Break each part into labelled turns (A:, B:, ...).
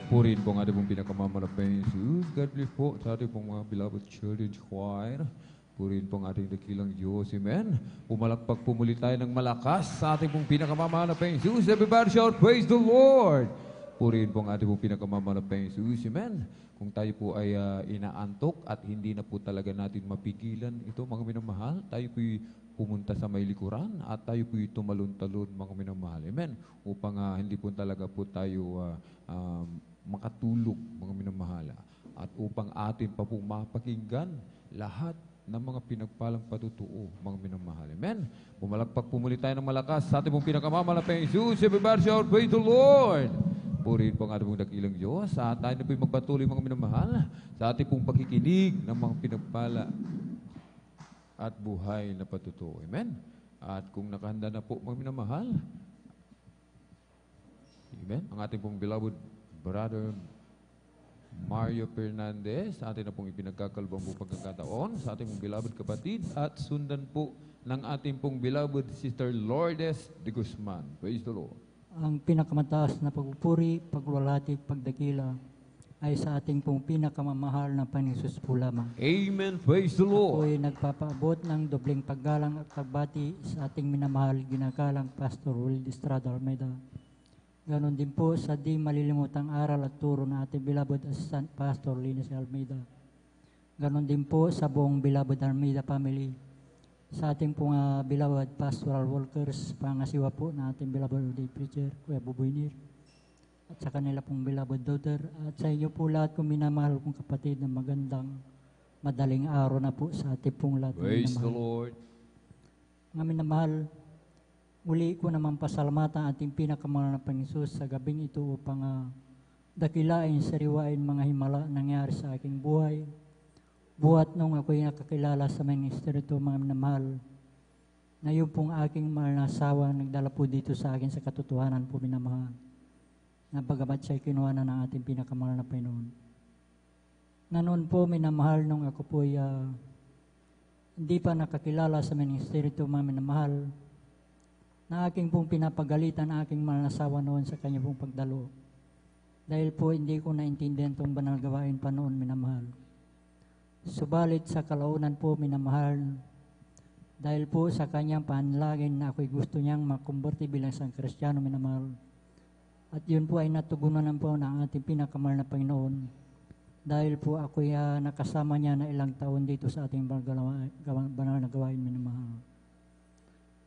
A: Purihin po ang ating pong pinakamalapay Jesus. God bless po sa ating pong mga beloved children's choir. Purihin po ang ating dakilang Diyos. Amen. Pumalakpak po muli tayo ng malakas sa ating pong pinakamalapay Jesus. Everybody shout, praise the Lord! Purihin po ang ating pong pinakamalapay Jesus. Amen. Kung tayo po ay inaantok at hindi na po talaga natin mapigilan ito, mga minamahal, tayo po pumunta sa may likuran at tayo po tumalon-talon, mga minamahal. Amen. Upang hindi po talaga po tayo makatulog, mga minamahal. At upang atin pa po mapakinggan lahat ng mga pinagpalang patutuo, mga minamahal. Amen. Pumalakpak po muli tayo ng malakas sa ating pong pinakamamalapay Jesus. Everybody shout, praise the Lord! Purihin po ang ating pong dakilang Diyos. At tayo na po magpatuloy, mga minamahal, sa ating pong pakikinig ng mga pinagpala at buhay na patutuo. Amen. At kung nakahanda na po, mga minamahal, amen, ang ating pong beloved brother Mario Fernandez, atin na pong ipinagkakalbang po pagkakataon sa ating pong beloved kapatid at sundan po ng ating pong beloved sister Lourdes de Guzman. Praise the Lord.
B: Ang pinakamataas na pagpupuri, pagwalhati, pagdakila ay sa ating pong pinakamamahal na Panginoon po lamang.
A: Amen. Praise the Lord.
B: Ako ay nagpapaabot ng dobleng paggalang at pagbati sa ating minamahal ginagalang Pastor Will Estrada Almeida. Ganon din po sa di malilimutang aral at turo na ating beloved Assistant Pastor Linus Almeida. Ganon din po sa buong beloved Almeida family. Sa ating pong beloved pastoral workers, pangasiwa po na ating beloved ordained preacher, Kuya Bubuynir, at sa kanila pong beloved daughter, at sa inyo po lahat kong minamahal kong kapatid na magandang madaling araw na po sa ating pong lahat.
A: Praise the Lord.
B: Nga minamahal, muli ko naman pasalamatan ang ating pinakamahal na Panginoon sa gabing ito upang dakilain, sariwain mga himala nangyari sa aking buhay. Buhat nung ako'y nakakilala sa ministeryo ito, mga minamahal, na yung pong aking mahal na asawa nagdala po dito sa akin sa katotohanan po, minamahal, na bagamat siya'y kinuha na ng ating pinakamahal na Panginoon. Na noon po, minamahal, nung ako po'y hindi pa nakakilala sa ministeryo ito, mga minamahal, na aking pong pinapagalitan ang aking mahal na asawa noon sa kanya pong pagdalo. Dahil po hindi ko naintindihan itong banal gawain pa noon, minamahal. Subalit sa kalaunan po, minamahal, dahil po sa kanyang panlagin na ako'y gusto niyang makumborti bilang isang Kristiyano, minamahal. At yun po ay natugunan po ng ating pinakamahal na Panginoon. Dahil po ako'y nakasama niya na ilang taon dito sa ating banal na gawain, minamahal.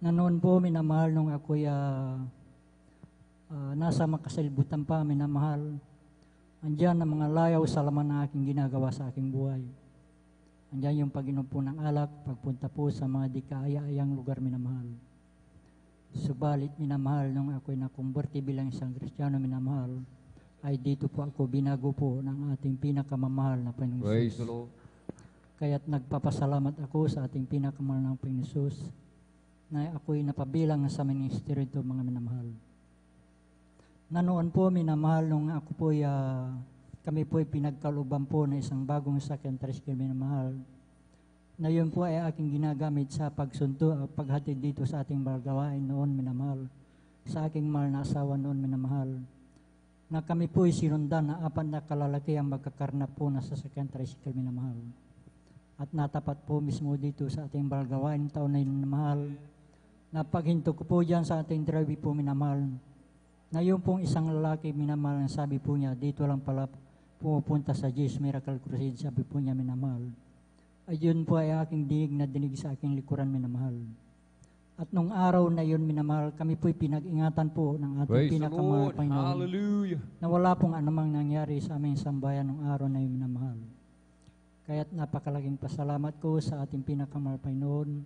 B: Na noon po, minamahal, nung ako'y nasa makasilbutan pa, minamahal, andyan ang mga layaw sa laman na aking ginagawa sa aking buhay. Andyan yung pag-inom po ng alak, pagpunta po sa mga di kaaya-ayang lugar, minamahal. Subalit, minamahal, nung ako'y nakumborti bilang isang Kristiyano, minamahal, ay dito po ako binago po ng ating pinakamamahal na Panginoon.
A: Praise the Lord.
B: Kaya't nagpapasalamat ako sa ating pinakamamahal na Panginoon na ako'y napabilang sa ministeryo ito, mga minamahal. Na noon po, minamahal, nung ako po'y kami po ay pinagkaluban po na isang bagong sakyan tricycle, minamahal, na yun po ay aking ginagamit sa pagsunto at paghatid dito sa ating gawain noon, minamahal, sa aking mahal na asawa noon, minamahal, na kami po ay sinundan na apat na kalalaki ang magkakarnap po na sasakyan tricycle, minamahal. At natapat po mismo dito sa ating gawain taon na yun, minamahal, na paghinto ko po dyan sa ating drive po, minamahal, na yung pong isang lalaki, minamahal, ang sabi po niya, dito lang pala pumupunta sa Jesus Miracle Crusade, sabi po niya, minamahal. Ayun po ay aking dinig na dinig sa aking likuran, minamahal. At nung araw na yun, minamahal, kami po'y pinag-ingatan po ng ating pinakamahal Panginoon.
A: Hallelujah.
B: Na wala pong anumang nangyari sa aming sambayan nung araw na yun, minamahal. Kaya't napakalaking pasalamat ko sa ating pinakamahal Panginoon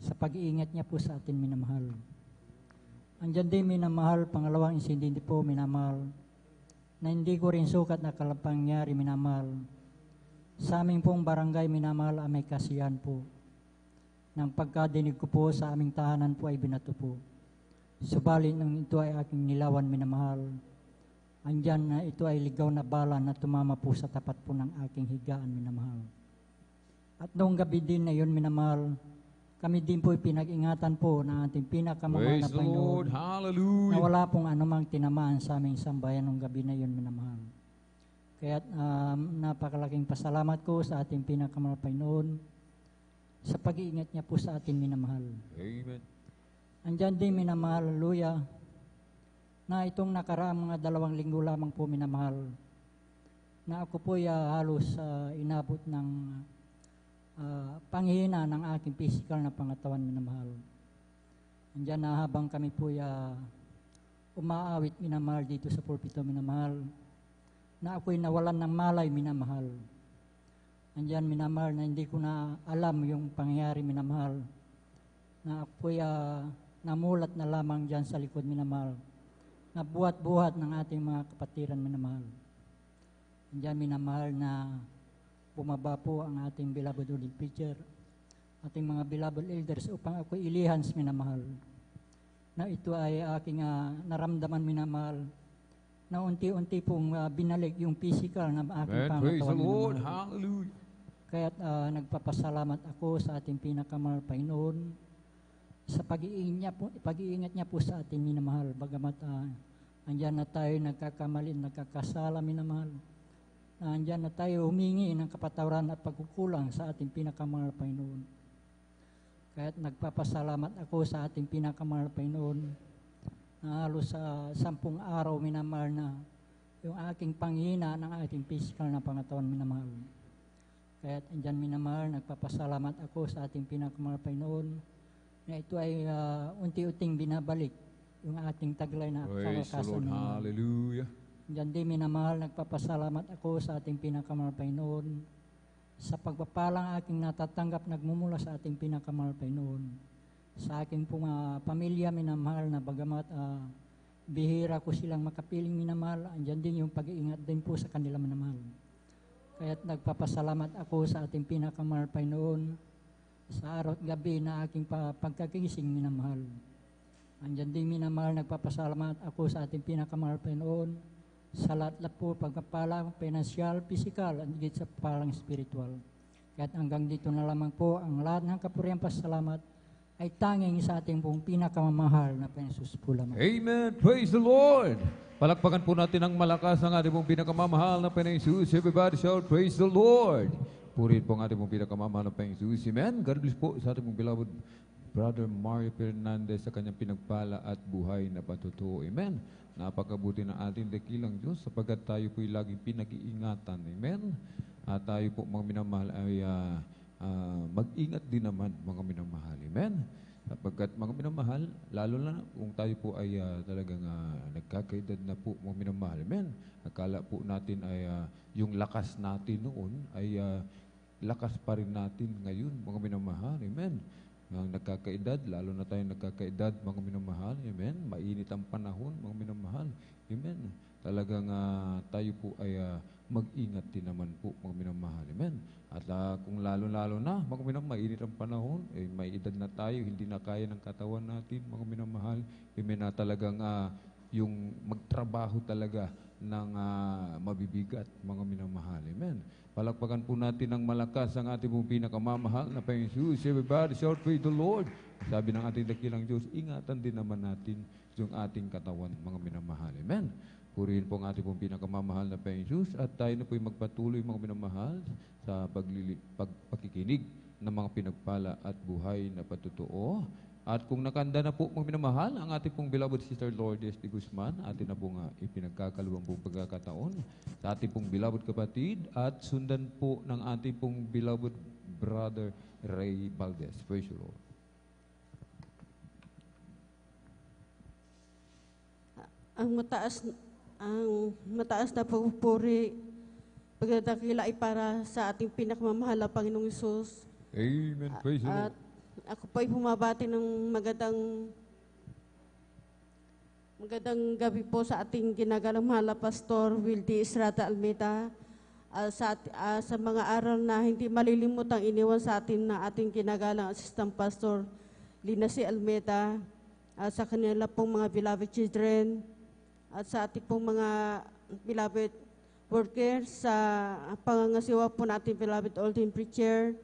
B: sa pag-iingat niya po sa atin, minamahal. Andyan din, minamahal, pangalawang insidente po, minamahal, na hindi ko rin sukat na kalapangyari, minamahal. Sa aming pong barangay, minamahal, may kasiyan po. Nang pagkadinig ko po sa aming tahanan po ay binato po. Subalit nang ito ay aking nilawan, minamahal, andyan na ito ay ligaw na bala na tumama po sa tapat po ng aking higaan, minamahal. At noong gabi din na yun, minamahal, Kami din po pinag-ingatan po ng ating pinakamamahal
A: Praise
B: na
A: the
B: Panginoon
A: Lord.
B: na
A: Hallelujah.
B: wala pong anumang tinamaan sa aming sambayan ng gabi na yun, minamahal. Kaya napakalaking pasalamat ko sa ating pinakamamahal na Panginoon sa pag-iingat niya po sa atin, minamahal.
A: Amen.
B: Andyan din, minamahal, hallelujah, na itong nakaraang mga 2 linggo lamang po, minamahal, na ako po halos inabot ng panghihina ng aking physical na pangatawan, minamahal. Andyan na habang kami po umaawit, minamahal, dito sa pulpito, minamahal, na ako'y nawalan ng malay, minamahal. Andyan, minamahal, na hindi ko na alam yung pangyayari, minamahal, na ako'y namulat na lamang dyan sa likod, minamahal, na buhat-buhat ng ating mga kapatiran, minamahal. Andyan, minamahal, na bumaba po ang ating beloved Holy Preacher, ating mga beloved elders upang ako ilihans, minamahal, na ito ay aking naramdaman, minamahal, na unti-unti pong binalik yung physical na aking
A: Amen. Praise the
B: pangatawan,
A: Lord.
B: minamahal.
A: Hallelujah.
B: Kaya nagpapasalamat ako sa ating pinakamahal Panginoon sa pag-iingat niya po sa ating, minamahal, bagamat andyan na tayo nagkakamali, nagkakasala, minamahal. Andyan na tayo humingi ng kapatawaran at pagkukulang sa ating pinakamahal Panginoon. Kaya't nagpapasalamat ako sa ating pinakamahal Panginoon na halos sa 10 araw, minamahal, na yung aking panghina ng ating physical na pangatawan, minamahal. Kaya't andyan, minamahal, nagpapasalamat ako sa ating pinakamahal Panginoon na ito ay unti-unting binabalik yung ating taglay na
A: Praise the
B: kalakasan,
A: Lord.
B: minamahal.
A: Hallelujah.
B: Diyan din, minamahal, nagpapasalamat ako sa ating pinakamahal Panginoon sa pagpapalang aking natatanggap nagmumula sa ating pinakamahal Panginoon. Sa aking pong pamilya, minamahal, na bagamat bihira ko silang makapiling, minamahal, andyan din yung pag-iingat din po sa kanila, minamahal. Kaya't nagpapasalamat ako sa ating pinakamahal Panginoon sa araw at gabi na aking pagkagising, minamahal. Andyan din, minamahal, nagpapasalamat ako sa ating pinakamahal Panginoon sa lahat po pagpapalang financial, physical, at higit sa palang spiritual. Kaya't hanggang dito na lamang po ang lahat ng kapuriang pasalamat ay tanging sa ating pong pinakamamahal na Panginoon po lamang.
A: Amen. Praise the Lord. Palakpakan po natin ang malakas ang ating pong pinakamamahal na Panginoon Jesus. Everybody shout, praise the Lord. Purihin po ang ating pong pinakamamahal na Panginoon Jesus. Amen. God bless po sa ating pong beloved Brother Mario Fernandez sa kanyang pinagpala at buhay na patutuo. Amen. Napakabuti ng ating dakilang Diyos sapagkat tayo po'y laging pinag-iingatan. Amen. At tayo po, mga minamahal, ay mag-ingat din naman, mga minamahal. Amen. Sapagkat, mga minamahal, lalo na kung tayo po ay talagang nagkakaedad na po, mga minamahal. Amen. Akala po natin ay yung lakas natin noon ay lakas pa rin natin ngayon, mga minamahal. Amen. Ang nagkakaedad, lalo na tayo nagkakaedad, mga minamahal, amen. Mainit ang panahon, mga minamahal, amen. Talagang tayo po ay mag-ingat din naman po, mga minamahal, amen. At kung lalo-lalo na, mga minamahal, mainit ang panahon, may edad na tayo, hindi na kaya ng katawan natin, mga minamahal, amen, na talagang yung magtrabaho talaga ng mabibigat, mga minamahal, amen. Palakpakan po natin ng malakas ang ating pong pinakamamahal na Panginoon Jesus. Everybody shout, praise the Lord. Sabi ng ating dakilang Diyos, ingatan din naman natin yung ating katawan, mga minamahal. Amen. Purihin po ang ating pong pinakamamahal na Panginoon Jesus at tayo na po'y magpatuloy, mga minamahal, sa pagkikinig ng mga pinagpala at buhay na patutuo. At kung nakanda na po, mga minamahal, ang ating pong beloved Sister Lourdes de Guzman, atin na pong ipinagkakalawang pong pagkakataon sa ating pong beloved kapatid at sundan po ng ating pong beloved Brother Ray Valdez. Praise the Lord.
C: Ang mataas na pagpupuri, pagdadakila ay para sa ating pinakamamahal na Panginoong Hesus.
A: Amen. Praise the Lord.
C: At ako po ay bumabati ng magandang gabi po sa ating ginagalang mahal na Pastor Wildy Estrada Almeida. Sa mga aral na hindi malilimutang iniwan sa atin na ating ginagalang Assistant Pastor Lina C. Almeida, sa kanila pong mga beloved children, at sa ating pong mga beloved workers, sa pangangasiwa po natin beloved Olden Preacher,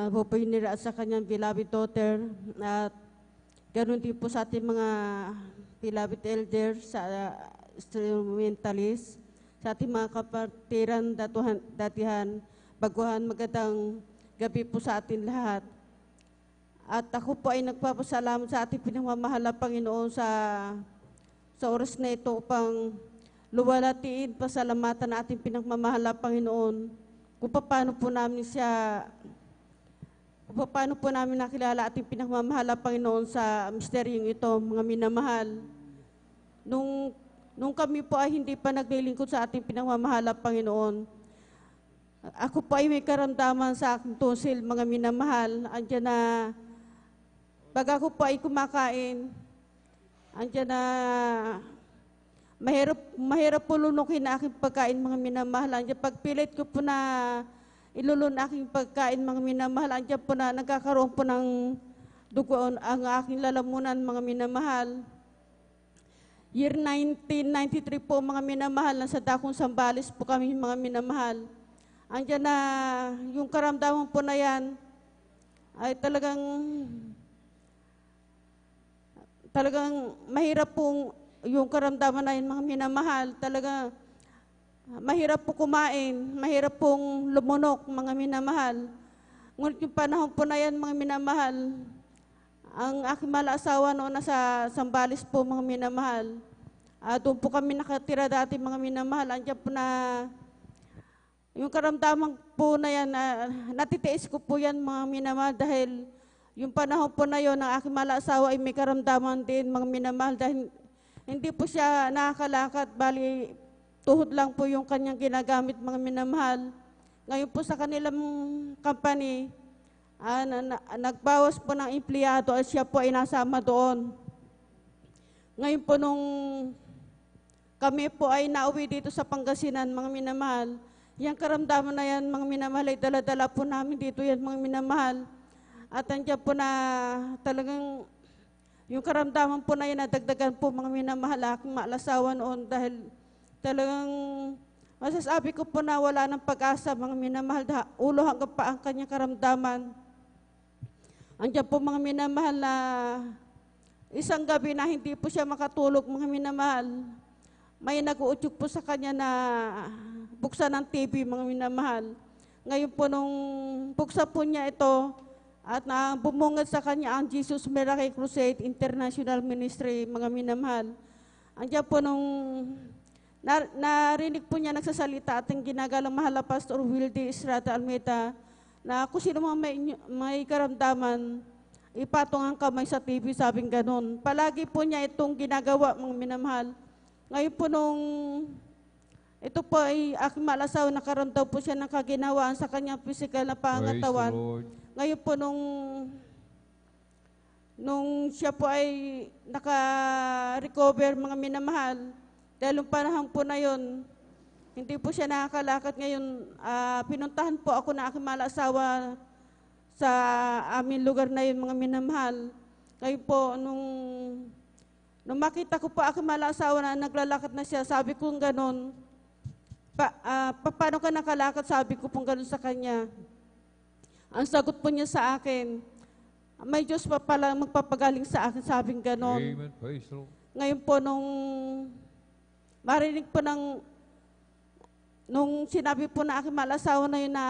C: Pupinira at sa kanyang beloved daughter. At ganoon din po sa ating mga beloved elders, sa instrumentalist, sa ating mga kapatiran, datihan, baguhan, magandang gabi po sa ating lahat. At ako po ay nagpapasalamat sa ating pinagmamahal na Panginoon sa oras na ito upang luwalatiin, pasalamatan na ating pinagmamahal na Panginoon kung paano po namin nakilala ating pinagmamahal na Panginoon sa misteryong ito, mga minamahal. Nung kami po ay hindi pa naglilingkod sa ating pinagmamahal na Panginoon, ako po ay may karamdaman sa aking tonsil, mga minamahal. Andiyan na, pag ako po ay kumakain, andiyan na, mahirap po lunukin na aking pagkain, mga minamahal. Andiyan, pag pilit ko po na ilulun aking pagkain, mga minamahal, andiyan po na nagkakaroon po ng dugoon ang aking lalamunan, mga minamahal. Year 1993 po, mga minamahal, nasa Dakong Sambales po kami, mga minamahal. Andiyan na, yung karamdaman po na yan, ay talagang mahirap pong, yung karamdaman na yun, mga minamahal, talagang mahirap po kumain, mahirap pong lumunok, mga minamahal. Ngunit yung panahon po na yan, mga minamahal, ang aking asawa noon nasa Sambales po, mga minamahal. Doon po kami nakatira dati, mga minamahal. Andiyan po na, yung karamdaman po na yan, natitiis ko po yan, mga minamahal, dahil yung panahon po na yon, ang aking asawa ay may karamdaman din, mga minamahal, dahil hindi po siya nakakalakad, bali, tuhod lang po yung kanyang ginagamit, mga minamahal. Ngayon po sa kanilang company, nagbawas po ng empleyado at siya po ay nasama doon. Ngayon po nung kami po ay nauwi dito sa Pangasinan, mga minamahal, yung karamdaman na yan, mga minamahal, ay dala-dala po namin dito yan, mga minamahal. At andyan po na talagang yung karamdaman po na yan, nadagdagan po, mga minamahal, aking asawa noon, dahil talagang masasabi ko po na wala ng pag-asa, mga minamahal, ulo hanggang pa ang kanyang karamdaman. Andiyan po, mga minamahal, na isang gabi na hindi po siya makatulog, mga minamahal. May nag-uutyog po sa kanya na buksan ng TV, mga minamahal. Ngayon po nung buksan po niya ito, at bumungad sa kanya ang Jesus Miracle Crusade International Ministry, mga minamahal. Andiyan po nung narinig po niya nagsasalita ating ginagalang mahal na Pastor Wildy Estrada Almeida na kung sino may karamdaman, ipatong ang kamay sa TV, sabing ganon. Palagi po niya itong ginagawa, mga minamahal. Ngayon po nung ito po ay aking malasaw, nakaramdaw po siya ng kaginawaan sa kanyang physical na pangatawan. Ngayon po nung siya po ay naka-recover, mga minamahal, dahil yung panahon po na yun, hindi po siya nakakalakad. Ngayon, pinuntahan po ako na aking malasawa sa aming lugar na yun, mga minamahal. Ngayon po, nung makita ko po aking malasawa na naglalakad na siya, sabi ko ganon, paano ka nakalakad? Sabi ko po ganon sa kanya. Ang sagot po niya sa akin, may Diyos pa pala magpapagaling sa akin, sabing ganon.
A: Amen. Praise the Lord.
C: Ngayon po, marinig po nung sinabi po na aking malasawa na yun na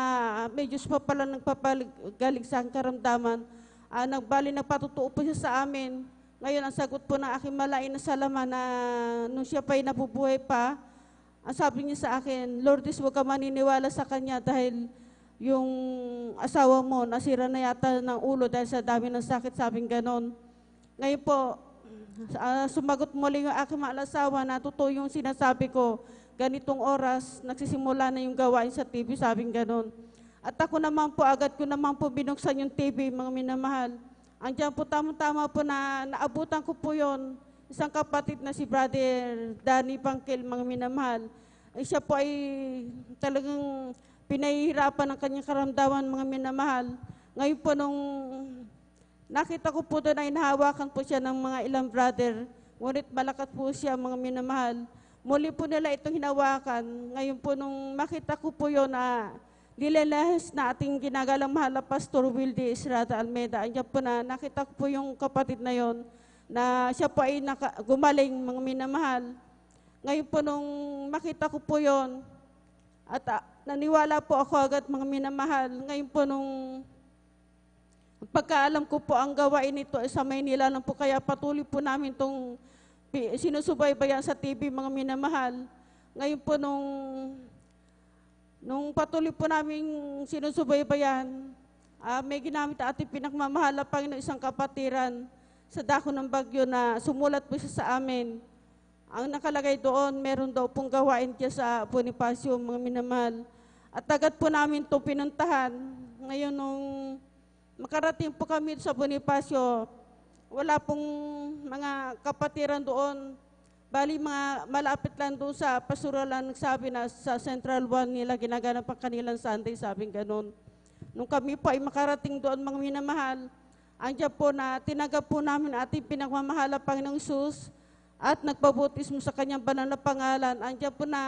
C: may Diyos pa pala nagpapagaling sa aking karamdaman, nagpatutuo po siya sa amin. Ngayon, ang sagot po ng aking malain na salaman na nung siya pa'y nabubuhay pa, ang sabi niya sa akin, Lourdes, huwag ka maniniwala sa kanya dahil yung asawa mo nasira na yata ng ulo dahil sa dami ng sakit, sabing ganon. Ngayon po, sumagot muli yung aking asawa na totoo yung sinasabi ko, ganitong oras, nagsisimula na yung gawain sa TV, sabing ganon. At ako naman po, agad ko naman po binuksan yung TV, mga minamahal. Andiyan po tama-tama po na naabutan ko po yon, isang kapatid na si Brother Danny Pangkil, mga minamahal. Siya po ay talagang pinahihirapan ng kanyang karamdaman, mga minamahal. Ngayon po nung nakita ko po doon ay nahawakan po siya ng mga ilang brother, ngunit malakas po siya, mga minamahal. Muli po nila itong hinawakan. Ngayon po nung makita ko po yun na Nilelehas na ating ginagalang mahal na Pastor Wildy Estrada Almeida. Andiyan po na nakita ko po yung kapatid na yon na siya po ay gumaling, mga minamahal. Ngayon po nung makita ko po yon at naniwala po ako agad, mga minamahal. Ngayon po nung pagkaalam ko po ang gawain nito sa Maynila lang po, kaya patuloy po namin itong sinusubaybayan sa TV, mga minamahal. Ngayon po nung patuloy po namin sinusubaybayan, may ginamit ating pinakmamahal na Panginoon isang kapatiran sa dako ng bagyo na sumulat po siya sa amin. Ang nakalagay doon, meron daw pong gawain siya sa Bonifacio, mga minamahal. At agad po namin ito pinuntahan. Ngayon nung makarating po kami sa Bonifacio, wala pong mga kapatiran doon. Bali, mga malapit lang doon sa pasuralan, nagsabi na sa Central One nila ginaganap ang kanilang Sunday, sabing ganun. Nung kami po ay makarating doon, mga minamahal, andiyan po na tinagap po namin ating pinagmamahal na Panginoong Hesus at nagpabautismo sa kanyang banal na pangalan. Andiyan po na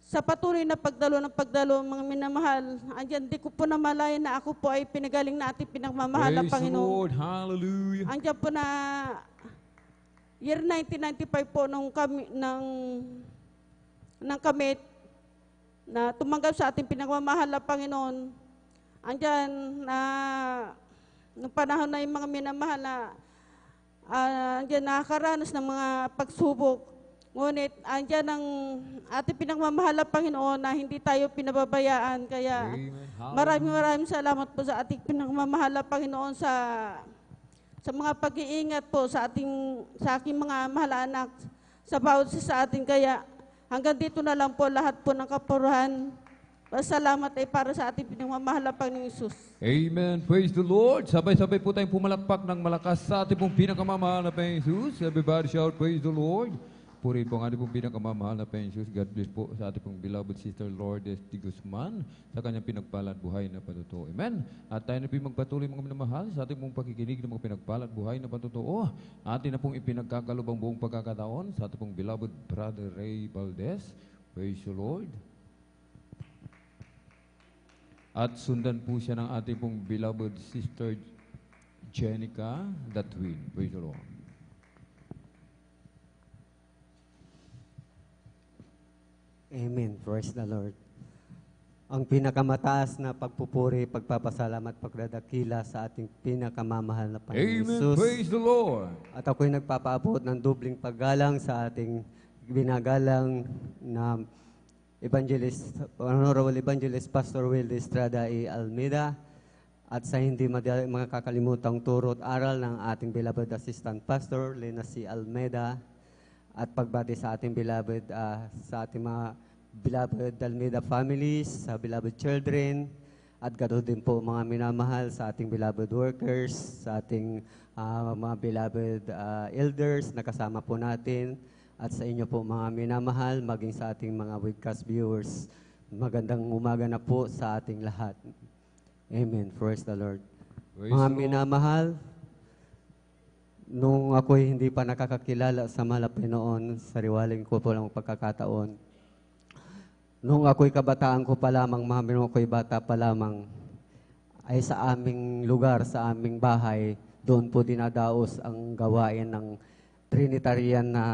C: sa patuloy na pagdalo, mga minamahal, andiyan di ko po namalayan na ako po ay pinagaling na ating pinagmamahal na
A: Praise the
C: Panginoon.
A: Lord. Hallelujah.
C: Andiyan po na year 1995 po nung kami ng kamit na tumanggap sa ating pinagmamahal na Panginoon. Andiyan na nung panahon na yung mga minamahal na andiyan nakakaranas ng mga pagsubok. Ngunit andyan ang ating pinagmamahal na Panginoon na hindi tayo pinababayaan. Kaya maraming salamat po sa ating pinagmamahal na Panginoon sa mga pag-iingat po sa aking mga mahal na anak, sa bawat sa atin. Kaya hanggang dito na lang po lahat po ng kapuruhan. Salamat ay para sa ating pinagmamahal na Panginoong Hesus.
A: Amen. Praise the Lord. Sabay-sabay po tayong pumalakpak ng malakas sa ating pong pinakamamahal na Panginoong Hesus. Everybody shout, praise the Lord. Purihin po ang ating pong pinakamamahal na Panginoong Hesus. God bless po sa ating pong beloved sister Lourdes de Guzman sa kanyang pinagpalad buhay na patutuo. Amen. At tayo na po magpatuloy mga minamahal sa ating pong pakikinig ng mga pinagpalad buhay na patutuo. Atin na pong ipinagkakalubang buong pagkakataon sa ating pong beloved Brother Ray Valdez. Praise the Lord. At sundan po siya ng ating pong beloved sister Jenica Datwin. Praise the Lord.
D: Amen. Praise the Lord. Ang pinakamataas na pagpupuri, pagpapasalamat, pagdadakila sa ating pinakamamahal na Panginoon
A: Amen.
D: Jesus.
A: Praise the Lord.
D: At ako'y nagpapaabot ng dubling paggalang sa ating binagalang na Honorable Evangelist Pastor Wildy Estrada E. Almeida, at sa hindi makakalimutang turo at aral ng ating beloved Assistant Pastor Lena C. Almeida, at pagbati sa ating beloved, sa ating mga beloved Almeida families, sa beloved children, at ganoon din po mga minamahal sa ating beloved workers, sa ating mga beloved elders na kasama po natin, at sa inyo po mga minamahal, maging sa ating mga webcast viewers. Magandang umaga na po sa ating lahat. Amen. Praise the Lord.
A: Praise
D: Mga
A: the Lord.
D: minamahal, nung ako'y hindi pa nakakakilala sa Malapay noon, sariwaling ko po lang pagkakataon. Nung ako'y kabataan ko pa lamang, nung ako'y bata pa lamang, ay sa aming lugar, sa aming bahay, doon po dinadaos ang gawain ng Trinitarian na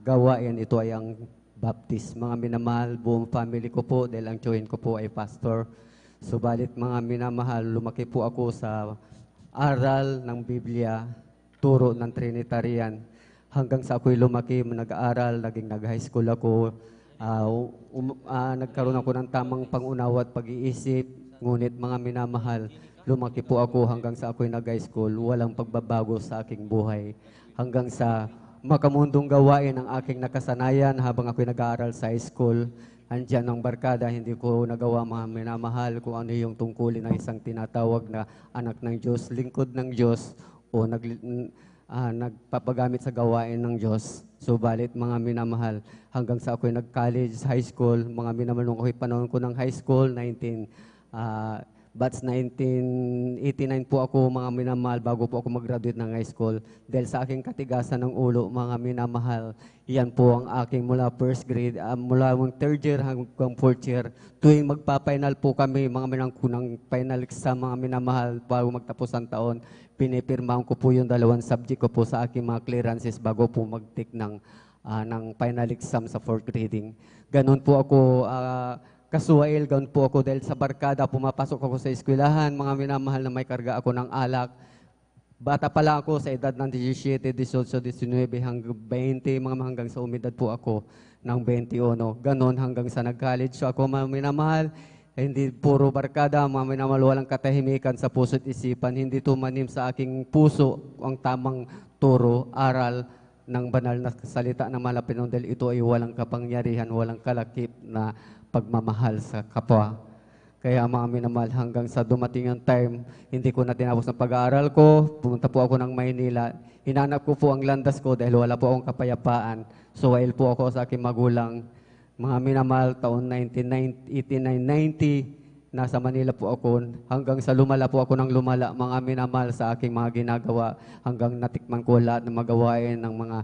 D: gawain. Ito ay ang baptist. Mga minamahal, buong family ko po, dahil ang tiyuhin ko po ay pastor. Subalit mga minamahal, lumaki po ako sa aral ng Biblia, turo ng Trinitarian. Hanggang sa ako'y lumaki, nag-aaral, naging nag-high school ako, nagkaroon ako ng tamang pangunawa at pag-iisip. Ngunit mga minamahal, lumaki po ako hanggang sa ako'y nag-high school, walang pagbabago sa aking buhay. Hanggang sa makamundong gawain ang aking nakasanayan habang ako'y nag-aaral sa high school. Andiyan ang barkada, hindi ko nagawa mga minamahal kung ano yung tungkulin ng isang tinatawag na anak ng Diyos, lingkod ng Diyos, o nagpapagamit sa gawain ng Diyos. Subalit mga minamahal, hanggang sa ako'y nag-college, high school, mga minamahal, nung ako'y panahon ko ng high school, batch 1989 po ako, mga minamahal, bago po ako mag-graduate ng high school. Dahil sa aking katigasan ng ulo, mga minamahal, yan po ang aking mula first grade, mula mong third year hanggang fourth year. Tuwing magpa-final po kami, mga minangkunang final exam, mga minamahal, bago magtapos ang taon, pinipirmahan ko po yung 2 subject ko po sa aking mga clearances bago po mag-take ng final exam sa fourth grading. Ganon po ako, kasuwail, ganon po ako dahil sa barkada, pumapasok ako sa eskwelahan, mga minamahal na may karga ako ng alak. Bata pa lang ako sa edad ng 17, 18, 19 hanggang 20, hanggang sa umidad po ako ng 21. Ganon hanggang sa nag-college. So ako, mga minamahal, hindi puro barkada, mga minamahal, walang katahimikan sa puso't isipan. Hindi tumanim sa aking puso ang tamang turo, aral ng banal na salita ng Malapinon dahil ito ay walang kapangyarihan, walang kalakip na pagmamahal sa kapwa. Kaya mga minamahal, hanggang sa dumating yung time, hindi ko na tinapos ng pag-aaral ko, pumunta po ako ng Maynila. Hinanap ko po ang landas ko dahil wala po akong kapayapaan. So while po ako sa aking magulang, mga minamahal, taon 1989-90, nasa Manila po ako, hanggang sa lumala po ako ng lumala, mga minamahal sa aking mga ginagawa, hanggang natikman ko lahat ng magawain ng mga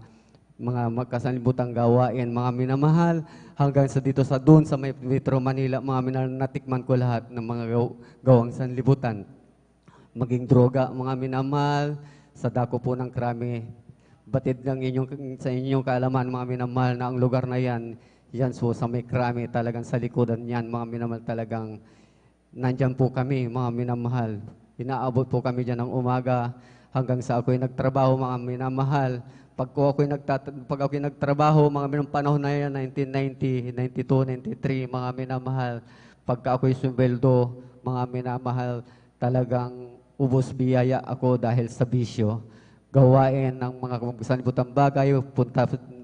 D: magkasanlibutang gawain, mga minamahal, hanggang sa dito sa doon sa Metro Manila, mga minamahal, natikman ko lahat ng mga gawang sanlibutan. Maging droga, mga minamahal, sa dako po ng krami. Batid ng sa inyong kaalaman, mga minamahal, na ang lugar na yan so sa may krami, talagang sa likodan yan, mga minamahal, talagang nandyan po kami, mga minamahal. Inaabot po kami dyan ng umaga, hanggang sa ako'y nagtrabaho, mga minamahal. Pag ako'y nagtrabaho, mga minang panahon na yan, 1990, 92, 93, mga minamahal, pagka ako'y sumbeldo, mga minamahal, talagang ubos biyaya ako dahil sa bisyo. Gawain ng mga sanibutang bagay,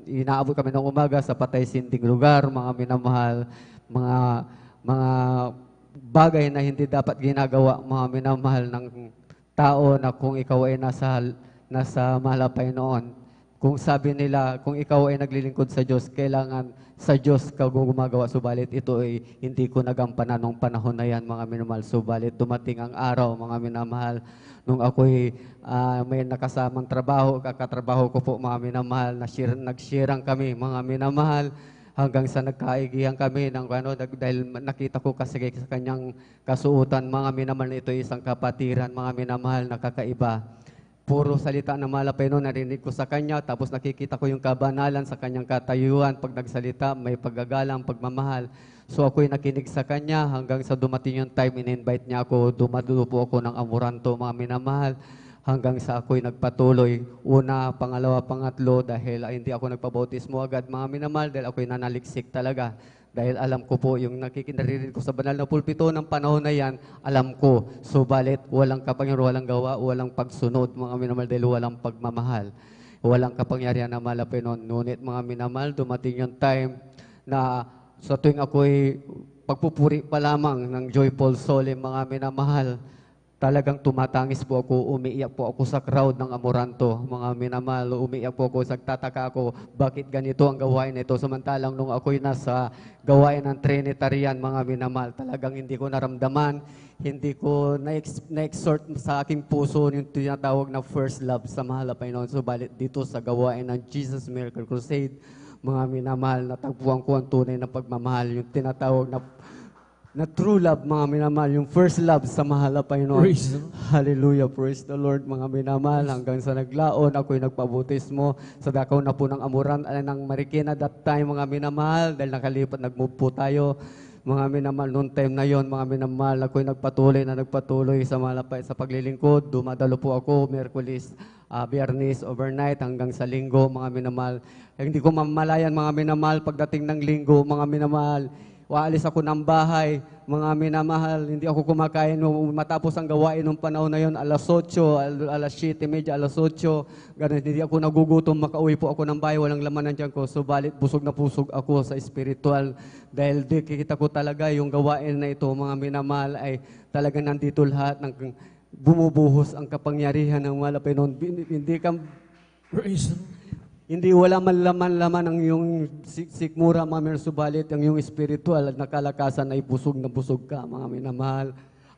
D: inaabot kami ng umaga sa patay-sinding lugar, mga minamahal, mga bagay na hindi dapat ginagawa, mga minamahal ng tao na kung ikaw ay nasa malapay noon. Kung sabi nila, kung ikaw ay naglilingkod sa Diyos, kailangan sa Diyos ka gumagawa. Subalit ito ay hindi ko nagampanan nung panahon na yan, mga minamahal. Subalit dumating ang araw, mga minamahal, nung ako'y may nakasamang trabaho, kakatrabaho ko po, mga minamahal, nag-sharean kami, mga minamahal, hanggang sa nagkaigihan kami dahil nakita ko kasi sa kanyang kasuotan, mga minamahal, na ito ay isang kapatiran, mga minamahal, nakakaiba. Puro salita ng Malapinon, narinig ko sa kanya, tapos nakikita ko yung kabanalan sa kanyang katayuan. Pag nagsalita, may paggagalang, pagmamahal. So ako'y nakinig sa kanya hanggang sa dumating yung time, in-invite niya ako, dumadulo po ako ng Amoranto, mga minamahal, hanggang sa ako'y nagpatuloy. Una, pangalawa, pangatlo, dahil hindi ako nagpabautismo agad, mga minamahal, dahil ako'y nanaliksik talaga. Dahil alam ko po, yung nakikinarinig ko sa banal na pulpito ng panahon na yan, alam ko. Subalit, walang kapangyarihan, walang gawa, walang pagsunod, mga minamahal, dahil walang pagmamahal. Walang kapangyarihan na Malapinon. Ngunit, mga minamahal, dumating yung time na sa tuwing ako'y pagpupuri pa lamang ng joyful soul, mga minamahal, talagang tumatangis po ako, umiiyak po ako sa crowd ng Amoranto, mga minamahal, umiiyak po ako, nagtataka ako, bakit ganito ang gawain nito? Samantalang nung ako'y nasa gawain ng Trinitarian, mga minamahal, talagang hindi ko naramdaman, hindi ko na-exhort sa aking puso yung tinatawag na first love sa mahal na Panginoon. Subalit dito sa gawain ng Jesus Miracle Crusade, mga minamahal, natagpuan ko ang tunay na pagmamahal, yung tinatawag na true love, mga minamahal, yung first love sa mahal na Panginoon.
A: Praise the Lord.
D: Hallelujah, praise the Lord, mga minamahal. Hanggang sa naglaon, ako'y nagpabutismo sa dakaw na po ng Amuran, ng Marikina that time, mga minamahal, dahil nakalipat, nag-move po tayo. Mga minamahal, noong time na yon, mga minamahal, ako'y nagpatuloy sa malapay sa paglilingkod. Dumadalo po ako, Miyerkules, Biyernes, overnight, hanggang sa Linggo, mga minamahal. Hindi ko mamalayan, mga minamahal, pagdating ng Linggo, mga minamahal, waalis ako ng bahay, mga minamahal, hindi ako kumakain. Matapos ang gawain ng panahon na yon, alas 8, alas 7:30, alas 8, ganun, hindi ako nagugutom, makauwi po ako ng bahay, walang laman ng tiyan ko. Subalit, busog na pusog ako sa spiritual. Dahil kikita ko talaga yung gawain na ito, mga minamahal, ay talagang nandito lahat ng bumubuhos ang kapangyarihan ng Malapinon. Hindi ka...
A: Praise the Lord.
D: Hindi wala man laman ang iyong sikmura, mga minamahal, subalit ang iyong spiritual at nakalakasan ay busog na busog ka, mga minamahal.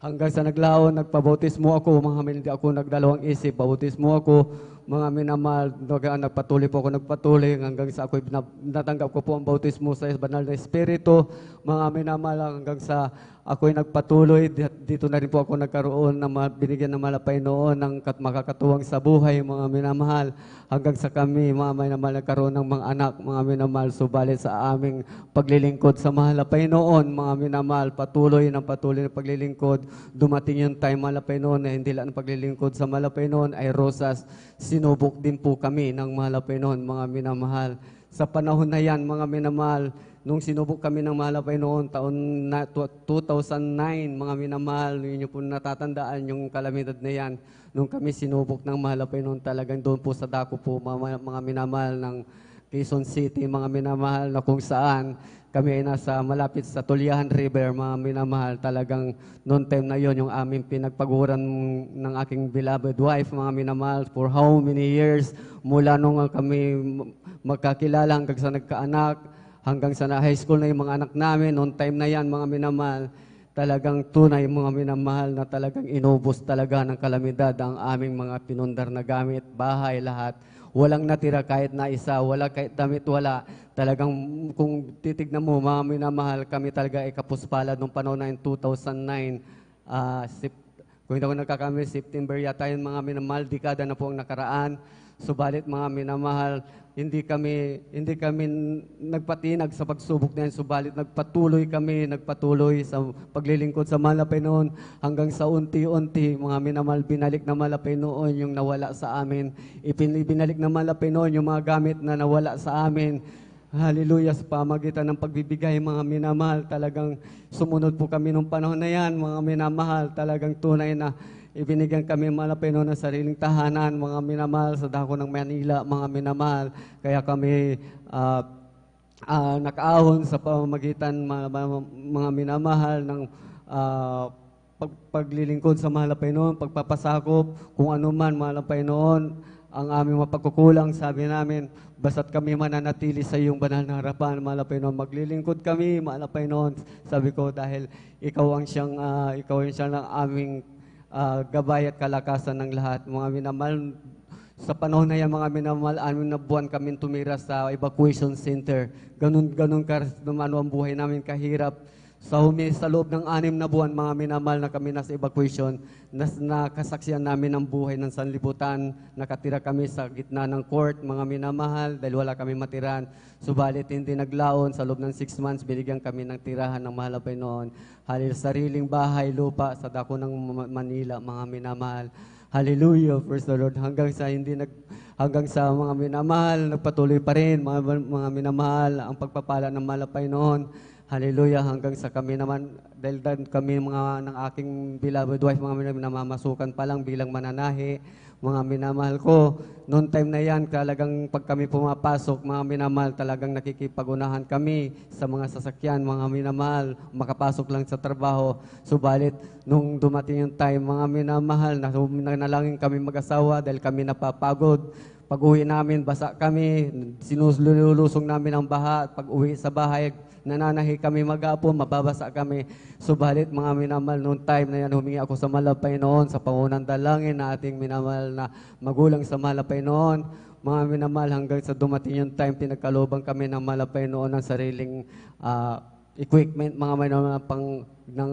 D: Hanggang sa naglaon, nagpabautismo ako, mga amin, hindi ako nagdalawang isip, bautismo ako, mga minamahal, nagpatuloy po ako nagpatuloy hanggang sa ako natanggap ko po ang bautismo sa banal na Espiritu, mga minamahal, hanggang sa ako'y nagpatuloy, dito na rin po ako nagkaroon ng binigyan ng malapay noon ng makakatuwang sa buhay, mga minamahal, hanggang sa kami, mga minamahal, nagkaroon ng mga anak, mga minamahal, subalit sa aming paglilingkod sa malapay noon, mga minamahal, patuloy na paglilingkod, dumating yung time malapay noon na hindi lang paglilingkod sa malapay noon ay rosas, sinubok din po kami ng malapay noon, mga minamahal. Sa panahon na yan, mga minamahal, nung sinubok kami ng malapay noon, taon na 2009, mga minamahal, ninyo po natatandaan yung kalamidad na yan. Nung kami sinubok ng malapay noon, talagang doon po sa dako po, mga minamahal ng Quezon City, mga minamahal na kung saan kami ay nasa malapit sa Tulyahan River, mga minamahal. Talagang noon time na yon yung aming pinagpaguran ng aking beloved wife, mga minamahal, for how many years, mula nung kami magkakilala hanggang sa nagkaanak, hanggang sa high school na yung mga anak namin, noon time na yan, mga minamahal, talagang tunay mga minamahal na talagang inubos talaga ng kalamidad ang aming mga pinundar na gamit, bahay, lahat. Walang natira kahit na isa, wala kahit damit, wala. Talagang kung titignan mo, mga minamahal, kami talaga ay kapuspalad nung panahon na 2009. Kung hindi ako nagkakamali, September yata yun, mga minamahal, dekada na po ang nakaraan. Subalit mga minamahal, hindi kami nagpatinag sa pagsubok na yan, subalit nagpatuloy sa paglilingkod sa malapay noon hanggang sa unti-unti, mga minamahal, binalik na malapay noon yung nawala sa amin. Binalik na malapay noon yung mga gamit na nawala sa amin. Hallelujah, sa pamagitan ng pagbibigay, mga minamahal, talagang sumunod po kami nung panahon na yan, mga minamahal, talagang tunay na ibinigyan kami malapay noon ng sariling tahanan, mga minamahal, sa dako ng Manila, mga minamahal. Kaya kami nakaahon sa pamamagitan, mga minamahal, ng paglilingkod sa malapay noon, pagpapasakop, kung ano man malapay noon, ang aming mapagkukulang, sabi namin, basta't kami mananatili sa iyong banal na harapan, malapay noon, maglilingkod kami, malapay noon. Sabi ko, dahil ikaw ang siyang ng aming gabay at kalakasan ng lahat. Mga minamahal, sa panahon na yan, mga minamahal, 6 na buwan kami tumira sa evacuation center. Ganun ang buhay namin kahirap. Sa loob ng 6 na buwan, mga minamahal, na kami nasa evacuation, nakasaksiyan namin ang buhay ng sanlibutan. Nakatira kami sa gitna ng court, mga minamahal, dahil wala kami matiran. Subalit hindi naglaon, sa loob ng 6 months, binigyan kami ng tirahan ng malapay noon. Sariling bahay, lupa sa dako ng Manila, mga minamahal. Hallelujah, praise the Lord. Hanggang sa mga minamahal, nagpatuloy pa rin, mga minamahal, ang pagpapala ng malapay noon. Hallelujah, hanggang sa kami naman, dahil kami ng aking beloved wife, mga namamasukan pa lang bilang mananahi, mga minamahal ko. Noon time na yan, talagang pag kami pumapasok, mga minamahal, talagang nakikipagunahan kami sa mga sasakyan, mga minamahal, makapasok lang sa trabaho. Subalit, nung dumating yung time, mga minamahal, nanalangin kami mag-asawa dahil kami napapagod. Pag-uwi namin, basa kami, sinulusong namin ang baha. Pag-uwi sa bahay, nananahi kami mag-apo, mababasa kami. Subalit, mga minamahal, noong time na yan, humingi ako sa malapay noon, sa pangunang dalangin na ating minamahal na magulang sa malapay noon. Mga minamahal, hanggang sa dumating yung time, pinagkalobang kami ng malapay noon ng sariling equipment, mga minamahal, ng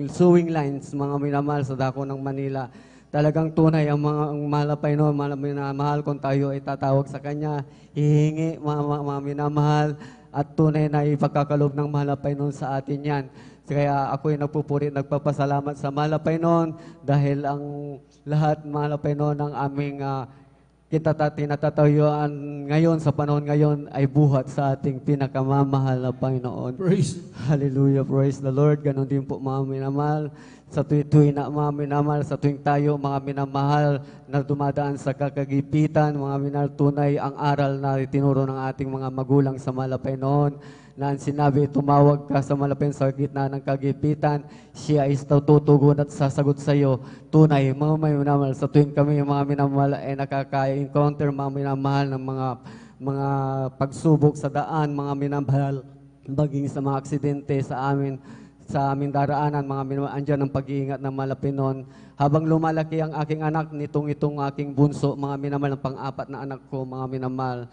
D: sewing lines, mga minamahal, sa dako ng Manila. Talagang tunay ang mga malapay noon, minamahal, kung tayo ay tatawag sa Kanya, hihingi, mga minamahal, at tunay na ipagkakalob ng malapay noon sa atin yan. Kaya ako'y nagpupuri, nagpapasalamat sa malapay noon dahil ang lahat malapay noon ng aming tinatatayuan ngayon, sa panahon ngayon, ay buhat sa ating pinakamamahal na Panginoon.
A: Praise.
D: Hallelujah, praise the Lord. Ganon din po, mga minamahal. Sa tuwing na mga minamahal, sa tuwing tayo, mga minamahal, na dumadaan sa kakagipitan, mga minamahal, tunay ang aral na tinuro ng ating mga magulang sa malapay noon, na ang sinabi, tumawag ka sa malapay sa gitna ng kagipitan, siya ay tutugon at sasagot sa iyo. Tunay, mga minamahal, sa tuwing kami, mga minamahal, ay nakaka-encounter, mga minamahal, ng mga pagsubok sa daan, mga minamahal, baging sa mga aksidente sa amin, sa aming daraanan, mga minamahal, andyan ang pag-iingat ng Malapinon. Habang lumalaki ang aking anak, itong aking bunso, mga minamahal, ang pang-apat na anak ko, mga minamahal,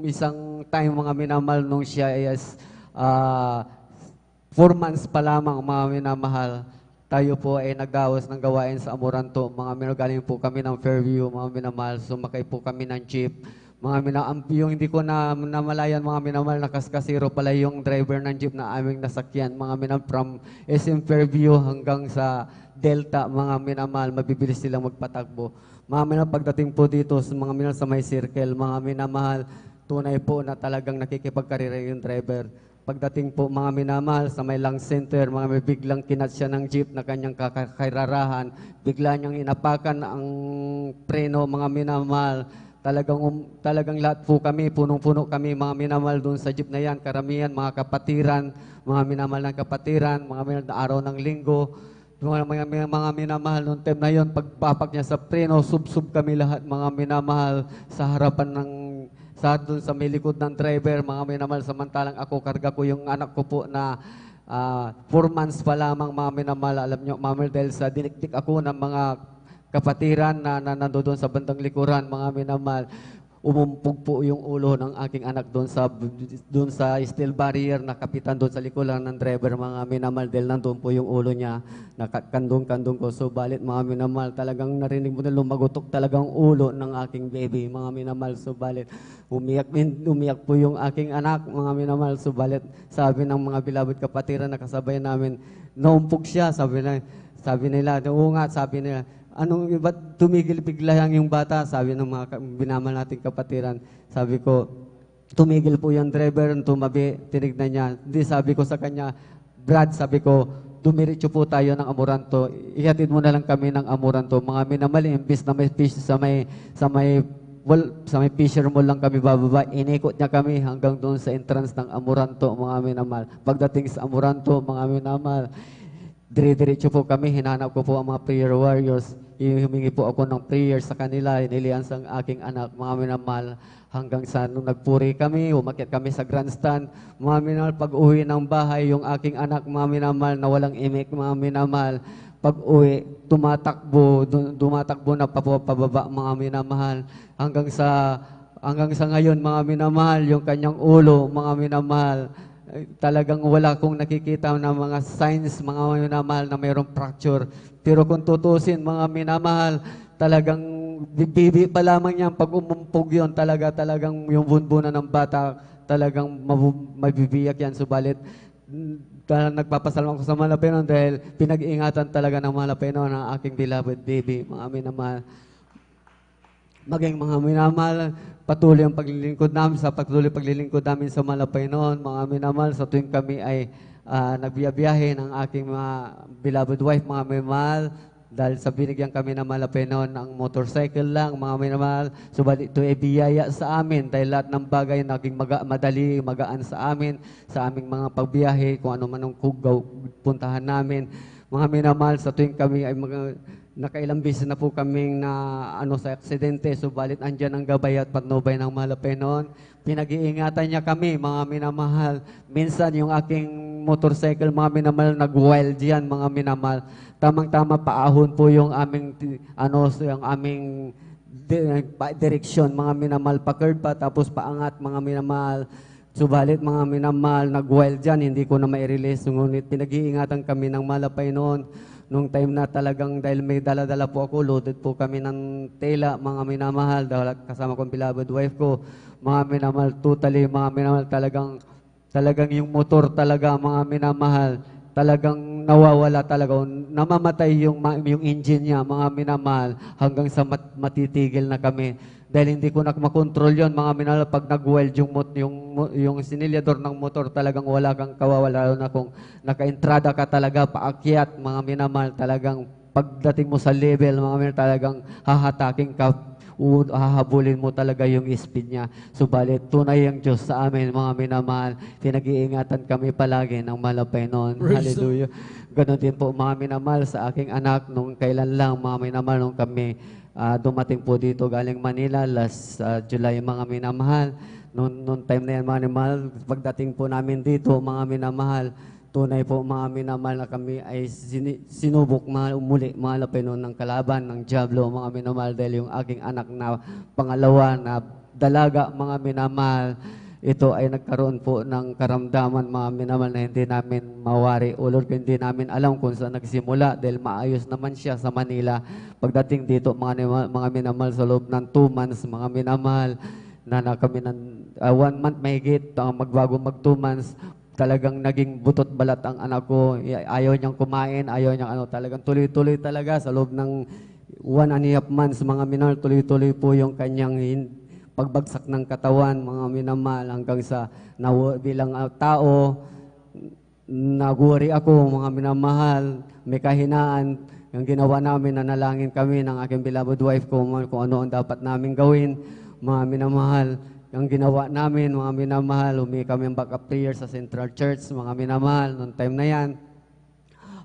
D: isang time, mga minamahal, nung siya is 4 months pa lamang, mga minamahal, tayo po ay naggawas ng gawain sa Amoranto. Mga minamahal, galing po kami ng Fairview, mga minamahal, sumakay po kami ng jeep. Mga yung hindi ko namalayan, mga minamahal, nakaskasiro pala yung driver ng jeep na aming nasakyan. Mga minamahal, from SM Fairview hanggang sa Delta, mga minamahal, mabibilis silang magpatakbo. Mga minamahal, pagdating po dito, mga minamahal, sa may circle, mga minamahal, tunay po na talagang nakikipagkarira yung driver. Pagdating po, mga minamahal, sa may Lang Center, mga may biglang kinat siya ng jeep na kanyang kakairarahan. Bigla niyang inapakan ang preno, mga minamahal. Talagang lahat po kami, punong-puno kami, mga minamahal, doon sa jeep na yan. Karamihan, mga kapatiran, mga minamahal ng kapatiran, mga minamahal na araw ng linggo. Mga minamahal, noong time na yon, pagpapak niya sa preno, sub-sub kami lahat, mga minamahal, sa harapan ng doon sa may likod ng driver, mga minamahal, samantalang ako, karga ko yung anak ko po na 4 months pa lamang, mga minamahal. Alam nyo, mga minamahal, dahil sa dinikdik ako ng mga kapatiran na nandoon sa bandang likuran, mga minamahal, umumpog po yung ulo ng aking anak doon sa steel barrier na kapitan doon sa likuran ng driver, mga minamahal, dahil nandun po yung ulo niya, nakakandong-kandong ko. So balit, mga minamahal, talagang narinig mo na lumagutok talagang ulo ng aking baby, mga minamahal. So balit, umiyak po yung aking anak, mga minamahal. So balit, sabi ng mga bilabid kapatiran na kasabay namin, naumpog siya, sabi nila, oo nga, sabi nila, ba't tumigil bigla yung bata? Sabi ng mga binamal nating kapatiran. Sabi ko, tumigil po yung driver, tumabi, tinignan niya. Hindi, sabi ko sa kanya, Brad, sabi ko, dumiretso po tayo ng Amoranto. Ihatid mo na lang kami ng Amoranto. Mga minamahal, imbis na may fish sa may fisher mall lang kami bababa, inikot niya kami hanggang doon sa entrance ng Amoranto, mga minamahal. Pagdating sa Amoranto, mga minamahal, dire-diretso po kami, hinanap ko po ang mga prayer warriors. Humingi po ako ng prayer sa kanila, inilians ang aking anak, mga minamahal, hanggang sa nung nagpuri kami, umakyat kami sa grandstand. Mga minamahal, pag uwi ng bahay, yung aking anak, mga minamahal, na walang imik, mga minamahal, pag uwi, tumatakbo na pababa, mga minamahal, hanggang sa ngayon, mga minamahal, yung kanyang ulo, mga minamahal, talagang wala kong nakikita na mga signs, mga minamahal, na mayroong fracture. Pero kung tutusin, mga minamahal, talagang bibi pa lamang yan. Pag umumpog yun, talagang yung bunbunan ng bata, talagang mabibiyak yan. Subalit, nagpapasalamat ko sa Malapinon dahil pinag-iingatan talaga ng Malapinon ang aking beloved baby, mga minamahal. Maging mga minamahal, patuloy ang paglilingkod namin sa Malapinon, mga minamahal, sa tuwing kami ay nagbiyabiyahe ng aking mga beloved wife, mga minamahal, dahil sa binigyan kami ng Malapinon ng motorcycle lang, mga minamahal, subalit ito ay biyaya sa amin dahil lahat ng bagay naging madali, magaan sa amin, sa aming mga pagbiyahe, kung ano man ang puntahan namin. Mga minamahal, sa tuwing kami ay nakailang beses na po kaming sa aksidente, subalit andyan ang gabay at patnubay ng Malapinon. Pinag-iingatan niya kami, mga minamahal. Minsan yung aking motorcycle, mga minamahal, nag-wild yan, mga minamahal. Tamang-tama, paahon po yung aming, yung aming direksyon, mga minamahal, pa-curve pa, tapos paangat, mga minamahal. Subalit, mga minamahal, nag-wild yan, hindi ko na mai-release. Ngunit pinag-iingatan kami ng Malapinon. Nung time na talagang, dahil may dala-dala po ako, loaded po kami ng tela, mga minamahal, dahil kasama kong beloved wife ko, mga minamahal, totally, mga minamahal, talagang yung motor talaga, mga minamahal, talagang nawawala talaga, namamatay yung engine niya, mga minamahal, hanggang sa matitigil na kami. Dahil hindi ko na makontrol yon, mga minamahal, pag nag-weld yung sinilyador ng motor, talagang wala kang kawawala, lalo na kung naka-entrada ka talaga, paakyat, mga minamahal, talagang pagdating mo sa level, mga minamahal, talagang hahataking ka, hahabulin mo talaga yung speed niya. Subalit, tunay ang Diyos sa amin, mga minamahal. Pinag-iingatan kami palagi ng mahal na Panginoon. Hallelujah. Ganon din po, mga minamahal, sa aking anak, nung kailan lang, mga minamahal, nung kami dumating po dito galing Manila, last July, mga minamahal. Noong time na yan, mga minamahal, pagdating po namin dito, mga minamahal, tunay po, mga minamahal, na kami ay sinubok muli, mga Panginoon, ng kalaban, ng Diablo, mga minamahal, dahil yung aking anak na pangalawa na dalaga, mga minamahal, ito ay nagkaroon po ng karamdaman, mga minamahal, na hindi namin mawari. O Lord, hindi namin alam kung saan nagsimula dahil maayos naman siya sa Manila. Pagdating dito, mga minamahal, sa loob ng 2 months, mga minamahal, na kami ng 1 month mahigit, magbago mag 2 months, talagang naging butot balat ang anak ko. Ayaw niyang kumain, ayaw niyang talagang tuloy-tuloy talaga sa loob ng 1.5 months, mga minamahal, tuloy-tuloy po yung kanyang pagbagsak ng katawan, mga minamahal, hanggang sa bilang tao, nagwari ako, mga minamahal, may kahinaan. Yung ginawa namin, nanalangin kami ng aking beloved wife ko kung ano ang dapat namin gawin, mga minamahal. Yung ginawa namin, mga minamahal, humingi kami ng backup prayer sa Central Church, mga minamahal, noong time na yan.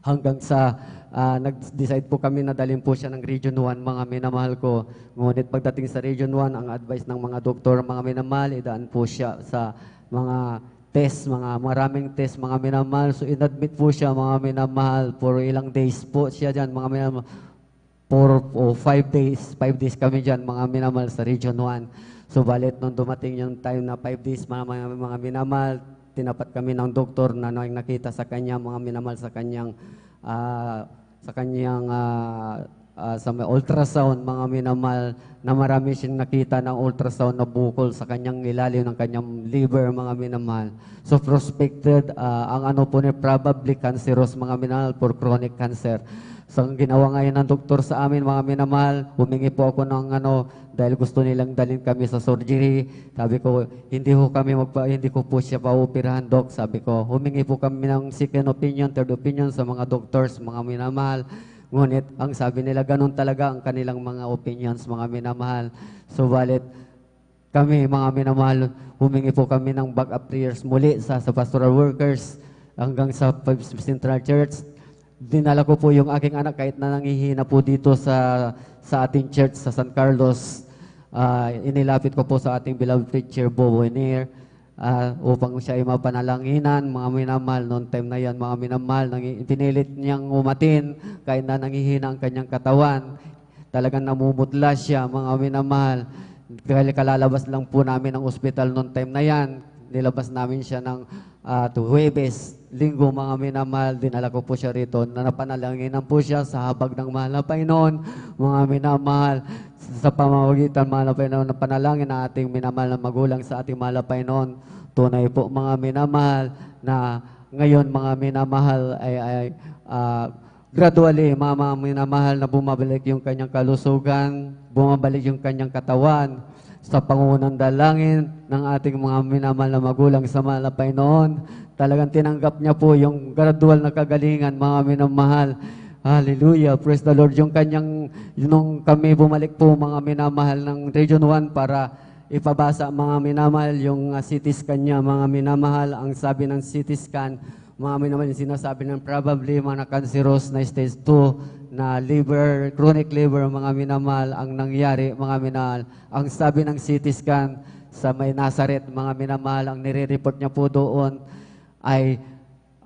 D: Hanggang sa nag-decide po kami na dalhin po siya ng Region 1, mga minamahal ko. Ngunit pagdating sa Region 1, ang advice ng mga doktor, mga minamahal, idaan po siya sa mga test, maraming test, mga minamahal. So, inadmit po siya, mga minamahal, for ilang days po siya dyan, mga minamahal. 4 o 5 days, 5 days kami dyan, mga minamahal, sa Region 1. So, balit nung dumating yung time na 5 days, mga minamahal, tinapat kami ng doktor na nakita sa kanya, mga minamahal, sa kanyang sa may ultrasound, mga minamahal, na marami siyang nakita ng ultrasound na bukol sa kanyang ilalim ng kanyang liver, mga minamahal. So prospected, ang ano po niya, probably cancerous, mga minamahal, for chronic cancer. So ang ginawa ngayon ng doktor sa amin, mga minamahal, humingi po ako ng dahil gusto nilang dalhin kami sa surgery. Sabi ko, hindi ko po siya paupirahan, Doc. Sabi ko, humingi po kami ng second opinion, third opinion sa mga doctors, mga minamahal. Ngunit, ang sabi nila, ganun talaga ang kanilang mga opinions, mga minamahal. So, balit, kami, mga minamahal, humingi po kami ng backup prayers muli sa pastoral workers hanggang sa Central Church. Dinala ko po yung aking anak kahit na nangihina po dito sa ating church sa San Carlos. Inilapit ko po sa ating beloved preacher, Bobo Enier, upang siya ay mapanalanginan, mga minamahal. Noong time na yan, mga minamahal, pinilit niyang umatin kahit na nangihina ang kanyang katawan. Talagang namumutla siya, mga minamahal. Dahil kalalabas lang po namin ng ospital noong time na yan, nilabas namin siya ng Huwebes, Linggo, mga minamahal, dinala ko po siya rito, na napanalanginan po siya sa habag ng mahal na Panginoon, mga minamahal, sa pamamagitan, mahal na Panginoon, na panalangin na ating minamahal na magulang sa ating mahal na Panginoon. Tunay po, mga minamahal, na ngayon, mga minamahal, ay gradually, mga minamahal, na bumabalik yung kanyang kalusugan, bumabalik yung kanyang katawan, sa pangunang dalangin ng ating mga minamahal na magulang sa mahal na Panginoon. Talagang tinanggap niya po yung gradual na kagalingan, mga minamahal. Hallelujah, praise the Lord. Yung kami bumalik po, mga minamahal, ng Region 1 para ipabasa, mga minamahal, yung CT scan niya, mga minamahal. Ang sabi ng CT scan, mga minamahal, yung sinasabi ng probably mga cancerous na stage 2 na liver, chronic liver, mga minamahal, ang nangyari, mga minamahal. Ang sabi ng CT scan sa may Nazareth, mga minamahal, ang nire-report niya po doon ay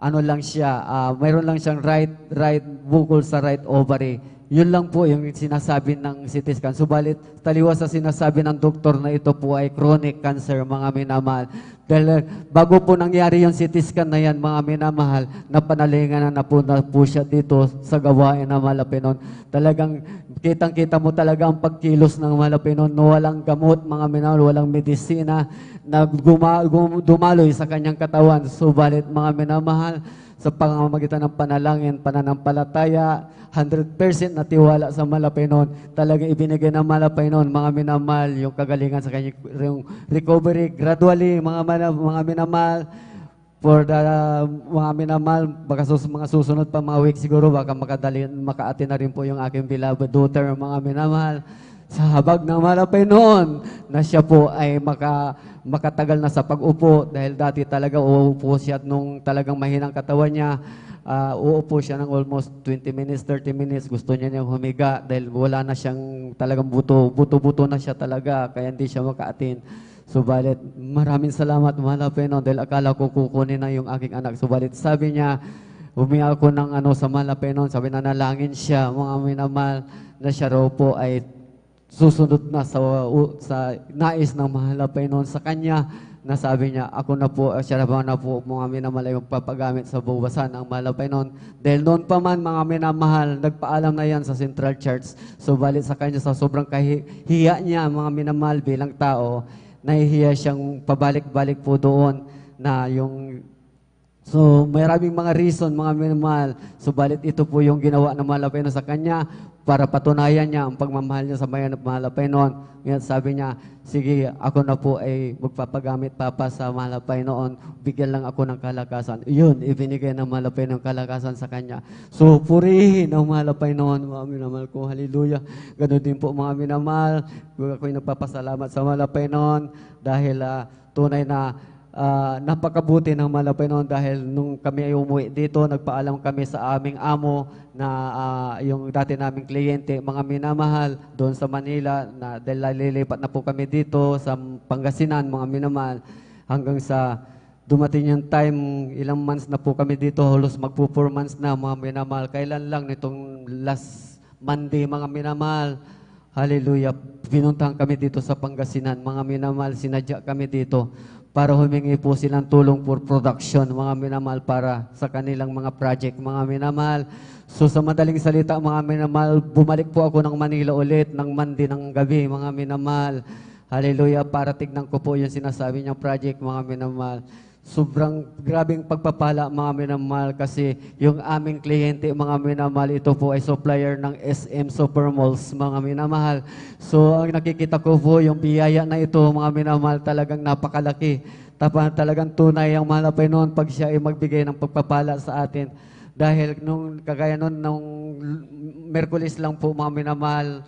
D: lang siya, mayroon lang siyang right bukol sa right ovary. Yun lang po yung sinasabi ng CT scan. Subalit, taliwas sa sinasabi ng doktor na ito po ay chronic cancer, mga minamahal. Dahil bago po nangyari yung CT scan na yan, mga minamahal, napanalingan na po siya dito sa gawain ng Malapinon. Talagang kitang-kita mo talaga ang pagkilos ng Malapinon. Walang gamot, mga minamahal, walang medisina na dumaloy sa kanyang katawan. Subalit, mga minamahal, sa pamamagitan ng panalangin, pananampalataya, 100% na tiwala sa Malapinon. Talagang ibinigay ng Malapinon, mga minamahal, yung kagalingan sa kanyang yung recovery. Gradually, mga minamahal, for the mga minamahal, baka mga susunod pa mga week siguro, baka makaatin na rin po yung aking beloved daughter, mga minamahal, sa habag ng malapay noon, na siya po ay makatagal na sa pag-upo, dahil dati talaga uupo siya at nung talagang mahinang katawan niya, uupo siya ng almost 20 minutes, 30 minutes, gusto niya niyang humiga, dahil wala na siyang talagang buto-buto na siya talaga, kaya hindi siya makaatin. Subalit, maraming salamat, mahal na Panginoon, dahil akala ko kukunin na yung aking anak. Subalit, sabi niya, huminga ako ng sa mahal na Panginoon, sabi na nalangin siya, mga minamahal, na siya raw po ay susunod na sa nais ng mahal na Panginoon sa kanya, na sabi niya, ako na po, siya na po, mga minamahal ay magpapagamit sa buwasan ng mahal na Panginoon. Dahil noon pa man, mga minamahal, nagpaalam na yan sa Central Church. Subalit sa kanya, sa sobrang kahiya niya, mga minamahal bilang tao, nahihiya siyang pabalik-balik po doon na yung so maraming mga reason, mga minamahal, subalit ito po yung ginawa ng mahal na Panginoon sa kanya para patunayan niya ang pagmamahal niya sa mahal na Panginoon. Ngayon sabi niya, sige, ako na po ay magpapagamit papa sa mahal na Panginoon, bigyan lang ako ng kalakasan. Yun, ibinigay ng mahal na Panginoon kalakasan sa kanya. So purihin ang mahal na Panginoon, mga minamahal ko, hallelujah. Ganun din po mga minamahal, ako'y nagpapasalamat sa mahal na Panginoon dahil tunay na napakabuti ng mahal na Panginoon dahil nung kami ay umuwi dito, nagpaalam kami sa aming amo na yung dati naming kliyente, mga minamahal, doon sa Manila, na dahil lilipat na po kami dito sa Pangasinan, mga minamahal, hanggang sa dumating yung time, ilang months na po kami dito, halos magpo 4 months na, mga minamahal. Kailan lang nitong last Monday, mga minamahal, hallelujah, pinuntahan kami dito sa Pangasinan, mga minamahal, sinadya kami dito para humingi po silang tulong for production, mga minamahal, para sa kanilang mga project, mga minamahal. So sa madaling salita, mga minamahal, bumalik po ako ng Manila ulit ng Monday ng gabi, mga minamahal. Hallelujah, para tignan ko po yung sinasabi niyang project, mga minamahal. Sobrang grabing pagpapala, mga minamahal, kasi yung aming kliyente, mga minamahal, ito po ay supplier ng SM Supermalls, mga minamahal. So ang nakikita ko po, yung biyaya na ito, mga minamahal, talagang napakalaki. Talagang tunay ang mahal na Panginoon pag siya ay magbigay ng pagpapala sa atin. Dahil nung kagaya nung Merkulis lang po, mga minamahal,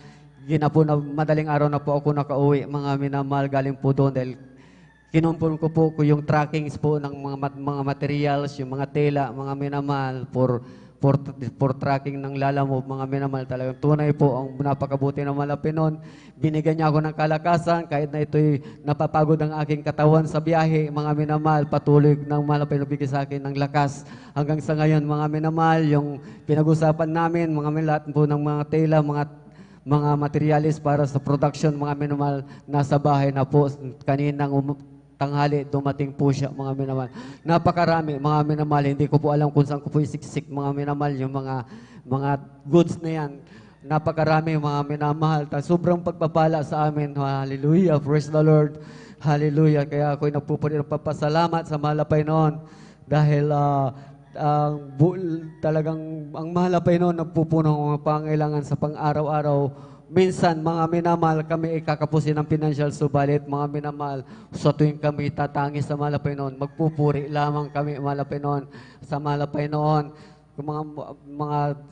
D: po na madaling araw na po ako nakauwi, mga minamahal, galing po doon dahil kinumpul ko po yung trackings po ng mga materials, yung mga tela, mga minamahal, for tracking ng lalamove, mga minamahal. Talagang tunay po ang napakabuti ng malapin noon. Binigyan niya ako ng kalakasan, kahit na ito'y napapagod ang aking katawan sa biyahe, mga minamahal, patuloy ng malapin na bigay sa akin ng lakas. Hanggang sa ngayon, mga minamahal, yung pinag-usapan namin, mga lahat po ng mga tela, mga materialis para sa production, mga minamahal, nasa bahay na po. Kaninang tanghali, dumating po siya, mga minamahal. Napakarami, mga minamahal. Hindi ko po alam kung saan ko po isiksik, mga minamahal, yung mga goods na yan. Napakarami, mga minamahal. Sobrang pagpapala sa amin. Hallelujah. Praise the Lord. Hallelujah. Kaya ako'y nagpapasalamat sa mahal na Panginoon dahil talagang ang mahal na Panginoon nagpupuno ng mga pangailangan sa pang-araw-araw. Minsan, mga minamahal, kami ay kakapusin ng financial, subalit, mga minamahal, sa tuwing kami tatangi sa mahal na Panginoon, magpupuri lamang kami, mahal na Panginoon, sa mahal na Panginoon. Mga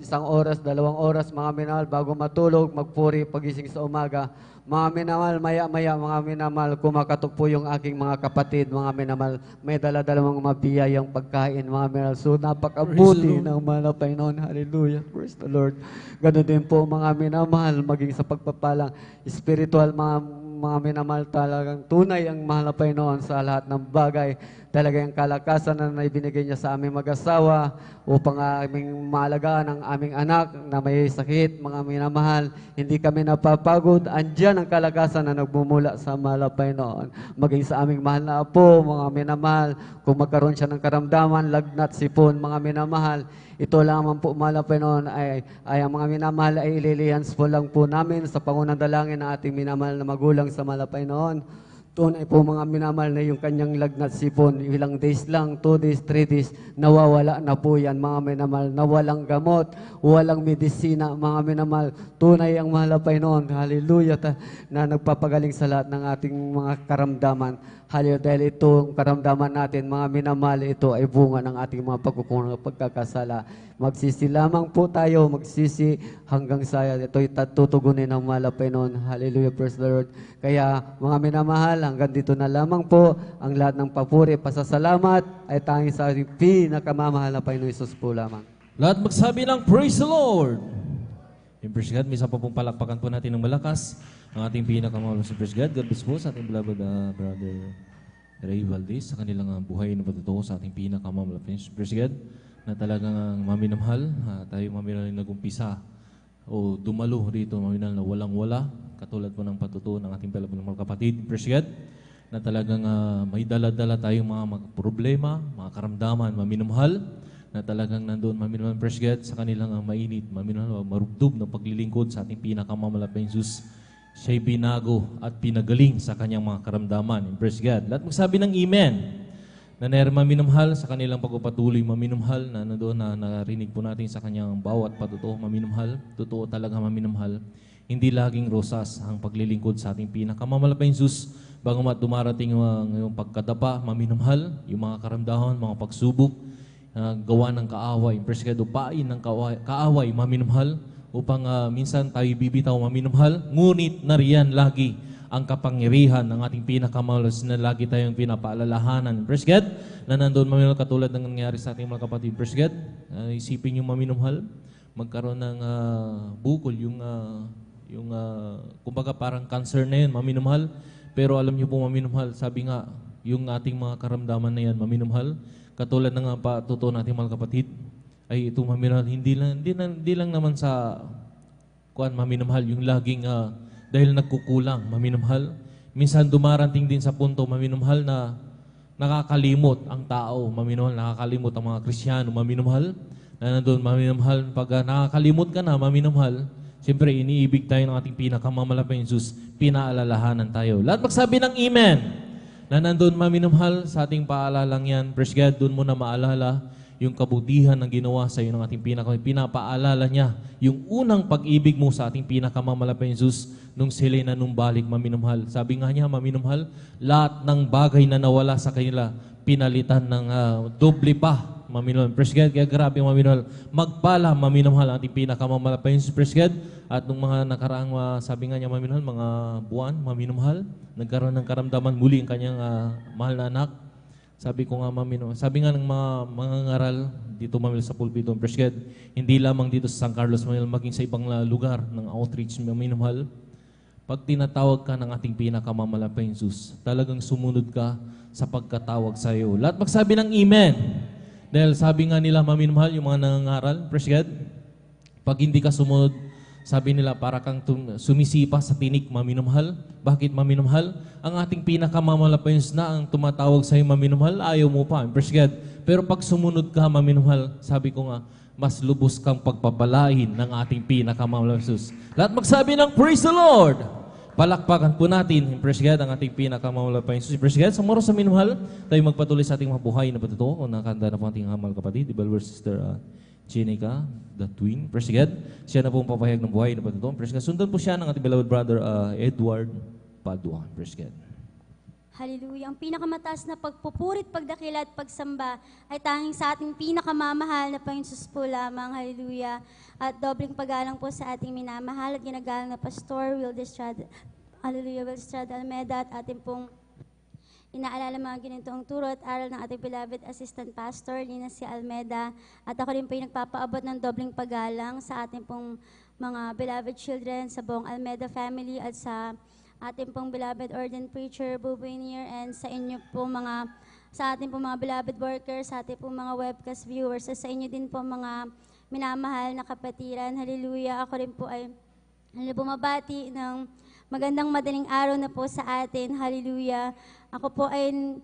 D: 1 oras, 2 oras, mga minamahal, bago matulog, magpuri pagising sa umaga. Mga minamahal, maya-maya, mga minamahal, kumakatok po yung aking mga kapatid, mga minamahal, may dala-dalang mga biyayang pagkain, mga minamahal. So, napakabuti ng mahal na Panginoon. Hallelujah. Praise the Lord. Ganun din po, mga minamahal, maging sa pagpapalang spiritual, mga minamahal, talagang tunay ang mahal na Panginoon sa lahat ng bagay. Talagang kalakasan na ibinigay niya sa aming mag-asawa upang aming maalagaan ang aming anak na may sakit, mga minamahal. Hindi kami napapagod. Andyan ang kalakasan na nagmumula sa mahal na Panginoon. Maging sa aming mahal na apo, mga minamahal, kung magkaroon siya ng karamdaman, lagnat, sipon, mga minamahal, ito lamang po, mahal na Panginoon, ay ang mga minamahal ay ililihans po lang po namin sa pangunang dalangin ng ating minamahal na magulang sa mahal na Panginoon. Tunay po, mga minamahal, na yung kanyang lagnat sipon, ilang days lang, 2 days, 3 days, nawawala na po yan, mga minamahal, na walang gamot, walang medisina, mga minamahal. Tunay ang mahal na Panginoon, hallelujah, na nagpapagaling sa lahat ng ating mga karamdaman. Hallelujah, dahil itong karamdaman natin, mga minamahal, ito ay bunga ng ating mga pagkukulang at pagkakasala. Magsisi lamang po tayo, magsisi hanggang sa ito'y tutugunin ng mahal na Panginoon. Hallelujah, praise the Lord. Kaya mga minamahal, hanggang dito na lamang po ang lahat ng papuri, pasasalamat ay tanging sa ating pinakamamahal na Panginoon Hesus po lamang.
E: Lahat magsabi ng Praise the Lord! In praise God, may isa pa pong palakpakan po natin ng malakas ang ating pinakamahal sa praise God. God bless po sa ating beloved brother Ray Valdez sa kanilang buhay na patutuo sa ating pinakamahal sa praise God na talagang maminamahal. Tayo maminamahal na nagumpisa o dumalo rito, maminamahal na walang-wala. Katulad po ng patutuo ng ating beloved mga kapatid. Praise God na talagang may dala-dala tayong mga problema, mga karamdaman, maminamahal na talagang nandoon maminamahal, praise God, sa kanilang mainit, maminamahal, marubdob ng paglilingkod sa ating pinakamalapit Jesus. Siya'y binago at pinagaling sa kanyang mga karamdaman. Praise God. Lahat magsabi ng Amen. Na maminamahal sa kanilang pagpapatuloy, maminamahal na nandoon na narinig po natin sa kanyang bawat patutuo, maminamahal. Totoo talaga maminamahal. Hindi laging rosas ang paglilingkod sa ating pinakamalapit Jesus. Bagamat dumarating yung pagkadapa, maminamahal, yung mga karamdaman, mga pagsubok, gawa ng kaaway. Praise God, upain ng kaaway, maminamahal. Upang minsan tayo bibitaw maminamahal, ngunit nariyan lagi ang kapangyarihan ng ating pinakamalas na lagi tayong pinapaalalahanan. Praise God, na nandun maminamahal katulad ng nangyari sa ating mga kapatid. Praise God, isipin yung maminamahal, magkaroon ng bukol, yung kumbaga parang cancer na yun, maminamahal. Pero alam niyo po maminamahal, sabi nga, yung ating mga karamdaman na yan, maminamahal, katulad ng patutuo nating mga kapatid, ay ito maminamahal, hindi lang naman sa maminamahal, yung laging dahil nagkukulang, maminamahal. Minsan dumarating din sa punto, maminamahal, na nakakalimot ang tao, maminamahal, nakakalimot ang mga Kristiyano, maminamahal, na nandun, maminamahal, pag nakakalimot ka na, maminamahal, siyempre iniibig tayo ng ating pinakamalapit Jesus, pinaalalahanan tayo. Lahat magsabi ng Amen, na nandun, maminamahal, sa ating paalalang yan, praise God, doon mo na maalala yung kabutihan ng ginawa sa iyo ng ating pinapaalala niya yung unang pag-ibig mo sa ating pinakamamalapit Jesus nung sila'y nanumbalik, maminamahal. Sabi nga niya, maminamahal, lahat ng bagay na nawala sa kanila, pinalitan ng doble pa, maminamahal. Praise God, kaya grabe maminamahal. Magpala, maminamahal, ang ating pinakamamalapit Jesus, praise God. At nung mga nakaraang, sabi nga niya, maminamahal, mga buwan, maminamahal, nagkaroon ng karamdaman muli ang kanyang mahal na anak. Sabi ko nga, sabi nga ng mga ngaral dito sa pulpito, praise God, hindi lamang dito sa San Carlos, maging sa ibang lugar ng outreach, maminamahal, pag tinatawag ka ng ating pinakamamalapit Jesus, talagang sumunod ka sa pagkatawag sa iyo. Lahat magsabi ng Amen. Dahil sabi nga nila, maminamahal, yung mga nangangaral, praise God, pag hindi ka sumunod, sabi nila, para kang sumisipa sa tinik, maminamahal. Bakit maminamahal? Ang ating pinakamamalapit na ang tumatawag sa iyo, maminamahal, ayaw mo pa. Praise God. Pero pag sumunod ka, maminamahal, sabi ko nga, mas lubos kang pagpapalain ng ating pinakamamalapit Jesus. Lahat magsabi ng Praise the Lord! Palakpakan po natin, praise God, ang ating pinakamamalapit Jesus. Praise God. Sa moro sa minamahal, tayo magpatuloy sa ating mabuhay na patutuo. Kung nakanda na po ating hamal kapatid, Ibalwer Sister Chinica, the twin. Praise God. Siya na po ang papahayag ng buhay na patutuo. Praise God. Sundan po siya ng ating beloved brother Edward Padua. Praise God.
F: Hallelujah. Ang pinakamataas na pagpupurit, pagdakila at pagsamba ay tanging sa ating pinakamamahal na Panginoon Jesus po lamang. Hallelujah. At dobling paggalang po sa ating minamahal at ginagalang na Pastor Wildestrad, Hallelujah, Wildestrad Almeda at ating pong inaalala mga ginitong turo at aral ng ating beloved assistant pastor, Lina C. Almeda. At ako rin po yung nagpapaabot ng dobling paggalang sa ating pong mga beloved children, sa buong Almeda family at sa ating pong beloved ordained preacher, Buboy Nier, and sa inyo po sa ating pong mga beloved workers, sa ating pong mga webcast viewers, sa inyo din po mga minamahal na kapatiran. Hallelujah. Ako rin po ay bumabati ng magandang madaling araw na po sa atin. Hallelujah. Ako po ay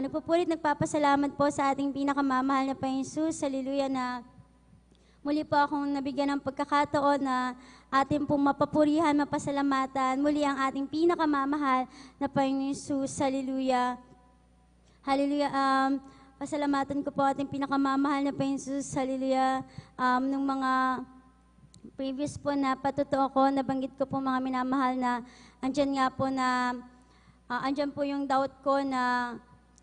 F: nagpupulit, nagpapasalamat po sa ating pinakamamahal na Panginoon Jesus. Hallelujah, na muli po akong nabigyan ng pagkakataon na ating pong mapapurihan, mapasalamatan. Muli ang ating pinakamamahal na Panginoon Jesus. Hallelujah. Hallelujah. Pasalamatan ko po ating pinakamamahal na Panginoon Jesus. Hallelujah. Nung mga previous po na patutuo ko, nabanggit ko po mga minamahal na andyan nga po na andyan po yung doubt ko na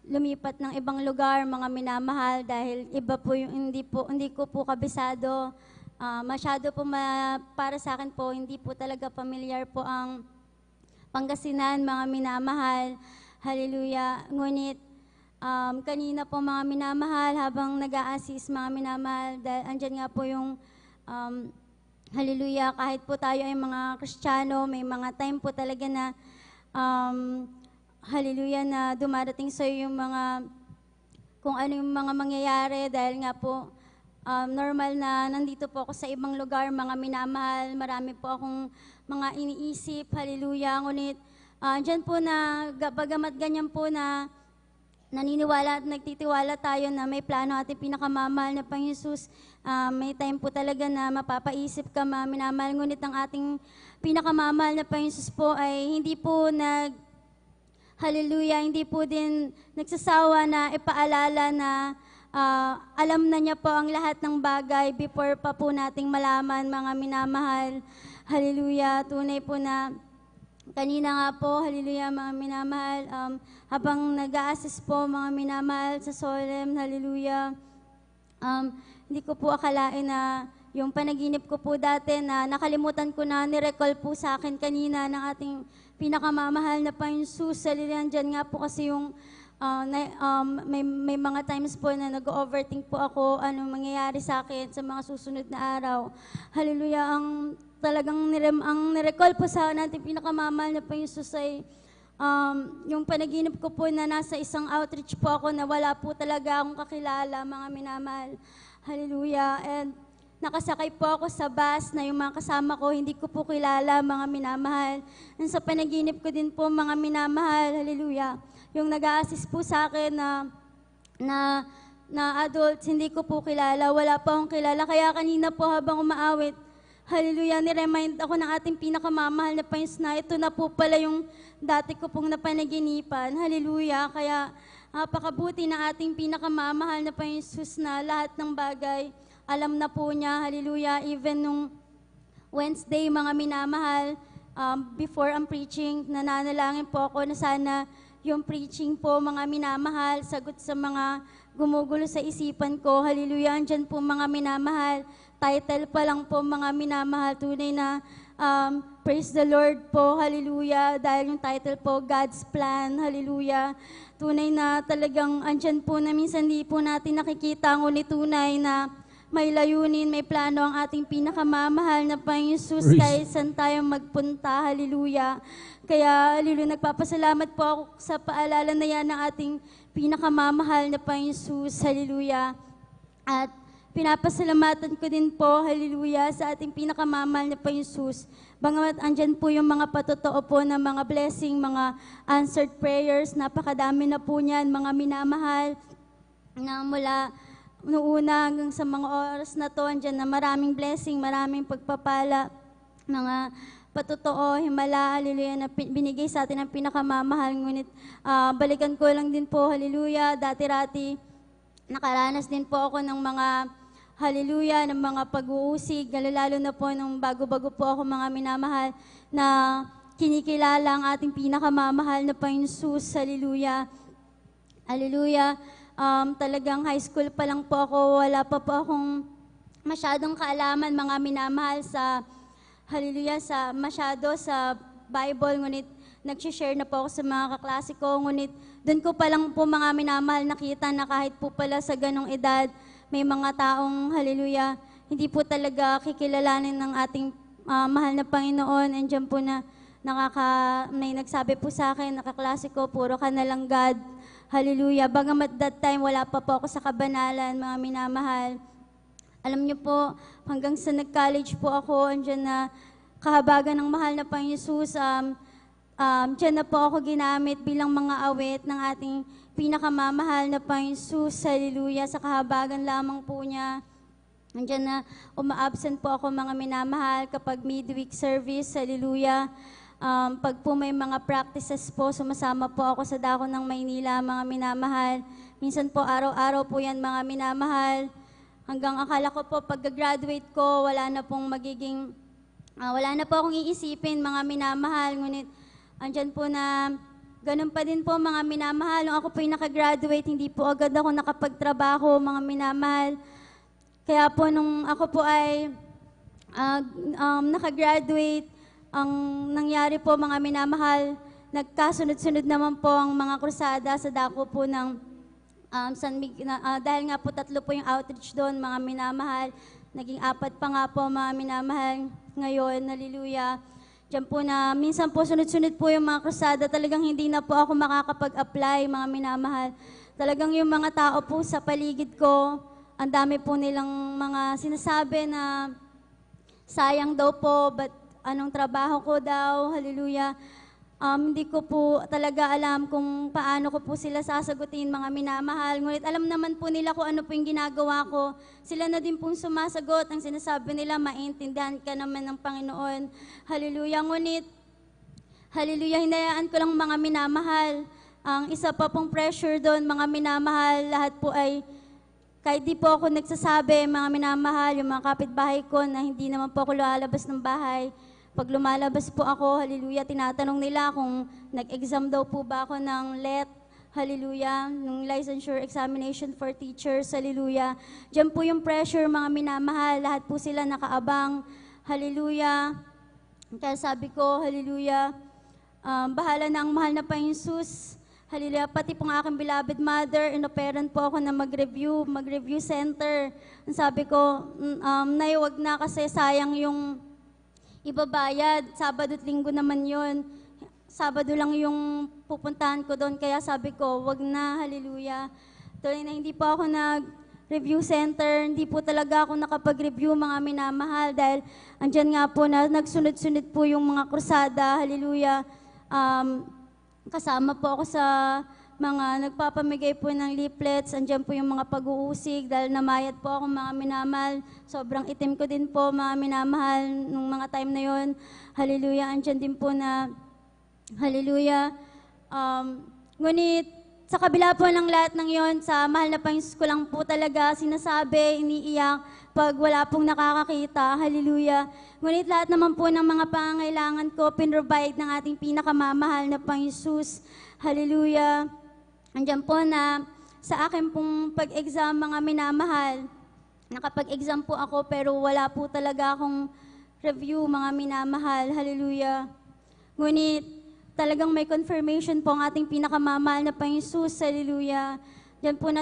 F: lumipat ng ibang lugar, mga minamahal, dahil iba po yung hindi ko po kabisado. Masyado po para sa akin po, hindi po talaga familiar po ang Pangasinan, mga minamahal. Hallelujah. Ngunit kanina po mga minamahal, habang nag-a-assist mga minamahal, dahil andyan nga po yung hallelujah, kahit po tayo ay mga Kristiyano, may mga time po talaga na hallelujah, na dumarating sa yung mga kung ano yung mga mangyayari, dahil nga po normal na nandito po ako sa ibang lugar, mga minamahal, marami po akong mga iniisip, hallelujah. Ngunit dyan po na, bagamat ganyan po na naniniwala at nagtitiwala tayo na may plano ating pinakamamahal na Panginoon Jesus, may time po talaga na mapapaisip ka, mga minamahal. Ngunit ang ating pinakamamahal na Panginoon Jesus po ay hindi po hallelujah, hindi po din nagsasawa na ipaalala na alam na niya po ang lahat ng bagay before pa po nating malaman, mga minamahal. Hallelujah, tunay po na kanina nga po, hallelujah, mga minamahal, habang nag-a-assist po, mga minamahal, sa solemn, hallelujah, hindi ko po akalain na yung panaginip ko po dati na nakalimutan ko na, nirecall po sa akin kanina ng ating pinakamamahal na Panginoon Jesus. Hallelujah, dyan nga po kasi yung may mga times po na nag-overthink po ako ano mangyayari sa akin sa mga susunod na araw. Hallelujah, ang talagang ang nirecall po sa natin pinakamamahal na Panginoon Jesus ay yung panaginip ko po na nasa isang outreach po ako na wala po talaga akong kakilala, mga minamahal. Hallelujah. And nakasakay po ako sa bus na yung mga kasama ko, hindi ko po kilala, mga minamahal. And sa panaginip ko din po, mga minamahal, hallelujah, yung nag-a-assist po sa akin na adults, hindi ko po kilala, wala pa akong kilala. Kaya kanina po habang umaawit, hallelujah, ni-remind ako ng ating pinakamamahal na Panginoon na ito na po pala yung dati ko pong napanaginipan. Hallelujah, kaya napakabuti ng ating pinakamamahal na Panginoon Jesus na lahat ng bagay alam na po niya. Hallelujah, even nung Wednesday, mga minamahal, before ang preaching, nananalangin po ako na sana yung preaching po, mga minamahal, sagot sa mga gumugulo sa isipan ko. Hallelujah, andyan po, mga minamahal, title pa lang po, mga minamahal, tunay na praise the Lord po, hallelujah, dahil yung title po, God's Plan, hallelujah, tunay na talagang andyan po na minsan di po natin nakikita, ngunit tunay na may layunin, may plano ang ating pinakamamahal na Panginoon Jesus kahit saan tayo magpunta, hallelujah. Kaya, hallelujah, nagpapasalamat po ako sa paalala na yan ng ating pinakamamahal na Panginoon Jesus, hallelujah. At pinapasalamatan ko din po, hallelujah, sa ating pinakamamahal na Panginoon Jesus. Bagamat andyan po yung mga patotoo po na mga blessing, mga answered prayers, napakadami na po niyan, mga minamahal, na mula noona hanggang sa mga oras na to, andyan na maraming blessing, maraming pagpapala, mga patotoo, himala, hallelujah, na binigay sa atin ang pinakamamahal. Ngunit balikan ko lang din po, hallelujah, dati-rati, nakaranas din po ako ng mga hallelujah, ng mga pag-uusig, lalo na po nung bago-bago po ako, mga minamahal, na kinikilala ang ating pinakamamahal na Panginoon Jesus, hallelujah, hallelujah. Talagang high school pa lang po ako, wala pa po akong masyadong kaalaman, mga minamahal, sa hallelujah, sa Bible, ngunit nag-share na po ako sa mga kaklase ko, ngunit doon ko pa lang po, mga minamahal, nakita na kahit po pala sa ganong edad, may mga taong, hallelujah, hindi po talaga kikilalanin ng ating mahal na Panginoon. And dyan po na may nagsabi po sa akin, nakaklase ko, puro ka na lang God. Hallelujah. Bagamat that time, wala pa po ako sa kabanalan, mga minamahal. Alam niyo po, hanggang sa nag-college po ako, andyan na kahabagan ng mahal na Panginoon Jesus, dyan na po ako ginamit bilang mga awit ng ating pinakamamahal na Panginoon Jesus. Hallelujah. Sa kahabagan lamang po niya. Andyan na uma-absent po ako, mga minamahal, kapag midweek service. Hallelujah. Pag po may mga practices po, sumasama po ako sa dako ng Maynila, mga minamahal. Minsan po araw-araw po yan, mga minamahal. Hanggang akala ko po pag-graduate ko, wala na po akong iisipin, mga minamahal. Ngunit andyan po na Ganun pa din po mga minamahal. Nung ako po yung nakagraduate, hindi po agad ako nakapagtrabaho mga minamahal. Kaya po nung ako po ay nakagraduate, ang nangyari po mga minamahal, nagkasunod-sunod naman po ang mga krusada sa dako po ng dahil nga po 3 po yung outreach doon mga minamahal. Naging 4 pa nga po mga minamahal ngayon, hallelujah. Diyan po na, minsan po sunod-sunod po yung mga krusada, talagang hindi na po ako makakapag-apply, mga minamahal. Talagang yung mga tao po sa paligid ko, ang dami po nilang mga sinasabi na sayang daw po, but anong trabaho ko daw, hallelujah. Hindi ko po talaga alam kung paano ko po sila sasagutin, mga minamahal. Ngunit alam naman po nila kung ano po yung ginagawa ko. Sila na din pong sumasagot. Ang sinasabi nila, maintindihan ka naman ng Panginoon. Hallelujah. Ngunit, hallelujah, hinayaan ko lang mga minamahal. Ang isa pa pong pressure doon, mga minamahal, lahat po ay, kahit di po ako nagsasabi, mga minamahal, yung mga kapitbahay ko na hindi naman po ako lalabas ng bahay, pag lumalabas po ako, hallelujah, tinatanong nila kung nag-exam daw po ba ako ng LET, hallelujah, ng Licensure Examination for Teachers, hallelujah. Diyan po yung pressure, mga minamahal, lahat po sila nakaabang, hallelujah. Kaya sabi ko, hallelujah, bahala na ang mahal na Panginoon Jesus, hallelujah. Pati po ang aking beloved mother, inoperan po ako na mag-review center. Sabi ko, Nay, wag na kasi sayang yung ibabayad. Sabado at Linggo naman yon. Sabado lang yung pupuntahan ko doon. Kaya sabi ko, wag na, hallelujah. Tuloy na hindi po ako nag-review center. Hindi po talaga ako nakapag-review, mga minamahal. Dahil andyan nga po na nagsunod-sunod po yung mga krusada, hallelujah. Kasama po ako sa mga nagpapamigay po ng leaflets, andyan po yung mga pag-uusig, dahil namayat po ako, mga minamahal. Sobrang itim ko din po, mga minamahal, nung mga time na yon. Hallelujah, andyan din po na, hallelujah. Ngunit, sa kabila po ng lahat ng yon, sa mahal na Panginoon ko lang po talaga sinasabi, iniiyak, pag wala pong nakakakita, hallelujah. Ngunit lahat naman po ng mga pangangailangan ko, pinrovide ng ating pinakamamahal na Panginoon Jesus, hallelujah. Andiyan po na sa akin pong pag-exam, mga minamahal, nakapag-exam po ako pero wala po talaga akong review, mga minamahal, hallelujah. Ngunit talagang may confirmation po ang ating pinakamamahal na Panginoon Jesus, hallelujah. Diyan po na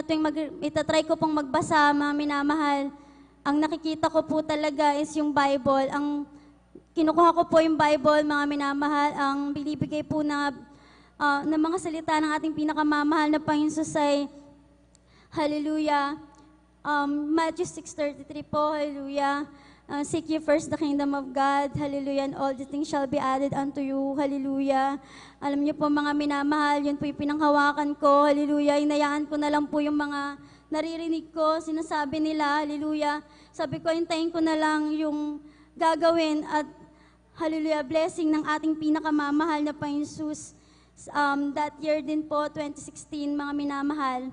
F: itatry ko pong magbasa, mga minamahal. Ang nakikita ko po talaga is yung Bible. Ang kinukuha ko po yung Bible, mga minamahal, ang binibigay po na mga salita ng ating pinakamamahal na Panginoon Jesus ay, hallelujah, Matthew 6:33 po, hallelujah, seek ye first the kingdom of God, hallelujah, and all the things shall be added unto you, hallelujah. Alam niyo po mga minamahal, yun po yung pinanghawakan ko, hallelujah, inayaan ko na lang po yung mga naririnig ko, sinasabi nila, hallelujah. Sabi ko, hintayin ko na lang yung gagawin at, hallelujah, blessing ng ating pinakamamahal na Panginoon Jesus. That year din po, 2016, mga minamahal,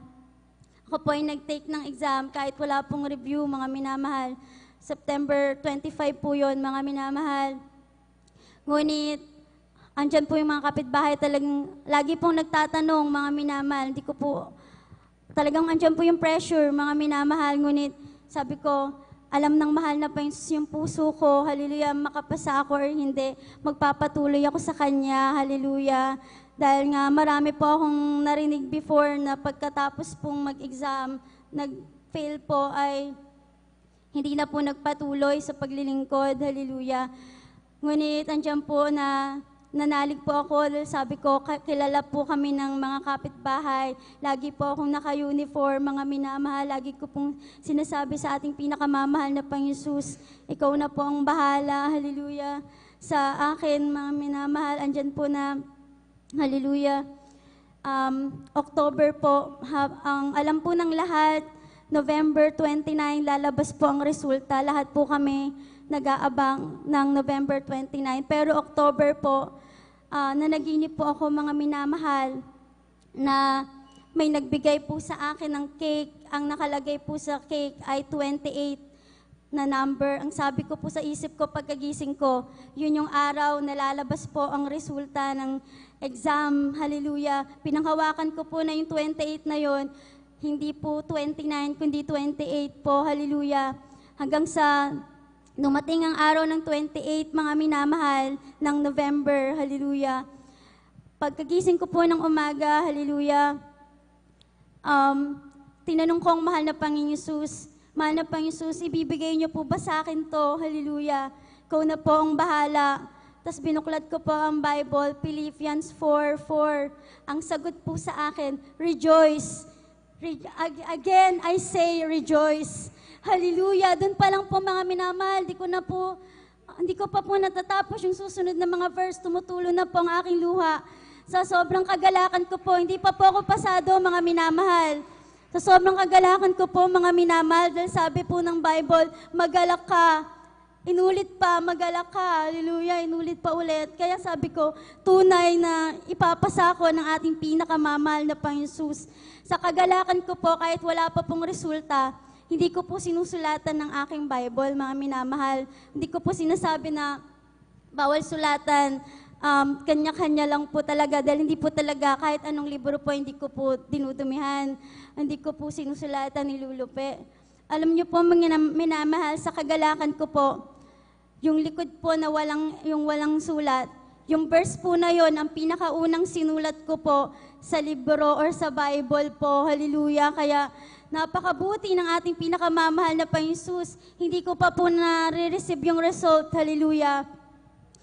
F: ako po ay nag-take ng exam kahit wala pong review, mga minamahal. September 25 po yun, mga minamahal. Ngunit, andyan po yung mga kapitbahay talagang lagi pong nagtatanong, mga minamahal. Hindi ko po, talagang andyan po yung pressure, mga minamahal. Ngunit, sabi ko, alam ng mahal na Panginoon yung puso ko, hallelujah, makapasa ako or hindi, magpapatuloy ako sa Kanya, hallelujah. Dahil nga marami po akong narinig before na pagkatapos pong mag-exam, nag-fail po ay hindi na po nagpatuloy sa paglilingkod, hallelujah. Ngunit andyan po na nanalig po ako, sabi ko, kilala po kami ng mga kapitbahay. Lagi po akong naka-uniform, mga minamahal. Lagi ko pong sinasabi sa ating pinakamamahal na Panginoon Jesus, ikaw na po ang bahala, hallelujah. Sa akin, mga minamahal, andyan po na, hallelujah, October po, ang alam po ng lahat, November 29, lalabas po ang resulta. Lahat po kami nag-aabang ng November 29. Pero October po, nanaginip po ako, mga minamahal, na may nagbigay po sa akin ng cake. Ang nakalagay po sa cake ay 28 na number. Ang sabi ko po sa isip ko pagkagising ko, yun yung araw na lalabas po ang resulta ng exam. Hallelujah. Pinanghawakan ko po na yung 28 na yon, hindi po 29 kundi 28 po. Hallelujah. Hanggang sa dumating ang araw ng 28, mga minamahal, ng November. Hallelujah. Pagkagising ko po ng umaga, hallelujah, tinanong ko ang mahal na Panginoon Yesus, mahal na Panginoon Yesus, ibibigay niyo po ba sa akin to? Hallelujah. Ikaw na po ang bahala. Tapos binuklat ko po ang Bible, Philippians 4:4. Ang sagot po sa akin, rejoice. Again, I say rejoice. Hallelujah. Doon pa lang po mga minamahal, hindi ko pa po natatapos yung susunod na mga verse, tumutulo na po ang aking luha. Sa sobrang kagalakan ko po, hindi pa po ako pasado mga minamahal. Sa sobrang kagalakan ko po mga minamahal, dahil sabi po ng Bible, magalak ka. Inulit pa, magalak ka. Hallelujah, inulit pa ulit. Kaya sabi ko, tunay na ipapasa ko ng ating pinakamamahal na Panginoon Yesus. Sa kagalakan ko po, kahit wala pa pong resulta, hindi ko po sinusulatan ng aking Bible, mga minamahal. Hindi ko po sinasabi na bawal sulatan. Kanya-kanya lang po talaga, dahil hindi po talaga kahit anong libro po, hindi ko po dinudumihan, hindi ko po sinusulatan, nilulupi. Alam niyo po, mga minamahal, sa kagalakan ko po, yung likod po na walang sulat, yung verse po na yon, ang pinakaunang sinulat ko po sa libro or sa Bible po, hallelujah. Kaya napakabuti ng ating pinakamamahal na Panginoon Yesus. Hindi ko pa po na-receive yung result, hallelujah.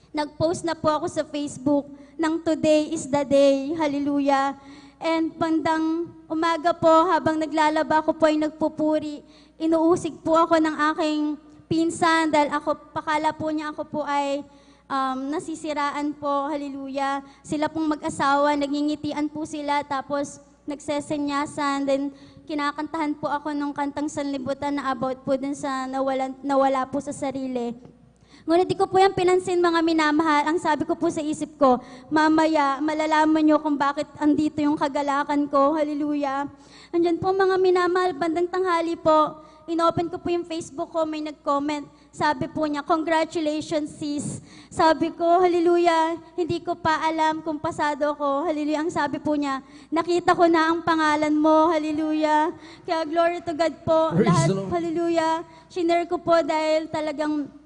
F: Nag-post na po ako sa Facebook ng today is the day. Hallelujah. And bandang umaga po, habang naglalaba ko po ay nagpupuri, inuusig po ako ng aking pinsan dahil pakala po niya ako po ay nasisiraan po. Hallelujah. Sila pong mag-asawa, nagingitian po sila, tapos nagsesenyasan, then kinakantahan po ako ng kantang sanlibutan na about po dun sa nawala po sa sarili. Ngunit di ko po yan pinansin mga minamahal. Ang sabi ko po sa isip ko, mamaya malalaman nyo kung bakit andito yung kagalakan ko. Hallelujah. Andyan po mga minamahal, bandang tanghali po, inopen ko po yung Facebook ko, may nag-comment. Sabi po niya, congratulations sis. Sabi ko, hallelujah, hindi ko pa alam kung pasado ko. Hallelujah. Ang sabi po niya, nakita ko na ang pangalan mo. Hallelujah. Kaya glory to God po.
A: Praise
F: Lahat,
A: the Lord.
F: hallelujah. Shinare ko po dahil talagang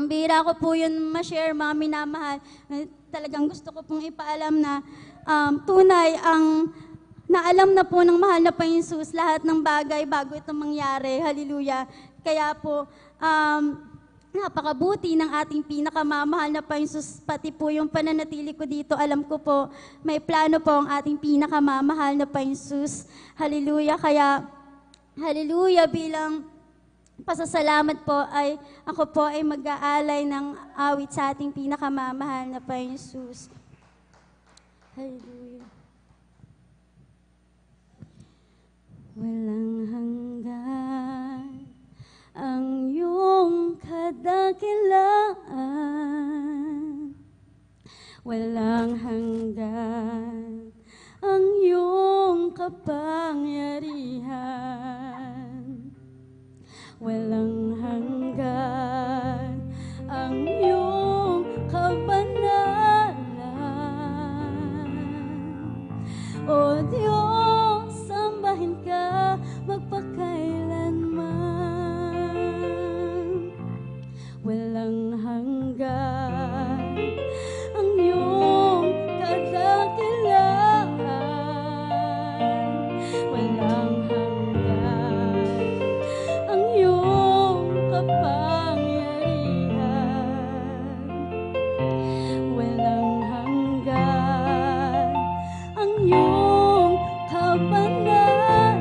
F: bihira ko po yun ma-share, mga minamahal. Talagang gusto ko pong ipaalam na tunay ang naalam na po ng mahal na Panginoon Yesus lahat ng bagay bago ito mangyari. Hallelujah. Kaya po, napakabuti ng ating pinakamamahal na Panginoon Yesus, pati po yung pananatili ko dito. Alam ko po, may plano po ang ating pinakamamahal na Panginoon Yesus. Hallelujah. Kaya, hallelujah, bilang pasasalamat po ay ako po ay mag-aalay ng awit sa ating pinakamamahal na Panginoon Yesus. Hallelujah. Walang hanggan ang iyong kadakilaan. Walang hanggan ang iyong kapangyarihan. Walang hanggan ang iyong kabanalan. O Diyos, sambahin ka magpakailanman. Walang hanggan ang iyong kadakilaan. Walang hanggan ang iyong kapangyarihan. Walang hanggan ang iyong kabanalan.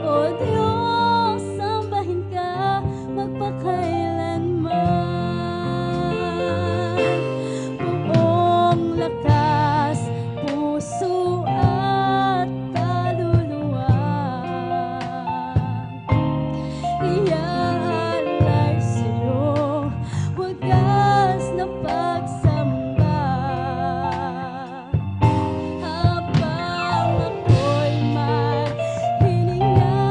F: O Diyos, sambahin ka magpakailanman. Buong lakas, puso at kaluluwa, iaalay sa'yo wagas na pagsamba. Habang ako'y may hininga,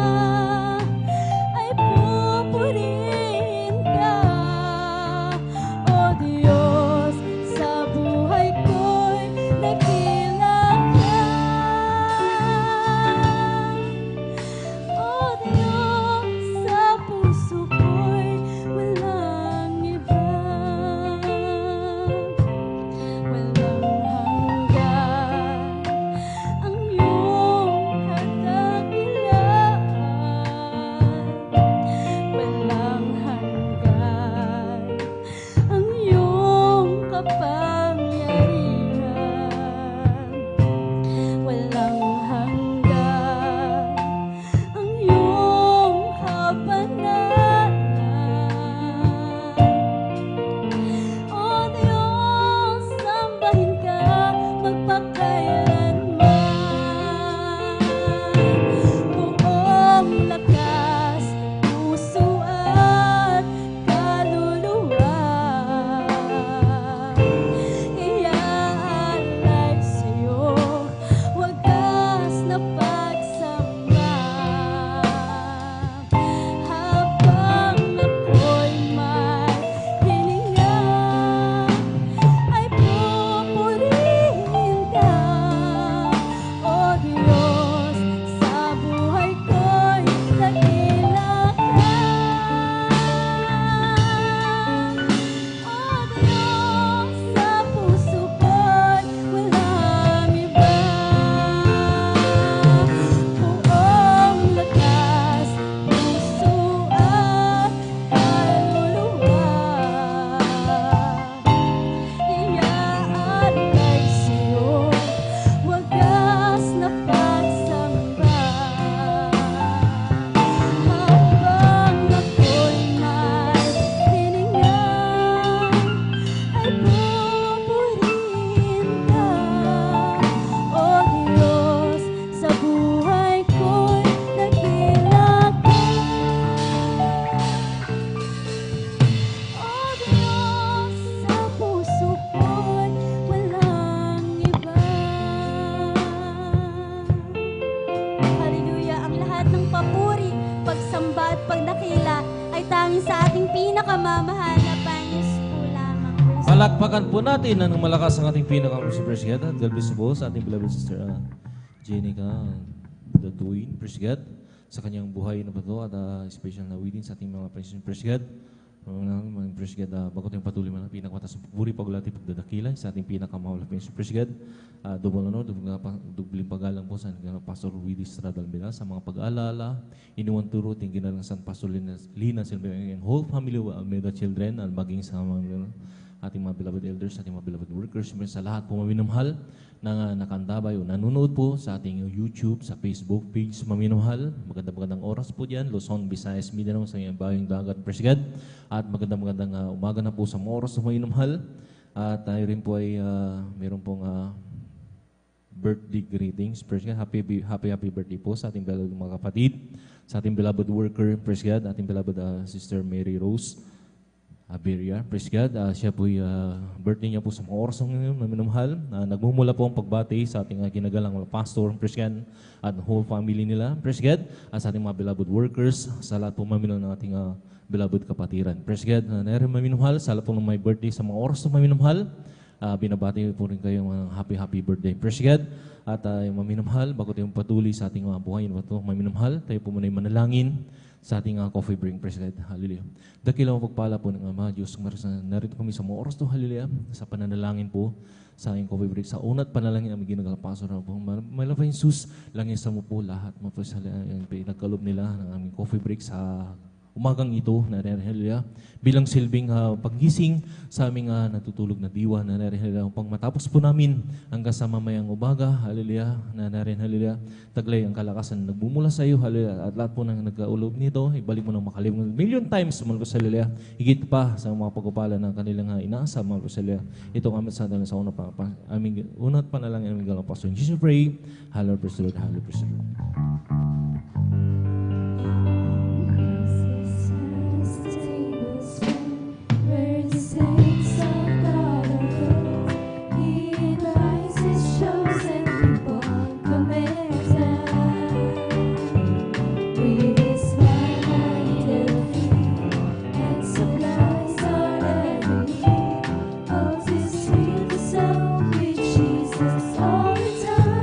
F: sa ating pinakamamahal na Panginoon po lamang. Praise the Lord.
E: Palakpakan po natin ng malakas ang ating pinaka-Praise God. At God bless you po sa ating beloved sister Jenica the Twin, Praise God, sa kanyang buhay na bato at special na wedding sa ating mga Praise God. Mga Praise God, bago tayong patuloy man ang pinakamatas ng pagpuri, paglati, pagdadakila sa ating pinakamahal na Praise God. Double honor, dubling pagalang po sa Pastor Willie Estrada Almeda sa mga pag-aalala, inuwan turo, ting ginalang San Pastor Lina Silva, and whole family of Almeda children, at maging sa mga ating mga beloved elders, ating mga beloved workers, sa lahat po maminamahal na nakandabay o nanonood po sa ating YouTube, sa Facebook page, maminamahal. Magandang oras po dyan, Luzon, Visayas, Mindanao, sa iyong bayang dagat, Praise God. At magandang umaga na po sa mga oras na maminamahal. At tayo rin po ay meron pong birthday greetings. Praise God. Happy birthday po sa ating beloved mga kapatid, sa ating beloved worker, Praise God, ating beloved Sister Mary Rose Aberia, Praise God. Siya po birthday niya po sa mga oras ngayon na minamahal. Nagmumula po ang pagbati sa ating ginagalang mga pastor, Praise God, at whole family nila, Praise God, at sa ating mga beloved workers, sa lahat po maminamahal ng ating beloved kapatiran. Praise God. Narin maminamahal, sa lahat po ng may birthday sa mga oras na maminamahal. Binabati po rin kayo mga happy birthday. Praise God. At yung maminamahal, bago tayong patuloy sa ating mga buhay na ito, maminamahal, tayo po muna yung manalangin sa ating coffee break. Praise God. Hallelujah. Dakilang pagpala po ng Ama, Diyos, narito kami sa mga oras to, hallelujah, sa pananalangin po sa aking coffee break. Sa unat panalangin ang ginagalapaso na po. Malapay Jesus, langin sa mo po lahat, yung pinagkalob nila ng aming coffee break sa umagang ito, hallelujah, bilang silbing paggising sa aming natutulog na diwa, hallelujah, upang matapos po namin hanggang sa mamayang umaga, hallelujah, hallelujah, taglay ang kalakasan na nagbumula sa iyo, hallelujah, at lahat po ng nagkaulob nito, ibalik mo ng makalimutan million times, Malpos, hallelujah, higit pa sa mga pagpapala ng kanilang inaasa, Malpos, hallelujah. Ito ang aming sandal sa aming unat panalangin, aming galang Pastor. In Jesus pray, hallelujah, praise the Lord, hallelujah, praise the Lord.
G: Jesus all the time.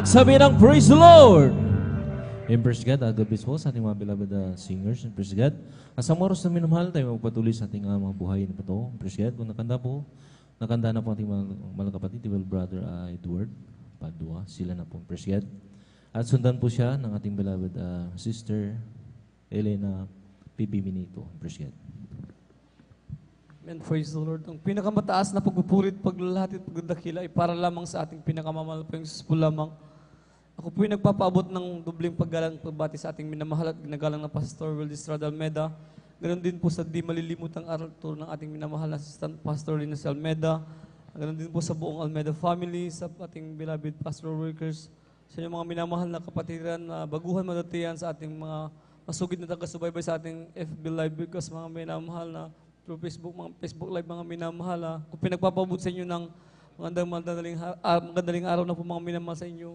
E: Sabi ng Praise the Lord! And praise God, God bless po sa ating mga beloved singers. And praise God. Sa oras na minamahal, tayo magpatuloy sa ating mga buhay na ito. Praise God. Kung nakanda na po ating mga kapatid, well, brother Edward Padua, sila na po. Praise God. At sundan po siya ng ating beloved sister Elena P.B. Minito. Praise God.
G: Amen. Praise the Lord. Ang pinakamataas na pagpupurit, paglalahati at pagdadakila ay para lamang sa ating pinakamamahal po yung Jesus po lamang. Ako po yung nagpapaabot ng dubling paggalang pagbati sa ating minamahal at ginagalang na Pastor Will Estrada Almeda. Ganon din po sa di malilimutang aral turo ng ating minamahal na Assistant Pastor Linus Almeda. Ganon din po sa buong Almeda family, sa ating beloved pastoral workers, sa inyong mga minamahal na kapatiran na baguhan madatiyan sa ating mga masugid na taga-subaybay sa ating FB Live because mga minamahal na through Facebook, mga Facebook Live, mga minamahal. Kung pinagpapaabot sa inyo ng magandang araw na po mga minamahal sa inyo.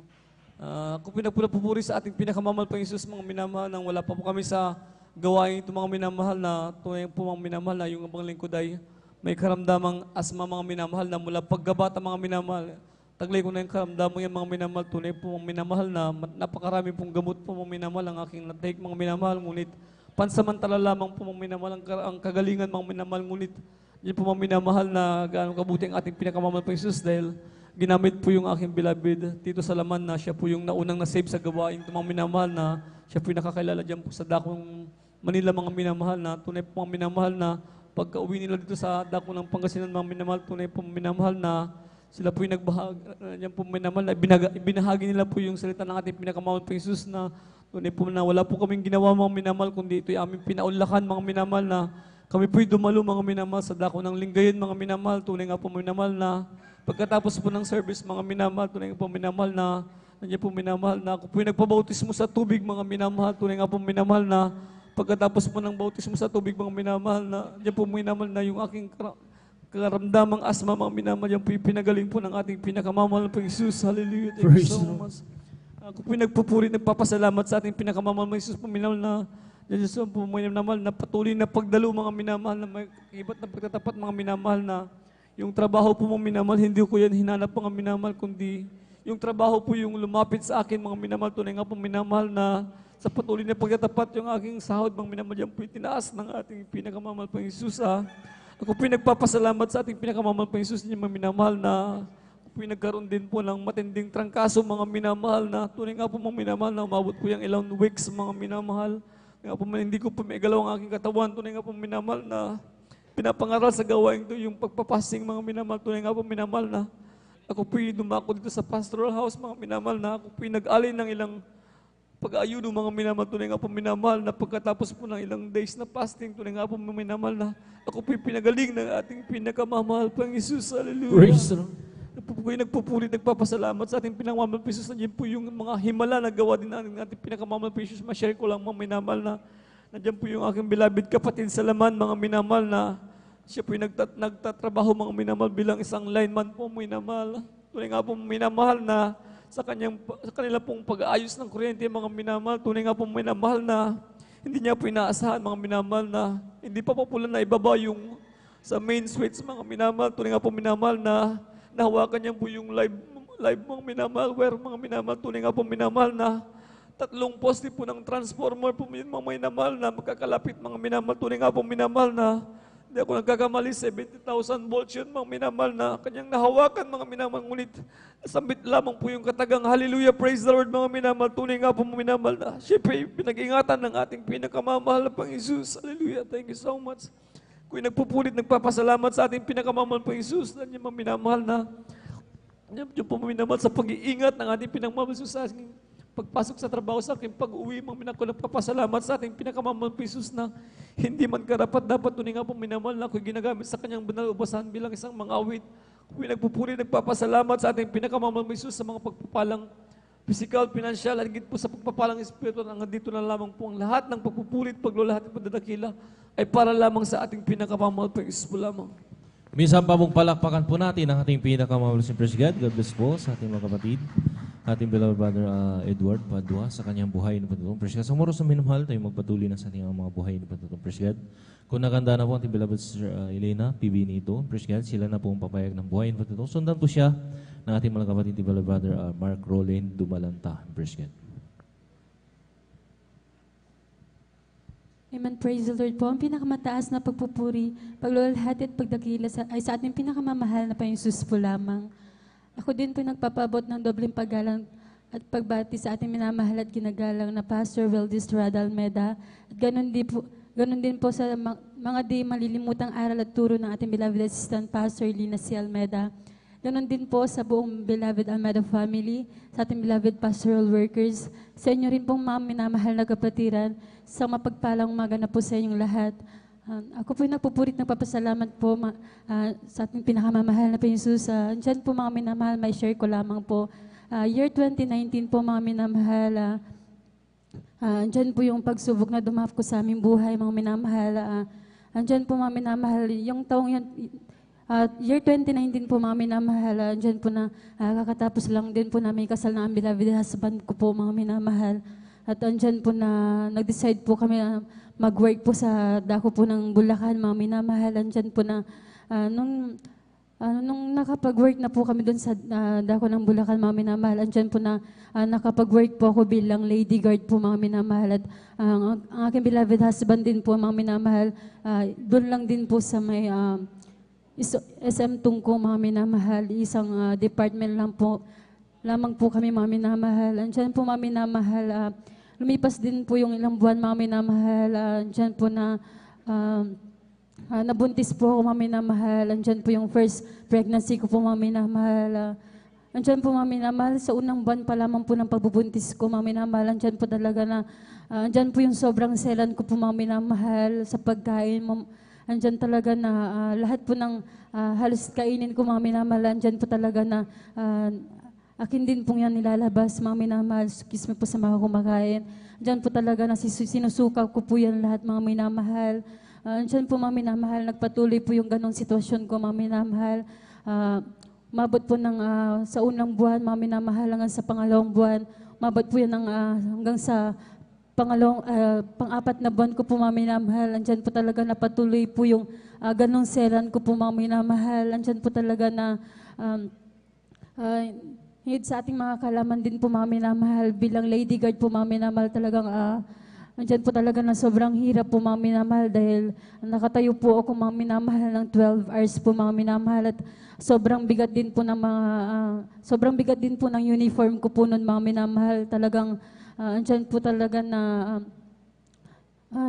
G: Kung pinagpupuri sa ating pinakamamahal pa Jesus, mga minamahal, nang wala pa po kami sa gawain ito mga minamahal na, tunay po mga minamahal na yung abang lingkod ay may karamdamang asma mga minamahal na mula paggabata mga minamahal. Taglay ko na yung karamdamang yan mga minamahal, tunay po mga minamahal na napakarami pong gamot po mga minamahal ang aking na-take mga minamahal, ngunit pansamantala lamang po mga minamahal ang kagalingan mga minamahal, ngunit yun po mga minamahal na gaano kabuti ang ating pinakamamahal pa Jesus dahil ginamit po yung aking beloved Tito Salaman na siya po yung naunang na-save sa gawain ito mga minamahal na siya po yung nakakilala dyan po sa dakong Manila mga minamahal na tunay po mga minamahal na pagka-uwi nila dito sa dako ng Pangasinan mga minamahal, tunay po minamahal na sila po yung nagbahagi, yan po minamahal na ibinahagi nila po yung salita ng ating pinakamamahal pa Jesus na tunay po na wala po kaming ginawa mga minamahal kundi ito yung aming pinaunlakan mga minamahal na kami po'y dumalo mga minamahal sa dako ng Lingayen mga minamahal, tunay nga po minamahal na pagkatapos po ng service, mga minamahal, tunay nga po minamahal na, nandiyan po minamahal na, ako po yung nagbabautismo sa tubig, mga minamahal, tunay nga po minamahal na, pagkatapos po ng bautismo sa tubig, mga minamahal na, nandiyan po minamahal na yung aking karamdamang asma, mga minamahal, yan po yung pinagaling po ng ating pinakamamahal po Jesus. Hallelujah. Thank you so much. Ako po yung nagpupuri, nagpapasalamat sa ating pinakamamahal po Jesus po minamahal na, Jesus po minamahal na patuloy na pagdalo, mga minamahal na may iba't na pagtatapat, mga minamahal na, yung trabaho po mga minamahal, hindi ko yan hinanap mga minamahal, kundi yung trabaho po yung lumapit sa akin mga minamahal, tunay nga po minamahal na sa patuloy na pagtatapat yung aking sahod mga minamahal, yan po yung tinaas ng ating pinakamamahal pang Jesus. Ako po yung nagpapasalamat sa ating pinakamamahal pang Jesus niya mga minamahal na ako po yung nagkaroon din po ng matinding trangkaso mga minamahal na tunay nga po mga minamahal na umabot po yung ilang weeks mga minamahal. Kaya po hindi ko po may galaw ang aking katawan, tunay nga po minamahal na pinapangaral sa gawain ito, yung pagpapasing mga minamahal, tunay nga po minamahal na ako po'y dumako dito sa pastoral house mga minamahal na ako po'y nag-alay ng ilang pag-aayuno mga minamahal, tunay nga po minamahal na pagkatapos po ng ilang days na fasting, tunay nga po minamahal na ako po'y pinagaling ng ating pinakamamahal pang Jesus. Hallelujah. Praise the Lord. Nagpupuri, nagpapasalamat sa ating pinakamamahal pang Jesus. Nandiyan po yung mga himala na gawa din ng ating pinakamamahal pang Jesus. Ma-share ko lang mga minamahal na nandiyan po yung aking beloved kapatid sa laman, mga minamahal na siya po yung nagtatrabaho mga minamahal bilang isang lineman po minamahal. Tunay nga po minamahal na sa kanila pong pag-aayos ng kuryente mga minamahal. Tunay nga po minamahal na hindi niya po inaasahan mga minamahal na hindi pa po pula na ibaba yung sa main switch mga minamahal. Tunay nga po minamahal na nahawakan niya po yung live mga minamahal, where mga minamahal. Tunay nga po minamahal na 3 poste po ng transformer po mga minamahal na magkakalapit mga minamahal. Tunay nga po minamahal na hindi ako nagkakamali, 70,000 volts yun mga minamahal na kanyang nahawakan mga minamahal. Ngunit nasambit lamang po yung katagang hallelujah, praise the Lord mga minamahal. Tunay nga po mga minamahal na siyempre pinag-ingatan ng ating pinakamamahal na Pang Jesus. Hallelujah, thank you so much. Kung nagpupulit, nagpapasalamat sa ating pinakamamahal Pang Jesus, na niya mga minamahal na yung po minamahal sa pag-iingat ng ating pinakamamahal sa ating pagpasok sa trabaho, sa aking pag-uwi, mga minamahal ko nagpapasalamat sa ating pinakamamahal Pang Jesus na hindi man karapat dapat tunay nga po minamahal na ako'y ginagamit sa kanyang banal ubasan bilang isang mga awit. Kung nagpupuri, nagpapasalamat sa ating pinakamamahal Pang Jesus sa mga pagpapalang physical, financial, at higit po sa pagpapalang espiritu, hanggang dito na lamang po ang lahat ng pagpupulit, paglulahat at pagdadakila ay para lamang sa ating pinakamamahal Pang Jesus po lamang.
E: Minsan pa pong palakpakan po natin ang ating pinakamamahal si Praise God. God bless po sa ating mga kapatid. ating beloved brother Edward Padua sa kanyang buhay na patutong. Praise God. Sa oras na minamahal, tayo magpatuloy na sa ating mga buhay na patutong. Praise God. Kung nakanda na po ating beloved Sister Elena PB nito, praise God, sila na po ang papayag ng buhay na patutong. Sundan po siya ng ating mga kapatid, beloved brother Mark Roland Dumalanta. Praise God.
H: Amen. Praise the Lord po. Ang pinakamataas na pagpupuri, paglulhati at pagdakila ay sa ating pinakamamahal na Panginoon Jesus po lamang. Ako din po nagpapabot ng dobleng paggalang at pagbati sa ating minamahal at ginagalang na Pastor Weldis Rada Almeda. At ganun din po sa mga di malilimutang aral at turo ng ating beloved assistant Pastor Lina C. Almeda. Ganon din po sa buong beloved Almeda family, sa ating beloved pastoral workers, sa inyo rin pong mga minamahal na kapatiran, sa mapagpalang umaga na po sa inyong lahat. Ako po nagpupurit ng papasalamat po sa ating pinakamamahal na Panginoon Jesus. Diyan po mga minamahal, may share ko lamang po. Year 2019 po mga minamahal, diyan po yung pagsubok na dumahap ko sa aming buhay, mga minamahal. Diyan po mga minamahal, yung taong yan, year 2019 po mga minamahal, dyan po na kakatapos lang din po na may kasal na ang beloved husband ko po mga minamahal. At andyan po na nag-decide po kami mag-work po sa dako po ng Bulacan mga minamahal. Andyan po na nung nakapag-work na po kami doon sa dako ng Bulacan mga minamahal, andyan po na nakapag-work po ako bilang lady guard po mga minamahal. At ang aking beloved husband din po mga minamahal, doon lang din po sa may SM Tungko mga minamahal, isang department lamang po kami mga minamahal. Andiyan po mga minamahal, lumipas din po yung ilang buwan mga minamahal. Andiyan po na nabuntis po ako mga minamahal. Andiyan po yung first pregnancy ko po mga minamahal. Andiyan po mga minamahal, sa unang buwan pa lamang po ng pagbubuntis ko mga minamahal. Andiyan po talaga na, andiyan po yung sobrang selan ko po mga minamahal sa pagkain. Andyan talaga na lahat po ng halos kainin ko mga minamahal, andyan po talaga na akin din pong yan nilalabas mga minamahal, excuse me po sa mga kumakain. Andyan po talaga na sinusuka ko po yan lahat mga minamahal. Andyan po mga minamahal, nagpatuloy po yung ganong sitwasyon ko mga minamahal. Mabot po ng sa unang buwan mga minamahal hanggang sa pangalawang buwan. Mabot po yan hanggang sa pang-apat na buwan ko po mga minamahal. Andyan po talaga na patuloy po yung ganong selan ko po mga minamahal. Andyan po talaga na higit sa ating mga kalaman din po mga minamahal. Bilang lady guard po mga minamahal, talagang andyan po talaga na sobrang hirap po mga minamahal dahil nakatayo po ako mga minamahal ng 12 hours po mga minamahal. At sobrang bigat din po ng uniform ko po noon mga minamahal. Talagang andyan po talaga na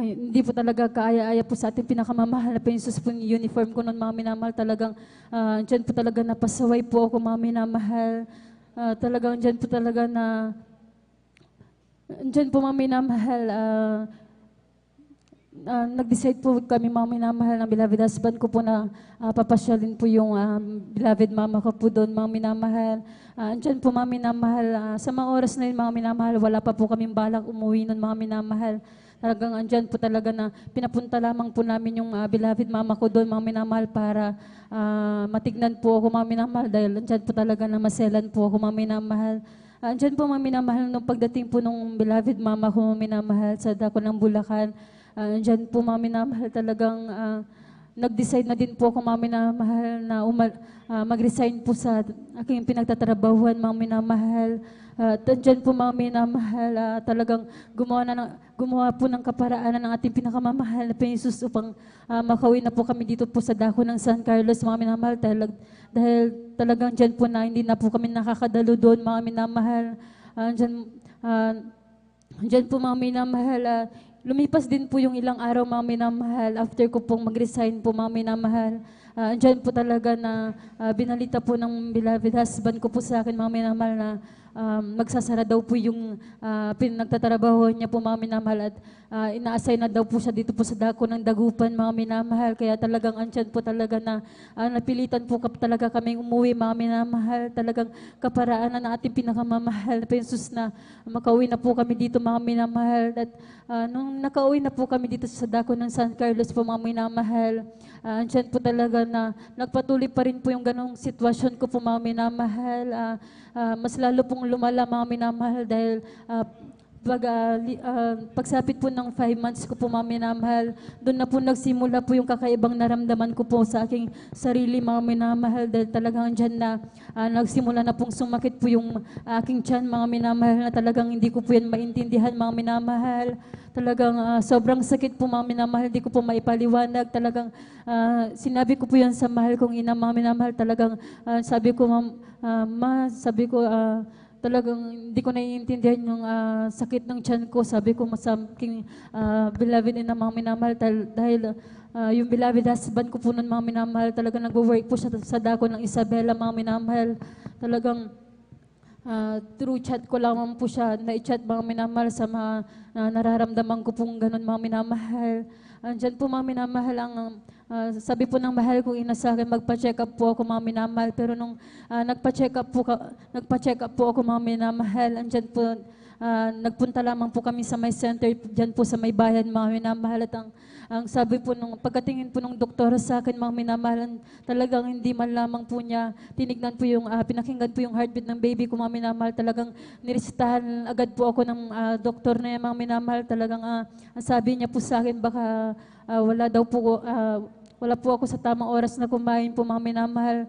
H: hindi po talaga kaaya-aya po sa ating pinakamamahal na Panginoon po yung uniform ko noon mga minamahal. Talagang andyan po talaga napasaway po ako mga minamahal. Talagang andyan po talaga na andyan po mga minamahal. Nag-decide po kami mga minamahal ng beloved husband ko po na papasyalin po yung beloved mama ko po doon mga minamahal. Andyan po mga minamahal, sa mga oras na yun mga minamahal, wala pa po kaming balak umuwi nun mga minamahal. Talagang andyan po talaga na pinapunta lamang po namin yung beloved mama ko doon mga minamahal para matignan po ako mga minamahal dahil andyan po talaga na maselan po ako mga minamahal. Andyan po mga minamahal nung pagdating po nung beloved mama ko mga minamahal sa dako ng Bulacan. Andyan po mga minamahal talagang nag-decide na din po ako mga minamahal na mag-resign po sa aking pinagtatrabahuan mga minamahal. Andyan po mga minamahal, talagang gumawa po ng kaparaanan ng ating pinakamamahal na Panginoon Jesus upang makauwi na po kami dito po sa dako ng San Carlos mga minamahal dahil talagang dyan po na hindi na po kami nakakadalo doon mga minamahal. Andyan po mga minamahal, lumipas din po yung ilang araw mga minamahal after ko pong mag-resign po mga minamahal. Andyan po talaga na binalita po ng beloved husband ko po sa akin mga minamahal na magsasara daw po yung pinagtatrabaho niya po mga minamahal at ina-assign na daw po siya dito po sa dako ng Dagupan mga minamahal. Kaya talagang andyan po talaga na napilitan po talaga kaming umuwi mga minamahal. Talagang kaparaanan ng ating pinakamamahal na Jesus na makauwi na po kami dito mga minamahal. At nung nakauwi na po kami dito sa dako ng San Carlos po mga minamahal, andyan po talaga na nagpatuloy pa rin po yung ganong sitwasyon ko po mga minamahal. Mas lalo pong pong lumala mga minamahal dahil pagsapit po ng 5 months ko po mga minamahal, doon na po nagsimula po yung kakaibang naramdaman ko po sa aking sarili mga minamahal dahil talagang dyan na nagsimula na pong sumakit po yung aking tiyan mga minamahal na talagang hindi ko po yan maintindihan mga minamahal. Talagang sobrang sakit po mga minamahal, hindi ko po maipaliwanag. Talagang sinabi ko po yan sa mahal kong ina mga minamahal. Talagang sabi ko, sabi ko, talagang hindi ko naiintindihan yung sakit ng tiyan ko. Sabi ko sa aking beloved ina mga minamahal dahil yung beloved husband ko po nun mga minamahal, talagang nag-work po siya sa dako ng Isabela mga minamahal. Talagang through chat ko lamang po siya, na-chat mga minamahal sa mga nararamdaman ko pong ganun mga minamahal. Andyan po mga minamahal ang sabi po ng mahal kong ina sa akin, magpa-check up po ako mga minamahal. Pero nung nagpa-check up po ako mga minamahal, andyan po, nagpunta lamang po kami sa may center, dyan po sa may bayan mga minamahal. At ang sabi po nung pagkatingin po ng doktora sa akin mga minamahal, talagang hindi man lamang po niya tinignan po yung, pinakinggan po yung heartbeat ng baby ko mga minamahal. Talagang niresitahan agad po ako ng doktor na yan mga minamahal. Talagang sabi niya po sa akin, baka wala po ako sa tamang oras na kumain po mga minamahal.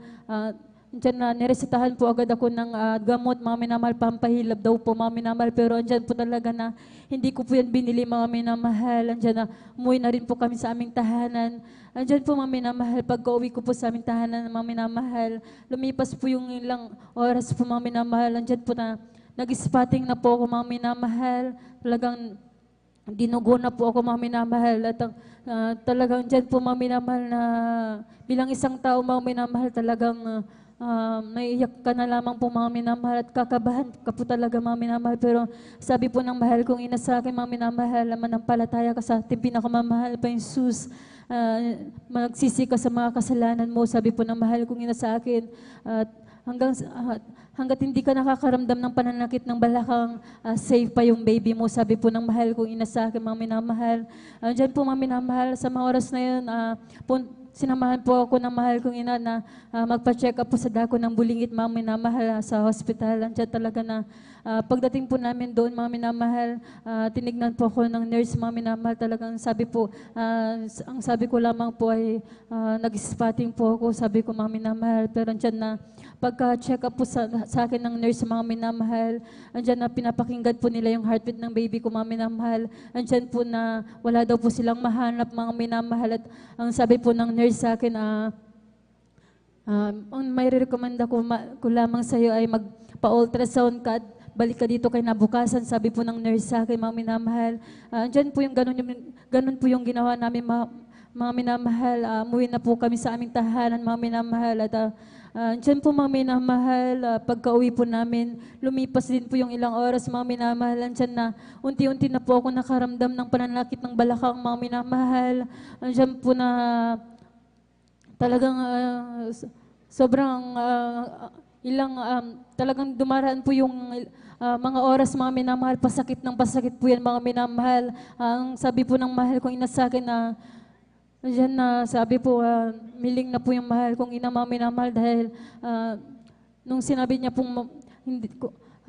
H: Diyan na niresitahan po agad ako ng gamot mga minamahal, pampahilab daw po mga minamahal. Pero andyan po talaga na hindi ko po yan binili mga minamahal. Andyan na umuwi na rin po kami sa aming tahanan. Andyan po mga minamahal, pagka-uwi ko po sa aming tahanan mga minamahal, lumipas po yung ilang oras po mga minamahal. Andyan po na nag-spotting na po ako mga minamahal. Talagang dinugo na po ako mga minamahal. At talagang dyan po mga minamahal na bilang isang tao mga minamahal, talagang naiiyak ka na lamang po mga minamahal at kakabahan ka po talaga mga minamahal. Pero sabi po ng mahal kong ina sa akin mga minamahal, manampalataya ka sa ating pinakamamahal pa yung Jesus. Magsisi ka sa mga kasalanan mo, sabi po ng mahal kong ina sa akin. At hanggat hindi ka nakakaramdam ng pananakit ng balakang, safe pa yung baby mo, sabi po ng mahal kong ina sa akin mga minamahal. Diyan po mga minamahal, sa mga oras na yun, sinamahan po ako ng mahal kong ina na magpa-check up po sa dako ng Bulingit mga minamahal sa hospital. Andiyan talaga na pagdating po namin doon mga minamahal, tinignan po ako ng nurse mga minamahal. Talagang sabi po, ang sabi ko lamang po ay nag-spotting po ako, sabi ko mga minamahal. Pero andiyan na pagka-check up po sa akin ng nurse mga minamahal, andyan na pinapakinggan po nila yung heartbeat ng baby ko mga minamahal. Andyan po na wala daw po silang mahanap mga minamahal. At ang sabi po ng nurse sa akin, may recommenda ko lamang sa iyo ay magpa-ultrasound ka at balik ka dito kay nabukasan, sabi po ng nurse sa akin mga minamahal. Andyan po yung ganun po yung ginawa namin mga minamahal. Umuwi na po kami sa aming tahanan mga minamahal. At dyan po mga minamahal, pagka-uwi po namin, lumipas din po yung ilang oras mga minamahal. Dyan na unti-unti na po ako nakaramdam ng pananakit ng balakang mga minamahal. Dyan po na talagang sobrang talagang dumaraan po yung mga oras mga minamahal, pasakit po yan mga minamahal. Ang sabi po ng mahal kong ina sa akin na diyan na sabi po, miling na po yung mahal kong ina mga minamahal dahil nung sinabi niya pong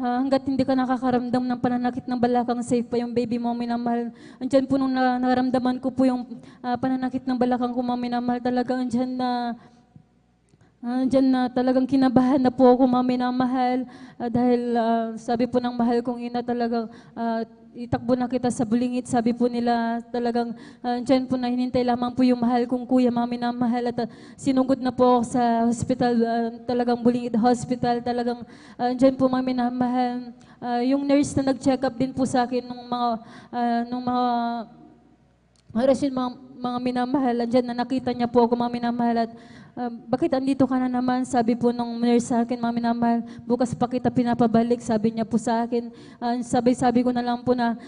H: hanggat hindi ka nakakaramdam ng pananakit ng balakang, safe pa yung baby mo minamahal. Andyan po nung naramdaman ko po yung pananakit ng balakang ko mga minamahal, talagang andyan na talagang kinabahan na po ako mga minamahal dahil sabi po ng mahal kong ina talagang itakbo na kita sa Bulingit, sabi po nila talagang dyan po na hinintay lamang po yung mahal kong kuya mga minamahal. At sinugod na po ako sa hospital, talagang Bulingit Hospital, talagang dyan po mga minamahal. Yung nurse na nag-check up din po sa akin nung mga oras yun mga minamahal, dyan na nakita niya po ako mga minamahal. At bakit andito ka na naman? Sabi po nung nurse sa akin, mga minamahal, bukas pa kita pinapabalik, sabi niya po sa akin. Sabi ko na lang po na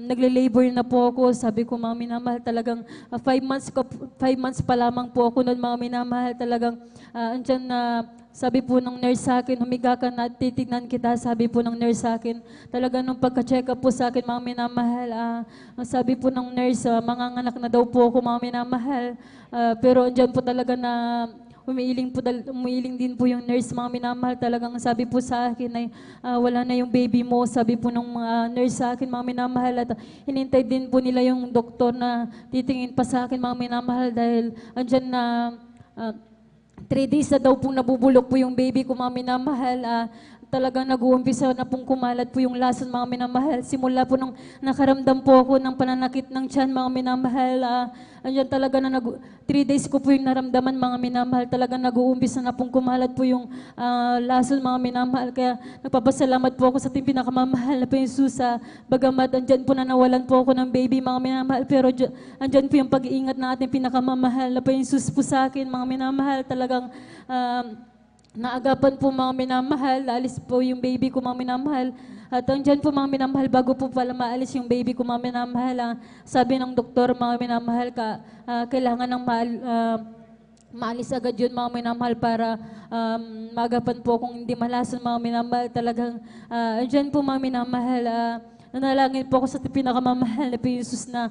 H: nagle-labor na po ako, sabi ko mga minamahal, talagang 5 months pa lamang po ako noon mga minamahal, talagang andyan na. Sabi po ng nurse sa akin, humiga ka na at titignan kita, sabi po ng nurse sa akin. Talaga nung pagka-check up po sa akin, mga minamahal, sabi po ng nurse, manganganak na daw po ako, mga minamahal. Pero andyan po talaga na umiiling din po yung nurse, mga minamahal. Talagang sabi po sa akin ay wala na yung baby mo. Sabi po ng nurse sa akin, mga minamahal. At hinintay din po nila yung doktor na titingin pa sa akin, mga minamahal, dahil andyan na 3 days na daw pong nabubulok po yung baby ko, mga minamahal. Talagang nag-uumpisa na pong kumalat po yung lason, mga minamahal. Simula po nung nakaramdam po ako ng pananakit ng tiyan, mga minamahal. Andyan talaga na 3 days ko po yung naramdaman, mga minamahal. Talagang nag-uumpisa na pong kumalat po yung lason, mga minamahal. Kaya nagpapasalamat po ako sa ating pinakamamahal na po yung Susa. Bagamat andyan po na nawalan po ako ng baby, mga minamahal. Pero andyan po yung pag-iingat na ating pinakamamahal na po yung Sus po sa akin, mga minamahal. Talagang naagapan po, mga minamahal, alis po yung baby ko, mga minamahal. At andyan po, mga minamahal, bago po pala maalis yung baby ko, mga minamahal, sabi ng doktor, mga minamahal, kailangan ng maalis agad yun, mga minamahal, para maagapan po kung hindi malason, mga minamahal. Talagang andyan po, mga minamahal, nanalangin po ako sa pinakamamahal na po Jesus na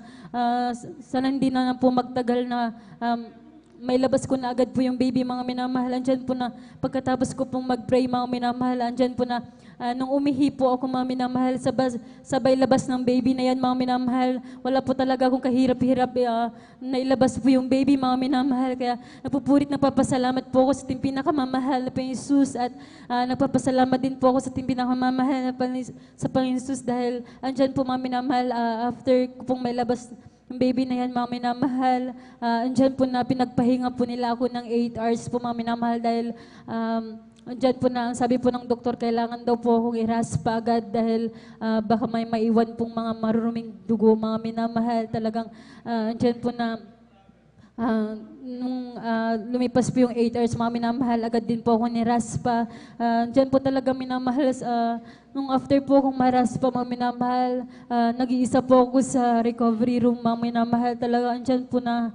H: sana hindi na po magtagal na may labas ko na agad po yung baby, mga minamahal. Andyan po na, pagkatapos ko pong mag-pray, mga minamahal, andyan po na, nung umihi po ako, mga minamahal, sabay labas ng baby na yan, mga minamahal. Wala po talaga akong kahirap-hirap, nailabas po yung baby, mga minamahal. Kaya nagpapasalamat po ako sa ating pinakamamahal na Panginoon Jesus, at nagpapasalamat din po ako sa ating pinakamamahal na sa Panginoon Jesus, dahil andyan po, mga minamahal, after ko pong may labas yung baby na yan, mga minamahal, andyan po na pinagpahinga po nila ako ng 8 hours po, mga minamahal, dahil andyan po na, sabi po ng doktor, kailangan daw po akong iraspa agad dahil baka may maiwan pong mga maruruming dugo, mga minamahal. Talagang andyan po na, nung lumipas po yung 8 hours, mga minamahal, agad din po ako niraspa. Andyan po talaga, minamahal, nung after po akong maraspa, mga minamahal, nag-iisa po ako sa recovery room, mga minamahal. Talaga andyan po na,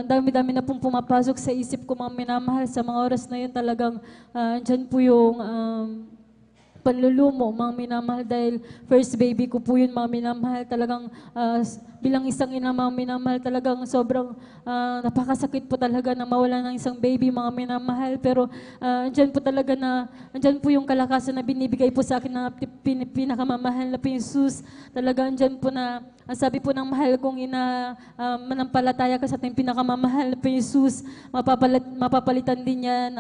H: dami-dami na pong pumapasok sa isip ko, mga minamahal. Sa mga oras na yun, talagang andyan po yung panlulumo, mga minamahal, dahil first baby ko po yun, mga minamahal. Talagang bilang isang ina, mga minamahal, talagang sobrang napakasakit po talaga na mawala ng isang baby, mga minamahal. Pero andyan po talaga na, andyan po yung kalakasan na binibigay po sa akin ng pinakamamahal na Jesus. Talaga andyan po na, ang sabi po ng mahal kong ina, manampalataya ka sa ating pinakamamahal na Jesus, mapapalitan din yan.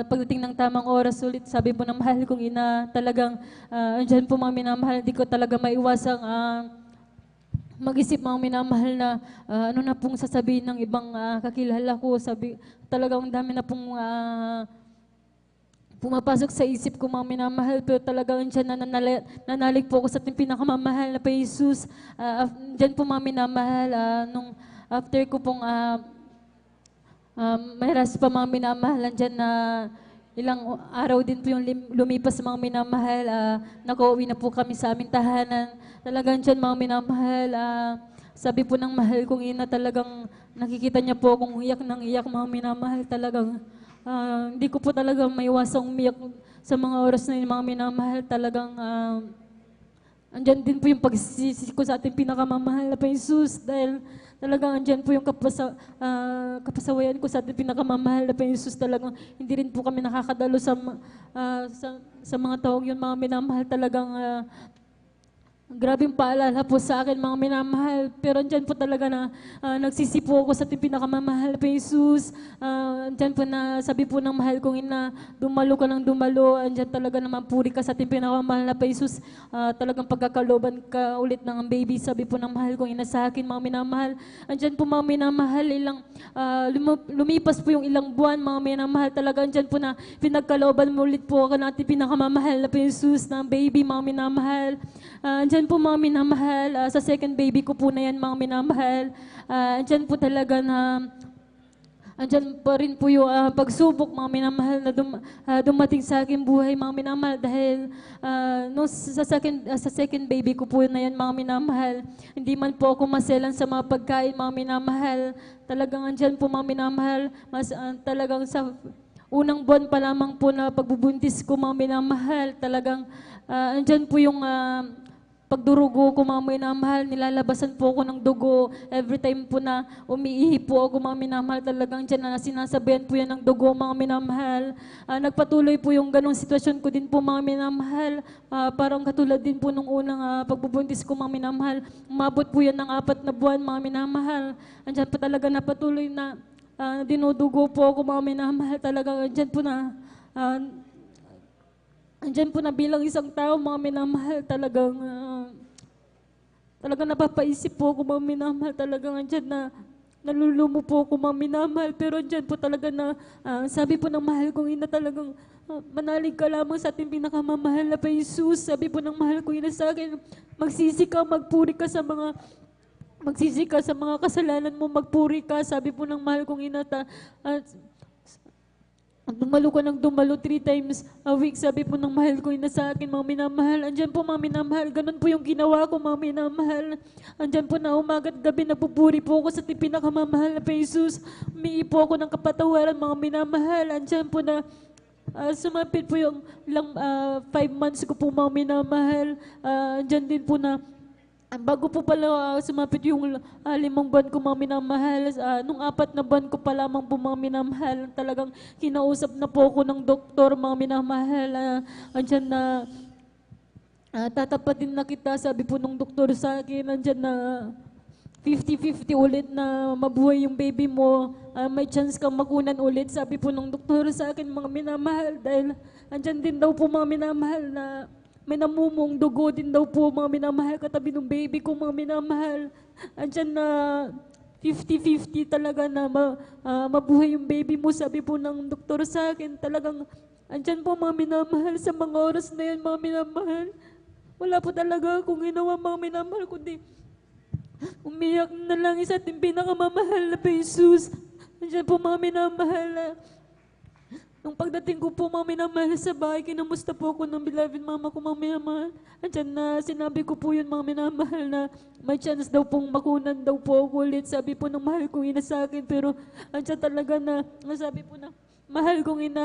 H: Pagdating ng tamang oras ulit, sabi po ng mahal kong ina, talagang andyan po, mga minamahal, hindi ko talaga maiwasang mag-isip, mga minamahal, na ano na pong sasabihin ng ibang kakilala ko. Talagang dami na pong pumapasok sa isip ko, mga minamahal, pero talagang andyan na nanalig po ako sa ating pinakamamahal na pa Jesus. Andyan po, mga minamahal, nung after ko pong may raspa, mga minamahal, andyan na ilang araw din po yung lumipas, mga minamahal, nakauwi na po kami sa aming tahanan. Talagang dyan, mga minamahal, sabi po ng mahal kong ina, talagang nakikita niya po akong iyak ng iyak, mga minamahal. Talagang hindi ko po talaga maiwasang umiyak sa mga oras na yun, mga minamahal. Talagang andyan din po yung pagsisisi ko sa ating pinakamamahal na Jesus, dahil talagang andyan po yung kapasawayan ko sa ating pinakamamahal na Jesus. Talagang hindi rin po kami nakakadalo sa mga taong yun, mga minamahal. Talagang grabing paalala po sa akin, mga minamahal. Pero andyan po talaga na nagsisipo ako sa ating pinakamamahal na Jesus. Andyan po na sabi po ng mahal kong ina, dumalo ka ng dumalo. Andyan talaga naman puri ka sa ating pinakamamahal na Jesus. Talagang pagkakaloban ka ulit ng baby, sabi po ng mahal kong ina sa akin, mga minamahal. Andyan po, mga minamahal, lumipas po yung ilang buwan, mga minamahal. Talaga andyan po na pinagkalooban mo ulit po ako ng ating pinakamamahal na Jesus ng baby, mga minamahal. Andyan po, mga minamahal, sa second baby ko po na yan, mga minamahal. Andyan po talaga na, andyan pa rin po yung pagsubok, mga minamahal, na dumating sa aking buhay, mga minamahal. Dahil sa second baby ko po na yan, mga minamahal, hindi man po ako maselan sa mga pagkain, mga minamahal. Talagang andyan po, mga minamahal, talagang sa unang buwan pa lamang po na pagbubuntis ko, mga minamahal, talagang andyan po yung pagdurugo ko, mga minamahal, nilalabasan po ako ng dugo. Every time po na umiihi po ako, mga minamahal, talagang dyan na sinasabayan po yan ng dugo, mga minamahal. Nagpatuloy po yung ganong sitwasyon ko din po, mga minamahal. Parang katulad din po nung unang pagbubuntis ko, mga minamahal. Umabot po yan ng 4 na buwan, mga minamahal. Andyan po talaga na patuloy na dinudugo po ako, mga minamahal. Talagang andyan po na andyan po na bilang isang tao, mga minamahal, talagang napapaisip po ako, mga minamahal, talagang andyan na nalulumo po ako, mga minamahal, pero andyan po talaga na sabi po ng mahal kong ina, talagang manalig ka lamang sa ating pinakamamahal na pa Jesus. Sabi po ng mahal kong ina sa akin, magsisi ka, magpuri ka sa mga kasalanan mo, magpuri ka. Sabi po ng mahal kong ina, dumalo ka ng dumalo 3 times a week. Sabi po ng mahal ko ina sa akin, mga minamahal. Andyan po, mga minamahal. Ganun po yung ginawa ko, mga minamahal. Andyan po na umagat gabi, nagpupuri po ako sa pinakamamahal na Jesus. Umiihi po ako ng kapatawaran, mga minamahal. Andyan po na sumapit po yung 5 months ko po, mga minamahal. Andyan din po na bago po pala sumapit yung 5 buwan ko, mga minamahal, nung 4 na buwan ko pa lamang po, mga minamahal, talagang kinausap na po ako ng doktor, mga minamahal. Andyan na tatapatin na kita, sabi po nung doktor sa akin, andyan na 50-50 ulit na mabuhay yung baby mo, may chance kang makunan ulit, sabi po nung doktor sa akin, mga minamahal, dahil andyan din daw po, mga minamahal, na may namumong dugo din daw po, mga minamahal, katabi ng baby ko, mga minamahal. Andyan na 50-50 talaga na mabuhay yung baby mo, sabi po ng doktor sa akin. Talagang andyan po, mga minamahal, sa mga oras na yun, mga minamahal. Wala po talaga akong ginawa, mga minamahal, kundi umiyak na lang sa ating pinakamamahal na Jesus. Andyan po, mga minamahal. Nung pagdating ko po, mga minamahal, sa bahay, kinamusta po ako ng beloved mama ko, mga minamahal. Andyan na sinabi ko po yun, mga minamahal, na may chance daw pong makunan daw po ako ulit. Sabi po ng mahal kong ina sa akin, pero andyan talaga na, sabi po na, mahal kong ina,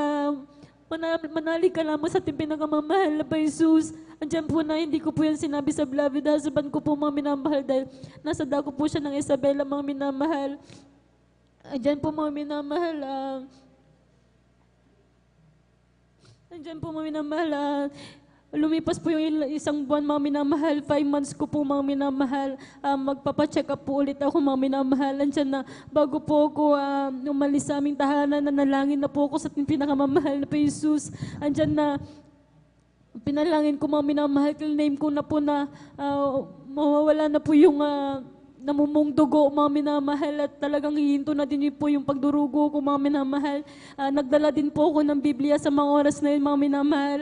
H: manalig ka lamang sa ating pinakamamahal na pa Jesus. Andyan po na hindi ko po yan sinabi sa beloved husband ko po, mga minamahal, dahil nasa dako po siya ng Isabela, mga minamahal. Andyan po, mga minamahal, andyan po, mga minamahal, lumipas po yung 1 buwan, mga minamahal, 5 months ko po, mga minamahal, magpapacheck up po ulit ako, mga minamahal. Andyan na, bago po ako umalis sa aming tahanan, nanalangin na po ako sa pinakamamahal na pa Jesus. Andyan na, pinalangin ko, mga minamahal, name ko na po na mawawala na po yung namumong dugo, mga minamahal, at talagang hihinto na din po yung pagdurugo ko, mga minamahal. Nagdala din po ako ng Biblia sa mga oras na yun, mga minamahal.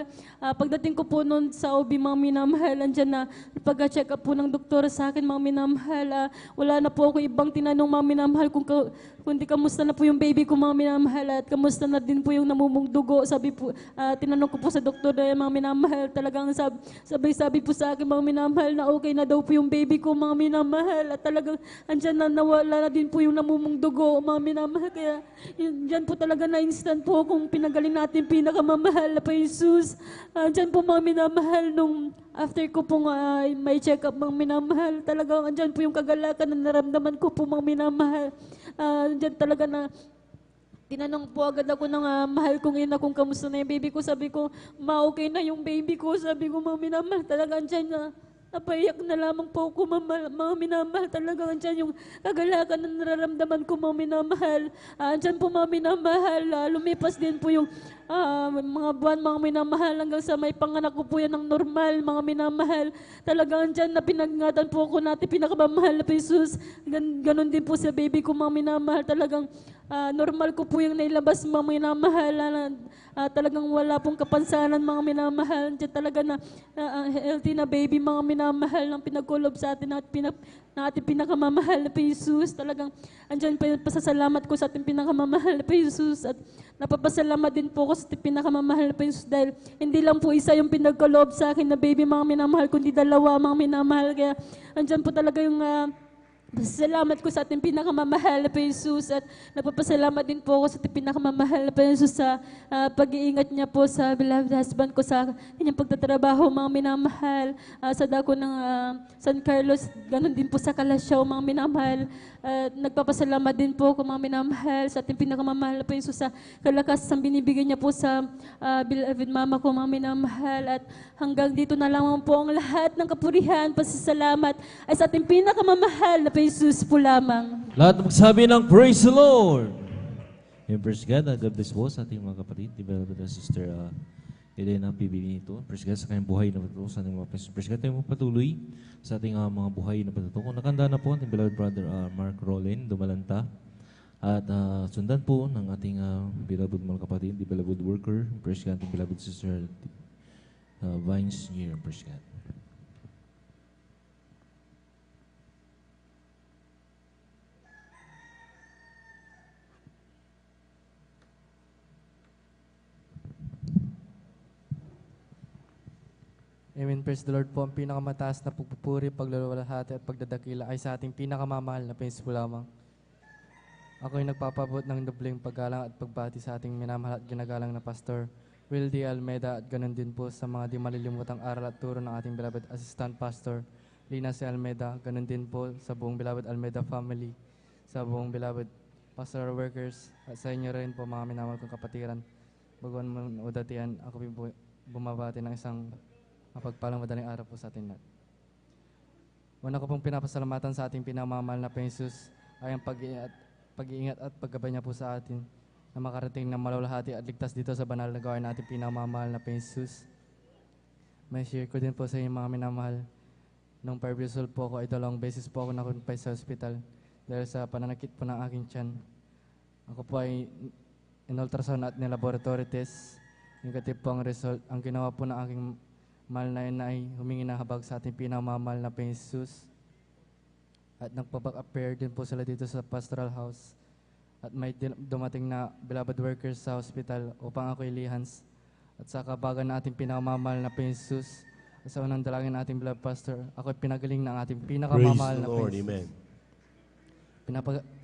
H: Pagdating ko po noon sa OB, mga minamahal, andyan na pag-check up po ng doktor sa akin, mga minamahal. Wala na po ako ibang tinanong, mga minamahal, kundi kamusta na po yung baby ko, mga minamahal, at kamusta na din po yung namumong dugo. Sabi po, tinanong ko po sa doktor na mga minamahal, talagang sabi po sa akin, mga minamahal, na okay na daw po yung baby ko, mga minamahal, at talagang andyan na nawala na din po yung namumong dugo, mga minamahal. Kaya dyan po talaga na instant po kung pinagaling natin pinakamamahal na pa Jesus. Andyan po, mga minamahal, nung after ko pong may check up, mga minamahal, talagang andyan po yung kagalakan na naramdaman ko po, mga minamahal. Andyan talaga na tinanong po agad ako ng mahal kong ina kung kamusta na yung baby ko. Sabi ko, okay na yung baby ko. Sabi ko, mga minamahal, talagang andyan na. Napaiyak na lamang po ako, mga minamahal. Talagang andyan yung kagalakan na nararamdaman ko, mga minamahal. Andyan po, mga minamahal. Lumipas din po yung mga buwan, mga minamahal, hanggang sa may panganak ko po yan ng normal, mga minamahal. Talagang andyan na pinagngatan po ako natin, pinakamamahal na Jesus. Ganon din po sa baby ko, mga minamahal. Talagang normal ko po yung nailabas, mga minamahal. Talagang wala pong kapansanan, mga minamahal. Diyan talaga na healthy na baby, mga minamahal, ng pinagkulob sa atin at ating pinakamamahal na Jesus. Talagang andyan pa yung pasasalamat ko sa ating pinakamamahal na Jesus. At napapasalamat din po ako sa ating pinakamamahal na Jesus dahil hindi lang po isa yung pinagkulob sa akin na baby, mga minamahal, kundi 2, mga minamahal. Kaya andyan po talaga yung Pasalamat ko sa ating pinakamamahal na Panginoon Jesus at nagpapasalamat din po ako sa ating pinakamamahal na Panginoon Jesus sa pag-iingat niya po sa beloved husband ko sa kanyang pagtatrabaho, mga minamahal, sa dako ng San Carlos, ganun din po sa Kalasyaw, mga minamahal. Nagpapasalamat din po ako, mga minamahal, sa ating pinakamamahal na Panginoon Jesus sa kalakasang binibigay niya po sa beloved mama ko, mga minamahal. At hanggang dito na lamang po ang lahat ng kapurihan, pasasalamat ay sa ating pinakamamahal na Jesus po lamang.
E: Lahat magsabi ng Praise the Lord! And praise God, God bless po sa ating mga kapatid, di ba, Sister Elena Pibinito. Praise God sa kanyang buhay na patuto sa ating mga praise. Praise God tayo patuloy sa ating mga buhay na patuto. Kung nakanda na po ating beloved brother Mark Rolin Dumalanta. At sundan po ng ating beloved mga kapatid, the beloved worker. Praise God, ating beloved Sister Vines Year. Praise God.
I: Amen. Praise the Lord po. Ang pinakamataas na pagpupuri, paglalawalhati at pagdadakila ay sa ating pinakamamahal na Panginoon po lamang. Ako ay nagpapabot ng dobleng paggalang at pagbati sa ating minamahal at ginagalang na Pastor Will D. Almeida at ganun din po sa mga di malilimutang aral at turo ng ating beloved Assistant Pastor Lina C. Almeida. Ganun din po sa buong beloved Almeida family, sa buong beloved pastoral workers at sa inyo rin po mga minamahal kong kapatiran. Baguan mo udatian, ako po bumabati ng isang mapagpalang madaling araw po sa atin lahat. Una ko pong pinapasalamatan sa ating pinamamahal na Panginoon Jesus ay ang pag-iingat at paggabay niya po sa atin na makarating na malawalhati at ligtas dito sa banal na gawain natin pinamamahal na Panginoon Jesus. May share ko din po sa inyo mga minamahal. Nung previous po ako, ay 2 beses po ako nakumpay sa hospital dahil sa pananakit po ng aking tiyan. Ako po ay in-ultrasound at nilaboratory test. Negative po ang result. Ang ginawa po ng aking mahal na yun ay humingi ng habag sa ating pinamamahal na Panginoon Jesus. At nagpapag-appear din po sila dito sa pastoral house. At may dumating na beloved workers sa hospital upang ako ilihans. At sa kabagan na ating pinamamahal na Panginoon Jesus, at sa unang dalangin na ating beloved pastor, ako ay pinagaling ng ating pinakamamahal na Panginoon Jesus.
J: Amen.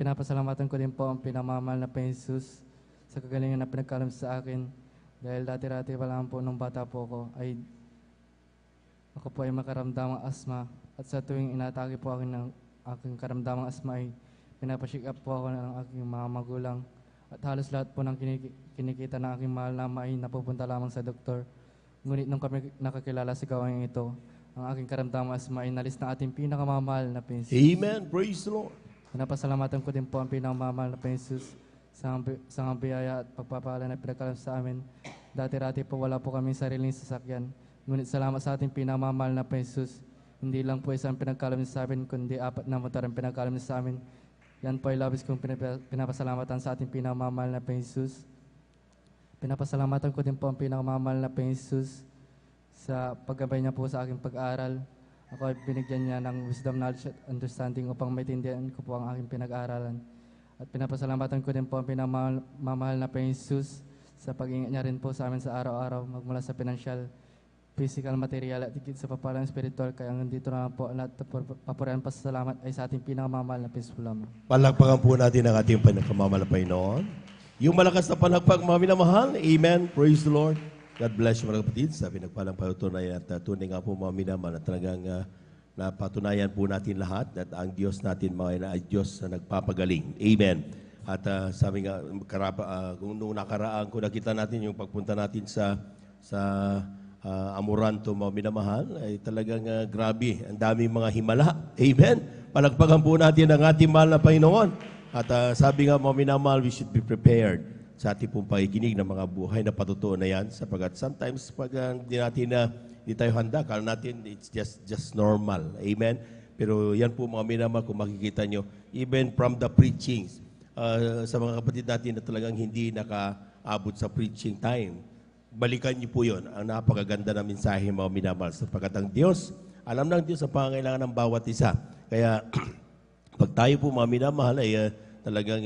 I: Pinapasalamatan ko din po ang pinamamahal na Panginoon Jesus sa kagalingan na pinagkalam sa akin. Dahil dati-rati pa lang po nung bata po ako po ay makaramdamang asma at sa tuwing inatake po akin ng aking karamdamang asma ay pinapashik up po ako ng aking mga magulang at halos lahat po ng kinikita ng aking mahal na ama ay napupunta lamang sa doktor. Ngunit nung kami nakakilala sa gawain ito, ang aking karamdamang asma ay nalis na ating pinakamamahal na Panginoon.
J: Amen. Praise the Lord.
I: Pinapasalamatan ko din po ang pinakamamahal na Panginoon sa mga biyaya at pagpapala na pinagkalam sa amin. Dati-rati po wala po kami sariling sasakyan. Ngunit salamat sa ating pinamamahal na Panginoon. Hindi lang po isang pinagkalam niya sa amin, kundi 4 na motor ang pinagkalam niya sa amin. Yan po ay labis kong pinapasalamatan sa ating pinamamahal na Panginoon. Pinapasalamatan ko din po ang pinamamahal na Panginoon sa paggabay niya po sa aking pag-aaral. Ako ay binigyan niya ng wisdom, knowledge at understanding upang maintindihan ko po ang aking pinag-aaralan. At pinapasalamatan ko din po ang pinamamahal na Panginoon sa pag-ingat niya rin po sa amin sa araw-araw, magmula sa financial, physical, material at higit sa papalang spiritual. Kaya nandito na lang po lahat papurihan pasasalamat ay sa ating pinakamamahal na Panginoon lamang.
J: Palakpakan po natin ang ating pinakamamahal na Panginoon. Yung malakas na palakpak, mga minamahal. Amen. Praise the Lord. God bless you mga kapatid. Sa pinagpalang patutunayan at tunay nga po mga minamahal na talagang napatunayan po natin lahat at ang Diyos natin mga ay Diyos na nagpapagaling. Amen. At sabi nga, kung nung nakaraan, kung nakita natin yung pagpunta natin sa Amoranto, mga minamahal, ay talagang grabe. Ang daming mga himala. Amen. Palagpagan po natin ang ating mahal na Panginoon. At sabi nga, mga minamahal, we should be prepared sa ating pong pakikinig ng mga buhay na patutuo na yan. Sapagat sometimes, pag hindi tayo handa, kala natin it's just normal. Amen. Pero yan po mga minamahal, kung makikita nyo, even from the preachings, sa mga kapatid natin na talagang hindi nakaabot sa preaching time, balikan niyo po yun. Ang napakaganda na mensahe mga minamahal. Sapagkat ang Diyos, alam ng Diyos ang pangangailangan ng bawat isa. Kaya pag tayo po mga minamahal ay talagang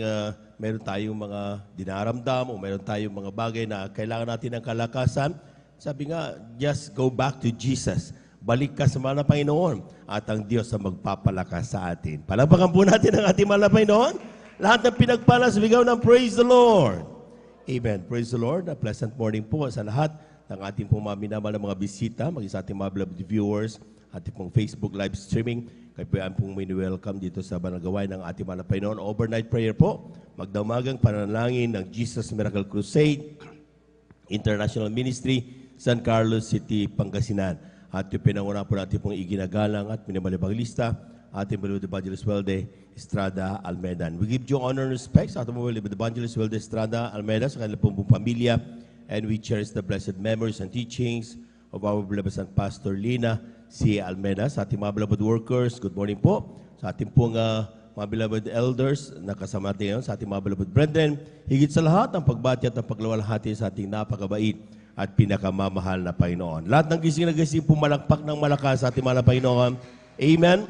J: meron tayong mga dinaramdam o meron tayong mga bagay na kailangan natin ng kalakasan. Sabi nga, just go back to Jesus. Balik ka sa mahal na Panginoon at ang Diyos ang magpapalakas sa atin. Palakpakan po natin ang ating mahal na Panginoon. Lahat ng pinagpala sa bigaw ng Praise the Lord. Amen. Praise the Lord. A pleasant morning po sa lahat ng ating pong mga minamahal na mga bisita, maging sa ating mga beloved viewers, ating pong Facebook live streaming. Kayo po yan pong welcome dito sa banal gawain ng ating mahal na Panginoon. Overnight prayer po, magdamagang panalangin ng Jesus Miracle Crusade International Ministry, San Carlos City, Pangasinan. At yung pinanguna po natin pong iginagalang at minimalibang lista, ating beloved Evangelist Welde Estrada Almeida. We give you honor and respect sa ating beloved Evangelist Welde Estrada Almeida sa kanilang pong pamilya, and we cherish the blessed memories and teachings of our beloved San Pastor Lina C. Almeida. Sa ating mga beloved workers, good morning po. Sa ating pong mga beloved elders na kasama natin ngayon, sa ating mga beloved brethren, higit sa lahat ang pagbati at ang pagluwalhati sa ating napakabait at pinakamamahal na Panginoon. Lahat ng gising na gising pumalakpak ng malakas sa ating mahal na Panginoon. Amen.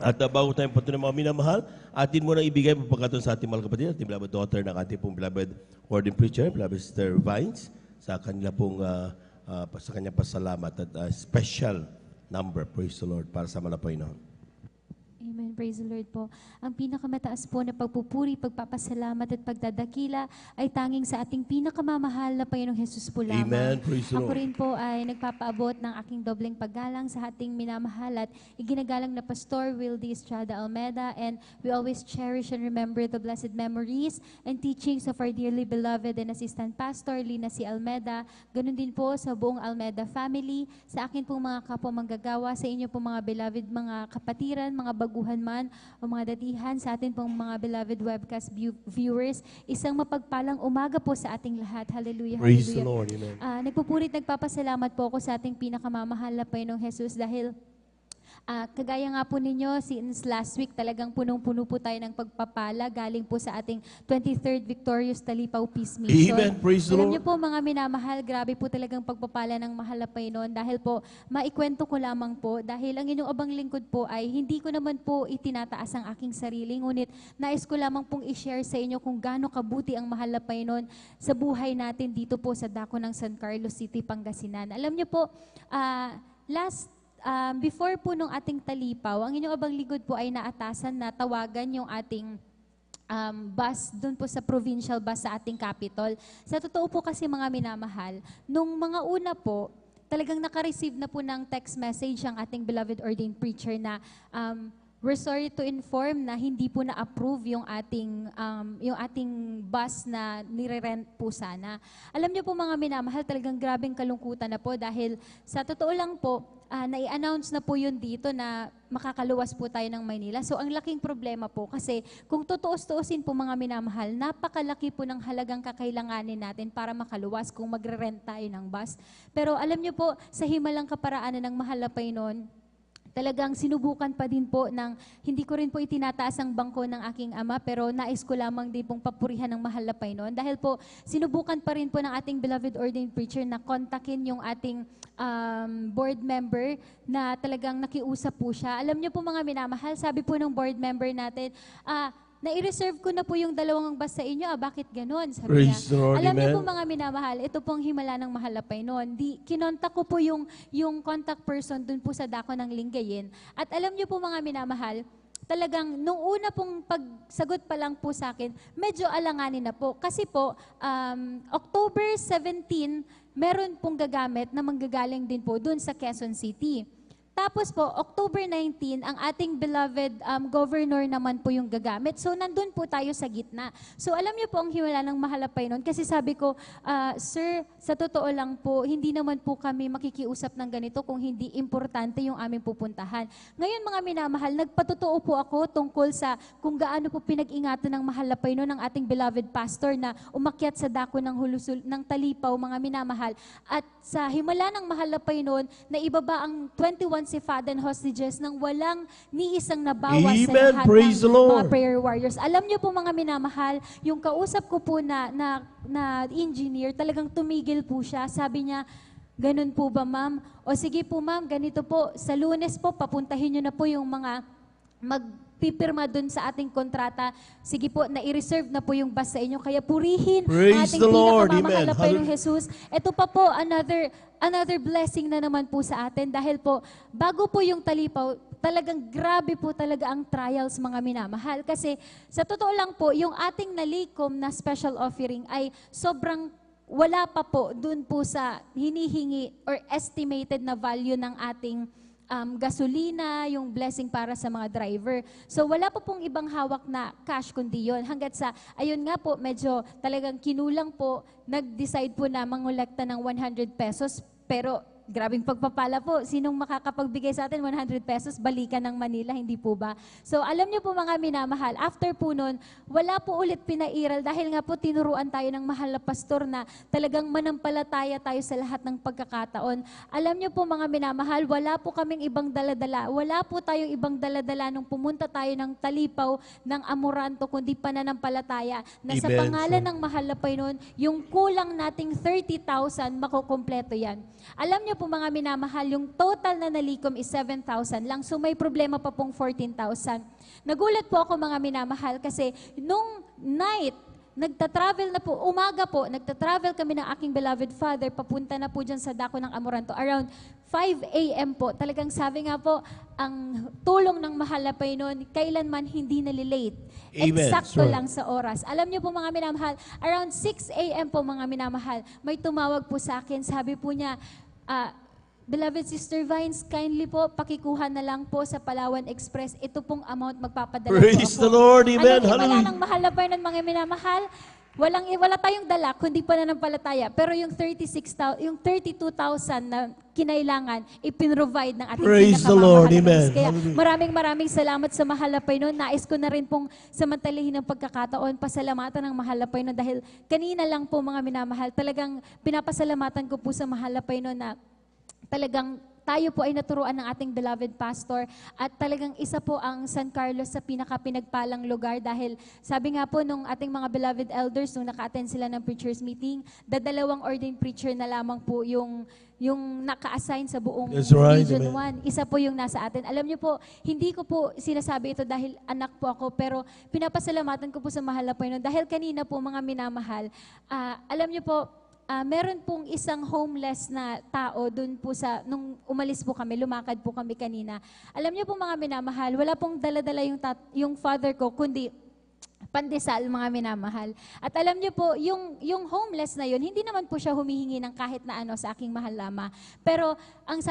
J: At bago tayong patuloy mga minamahal, atin muna ibigay po pagkatong sa ating mga kapatid, ating beloved daughter ng ating pong beloved ordained preacher, beloved Sister Vines, sa kanila pong sa kanyang pasalamat at special number, praise the Lord, para sa mahal na Panginoon.
K: Amen. Praise the Lord po. Ang pinakamataas po na pagpupuri, pagpapasalamat at pagdadakila ay tanging sa ating pinakamamahal na Panginoong Hesus po lamang.
J: Amen. Praise the
K: Ako
J: Lord.
K: rin po ay nagpapaabot ng aking dobleng paggalang sa ating minamahal at iginagalang na Pastor Wildy Estrada Almeida, and we always cherish and remember the blessed memories and teachings of our dearly beloved and assistant pastor Lina C. Almeida. Ganun din po sa buong Almeida family, sa akin pong mga kapwa manggagawa, sa inyo pong mga beloved mga kapatiran, mga baguhan man o mga datihan, sa atin pong mga beloved webcast viewers, isang mapagpalang umaga po sa ating lahat. Hallelujah.
J: Praise the
K: Hallelujah.
J: Lord. Amen.
K: Nagpupurit, nagpapasalamat po ako sa ating pinakamamahal na Panginoong Jesus dahil kagaya nga po ninyo, since last week talagang punong-puno po tayo ng pagpapala galing po sa ating 23rd Victorious Talipaw Peace Mission.
J: Amen. Praise the
K: Alam
J: Lord.
K: niyo po mga minamahal, grabe po talagang pagpapala ng mahal na Panginoon dahil po, maikwento ko lamang po, dahil ang inyong abang lingkod po ay hindi ko naman po itinataas ang aking sarili, ngunit nais ko lamang pong i-share sa inyo kung gaano kabuti ang mahal na Panginoon sa buhay natin dito po sa dako ng San Carlos City, Pangasinan. Alam niyo po, before po nung ating talipaw, ang inyong abang lingkod po ay naatasan na tawagan yung ating bus doon po sa provincial bus sa ating capital. Sa totoo po kasi mga minamahal, nung mga una po, talagang naka-receive na po ng text message ang ating beloved ordained preacher na we're sorry to inform na hindi po na-approve yung ating bus na nire-rent po sana. Alam niyo po mga minamahal, talagang grabeng kalungkutan na po dahil sa totoo lang po, nai-announce na po yun dito na makakaluwas po tayo ng Maynila. So ang laking problema po kasi kung tutuos-tuusin po mga minamahal, napakalaki po ng halagang kakailanganin natin para makaluwas kung magre-rent tayo ng bus. Pero alam niyo po, sa himalang kaparaanan ng mahal na Panginoon, talagang sinubukan pa din po ng, hindi ko rin po itinataas ang bangko ng aking ama, pero nais ko lamang din pong papurihan ng mahal na Panginoon. Dahil po, sinubukan pa rin po ng ating beloved ordained preacher na kontakin yung ating board member na talagang nakiusap po siya. Alam niyo po mga minamahal, sabi po ng board member natin, na-reserve ko na po yung 2 bus sa inyo. Bakit ganon? Sabi
J: Praise the
K: niya.
J: Lord.
K: Alam niyo
J: Amen.
K: po mga minamahal, ito pong himala ng mahal na Panginoon. Kinontak ko po yung contact person dun po sa dako ng Lingayen. At alam niyo po mga minamahal, talagang nung una pong pagsagot pa lang po sa akin, medyo alanganin na po. Kasi po, October 17, meron pong gagamit na manggagaling din po dun sa Quezon City. Tapos po, October 19, ang ating beloved governor naman po yung gagamit. So, nandun po tayo sa gitna. So, alam niyo po ang himala ng mahal na Panginoon. Kasi sabi ko, Sir, sa totoo lang po, hindi naman po kami makikiusap ng ganito kung hindi importante yung aming pupuntahan. Ngayon, mga minamahal, nagpatotoo po ako tungkol sa kung gaano po pinag-ingatan ng mahal na Panginoon ng ating beloved pastor na umakyat sa dako ng hulusul ng Talipaw, mga minamahal. At sa himala ng mahal na Panginoon, na ibaba ang 21 sifadan hostages nang walang ni isang nabawas sa
J: Amen.
K: lahat
J: Praise the
K: ng
J: Lord.
K: mga prayer warriors. Alam niyo po mga minamahal, yung kausap ko po na engineer, talagang tumigil po siya. Sabi niya, ganun po ba ma'am? O sige po ma'am, ganito po, sa Lunes po, papuntahin niyo na po yung mga pipirma dun sa ating kontrata. Sige po, na-reserve na po yung bus sa inyo. Kaya purihin
J: Praise
K: ang ating
J: the Lord.
K: pinakamamahal na
J: Amen.
K: Panginoong Jesus. Ito pa po, another blessing na naman po sa atin. Dahil po, bago po yung talipaw, talagang grabe po talaga ang trials, mga minamahal. Kasi sa totoo lang po, yung ating nalikom na special offering ay sobrang wala pa po dun po sa hinihingi or estimated na value ng ating gasolina, yung blessing para sa mga driver. So wala pa pong ibang hawak na cash kundi yun. Hanggat sa, ayun nga po, medyo talagang kinulang po, nag-decide po na mangolekta ng 100 pesos, pero grabing pagpapala po. Sinong makakapagbigay sa atin 100 pesos, balikan ng Manila, hindi po ba? So alam niyo po mga minamahal, after po nun, wala po ulit pinairal dahil nga po tinuruan tayo ng mahal na pastor na talagang manampalataya tayo sa lahat ng pagkakataon. Alam niyo po mga minamahal, wala po kaming ibang daladala. Wala po tayong ibang daladala nung pumunta tayo ng Talipaw ng Amoranto, kundi pananampalataya na sa
J: Amen.
K: pangalan ng mahal na Panginoon, yung kulang nating 30,000, makukompleto yan. Alam niyo po mga minamahal, yung total na nalikom is 7,000 lang. So may problema pa pong 14,000. Nagulat po ako mga minamahal kasi nung night, nagta-travel na po, umaga po, nagta-travel kami ng aking beloved father, papunta na po dyan sa dako ng Amoranto. Around 5 a.m. po, talagang sabi nga po, ang tulong ng mahal na Panginoon, kailanman hindi nalilate.
J: Amen.
K: Eksakto
J: Sure.
K: lang sa oras. Alam niyo po mga minamahal, around 6 a.m. po mga minamahal, may tumawag po sa akin, sabi po niya, Beloved Sister Vines, kindly po, pakikuha na lang po sa Palawan Express. Ito pong amount magpapadala
J: Praise
K: po ako.
J: the Lord. Amen.
K: Anong himala
J: Hallelujah.
K: ng mahal na Panginoon, mga minamahal? Wala tayong dala, kundi pananampalataya. Pero yung 32,000 na kinailangan, ipinrovide ng ating
J: Praise the
K: pinakamamahal
J: Lord.
K: na
J: Amen.
K: Diyos. Kaya
J: Hallelujah.
K: maraming salamat sa mahal na Panginoon. Nais ko na rin pong samantalihin ng pagkakataon, pasalamatan ng mahal na Panginoon dahil kanina lang po mga minamahal, talagang pinapasalamatan ko po sa mahal na Panginoon na talagang tayo po ay naturuan ng ating beloved pastor at talagang isa po ang San Carlos sa pinaka-pinagpalang lugar dahil sabi nga po nung ating mga beloved elders nung naka-attend sila ng preachers meeting, dalawang ordained preacher na lamang po yung naka-assign sa buong
J: That's right,
K: Region
J: amen.
K: 1. Isa po yung nasa atin. Alam niyo po, hindi ko po sinasabi ito dahil anak po ako, pero pinapasalamatan ko po sa mahal na Panginoon dahil kanina po mga minamahal, alam niyo po, meron pong isang homeless na tao dun po nung umalis po kami, lumakad po kami kanina. Alam niyo po mga minamahal, wala pong dala-dala yung father ko, kundi pandesal, mga minamahal. At alam niyo po, yung homeless na yun, hindi naman po siya humihingi ng kahit na ano sa aking mahal lama. Pero ang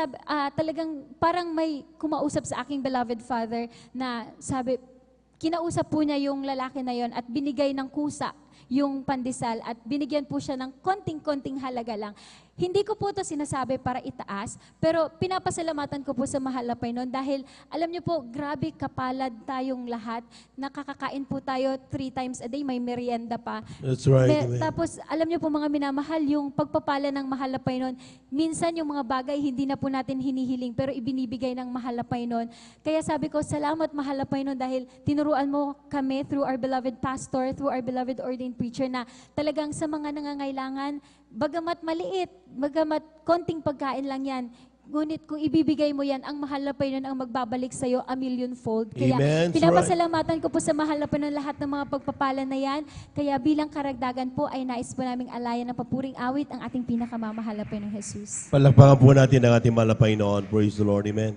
K: talagang parang may kumausap sa aking beloved father na sabi, kinausap po niya yung lalaki na yon at binigay ng kusa yung pandesal at binigyan po siya ng konting-konting halaga lang. Hindi ko po ito sinasabi para itaas, pero pinapasalamatan ko po sa mahal na Panginoon dahil alam niyo po, grabe kapalad tayong lahat. Nakakakain po tayo 3 times a day, may merienda pa.
J: That's right. Amen.
K: Tapos, alam niyo po mga minamahal, yung pagpapala ng mahal na Panginoon, minsan yung mga bagay hindi na po natin hinihiling, pero ibinibigay ng mahal na Panginoon. Kaya sabi ko, salamat mahal na Panginoon dahil tinuruan mo kami through our beloved pastor, through our beloved ordained preacher na talagang sa mga nangangailangan, bagamat maliit, bagamat konting pagkain lang yan, ngunit kung ibibigay mo yan, ang mahal na Panginoon ang magbabalik sa iyo a millionfold. Kaya
J: Amen.
K: pinapasalamatan ko po sa mahal na Panginoon lahat ng mga pagpapala na yan. Kaya bilang karagdagan po ay nais po naming alayan ng papuring awit ang ating pinakamamahal na Panginoong Jesus.
J: Palakpakan po natin ang ating mahal na Panginoon. Praise the Lord. Amen.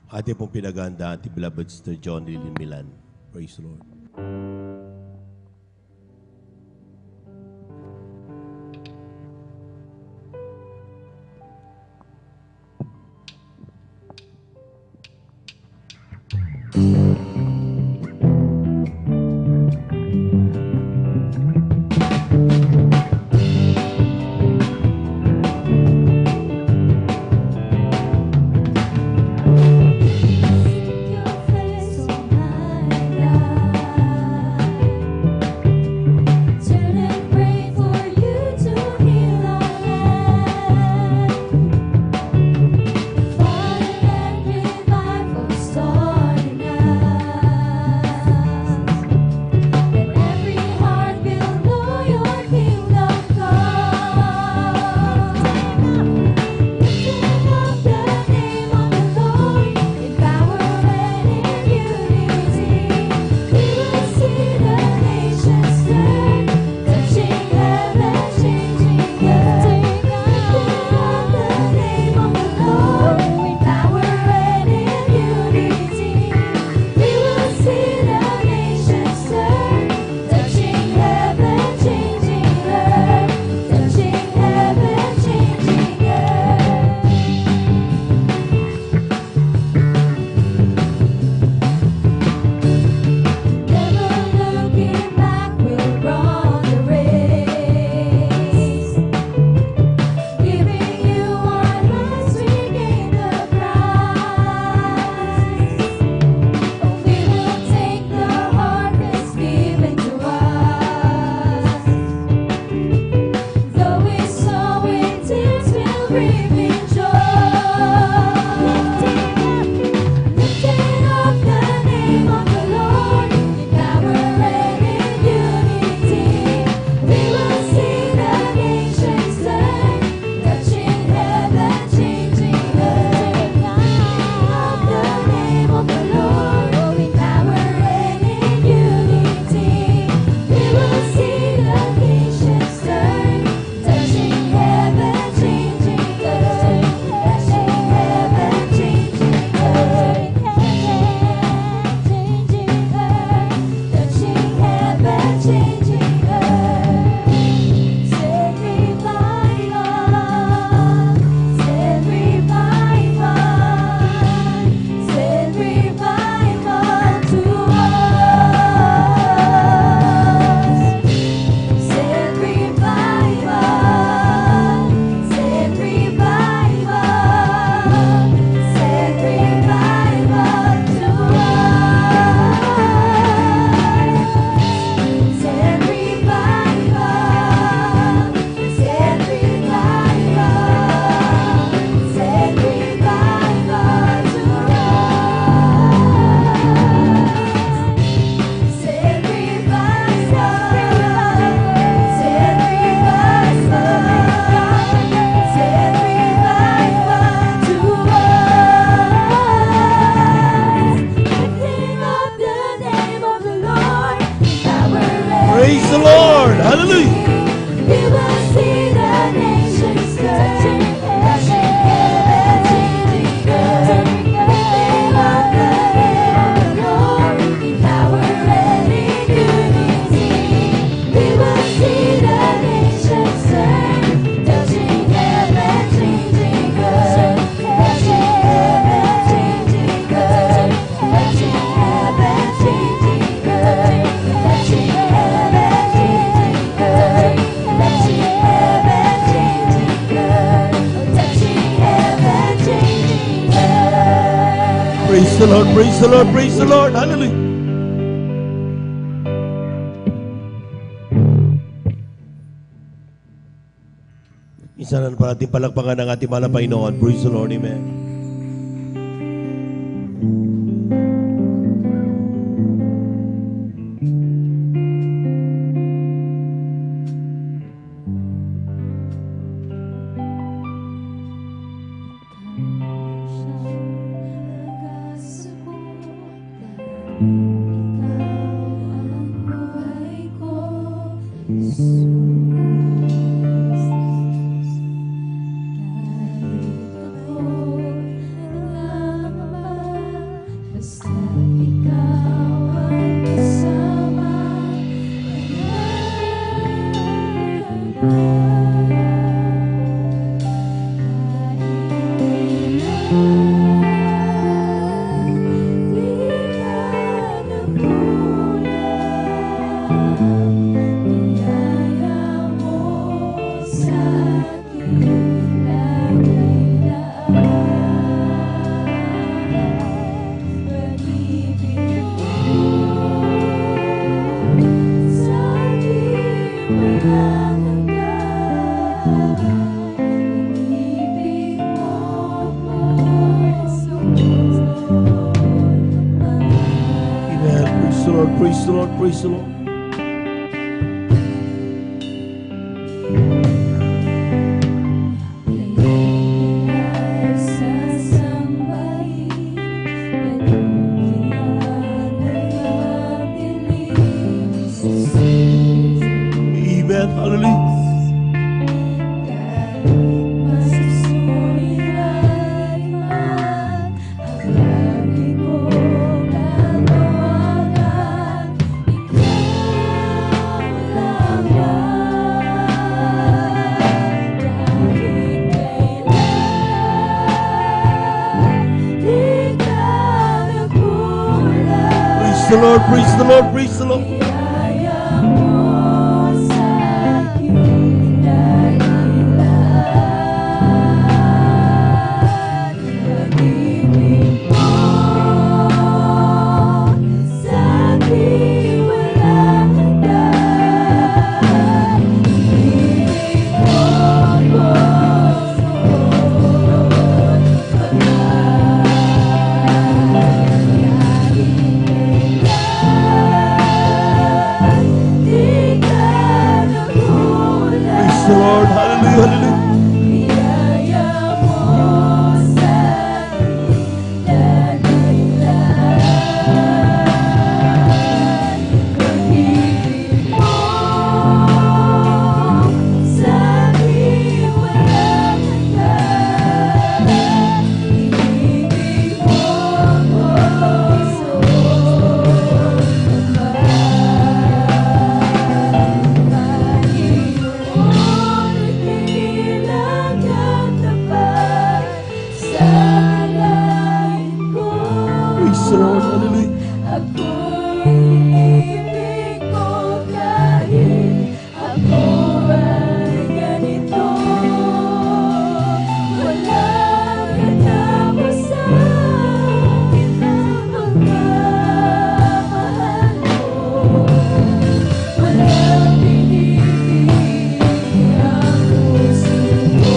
J: Ating pong pinaganda, ating beloved Sister John Lillian Milan. Praise the Lord.
F: Your face, oh my God.
J: Praise the Lord, praise the Lord, praise the Lord. Hallelujah. Isa na pa natin palakpakan ng ating mahal na Panginoon. Praise the Lord, amen. Praise the Lord, praise the Lord. Amen, hallelujah. Praise the Lord, praise the Lord, praise the Lord. Praise the Lord, hallelujah, hallelujah.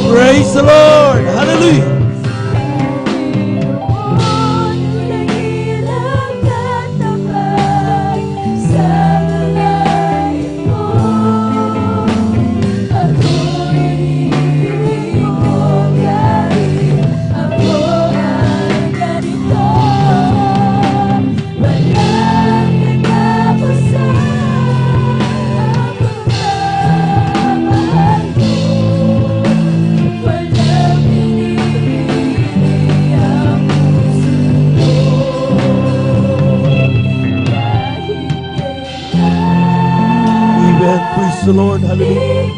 J: Praise the Lord, hallelujah. Praise the Lord, hallelujah. Praise the Lord, hallelujah.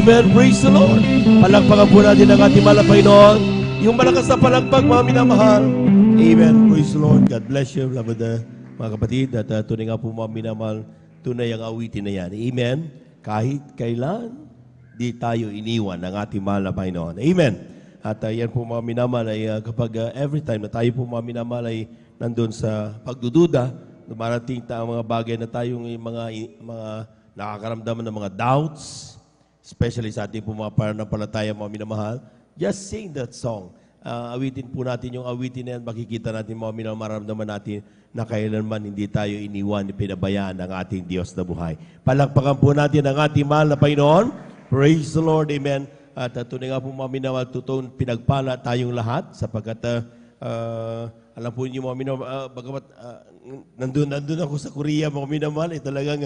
J: Amen. Praise the Lord. Palakpakan po natin ang ating mahal na Panginoon. Yung malakas na palakpak, mga minamahal. Amen. Praise the Lord. God bless you, beloved mga kapatid. At tunay nga po mga minamahal, tunay ang awitin na yan. Amen. Kahit kailan, di tayo iniwan ng ating mahal na Panginoon. Amen. At yan po mga minamahal ay kapag every time na tayo po mga minamahal ay nandun sa pagdududa, dumarating ang mga bagay na tayong mga nakakaramdaman ng mga doubts, especially sa ating po mga pananampalataya mga minamahal, just sing that song. Awitin po natin yung awitin na yan, makikita natin mga minamahal, maramdaman natin na kailanman hindi tayo iniwan, pinabayaan ng ating Diyos na buhay. Palakpakan po natin ang ating mahal na Panginoon. Praise the Lord, amen. At tunay nga po mga minamahal, totoong pinagpala tayong lahat sapagkat alam po niyo mga minamahal, bagamat nandun ako sa Korea mga minamahal, talagang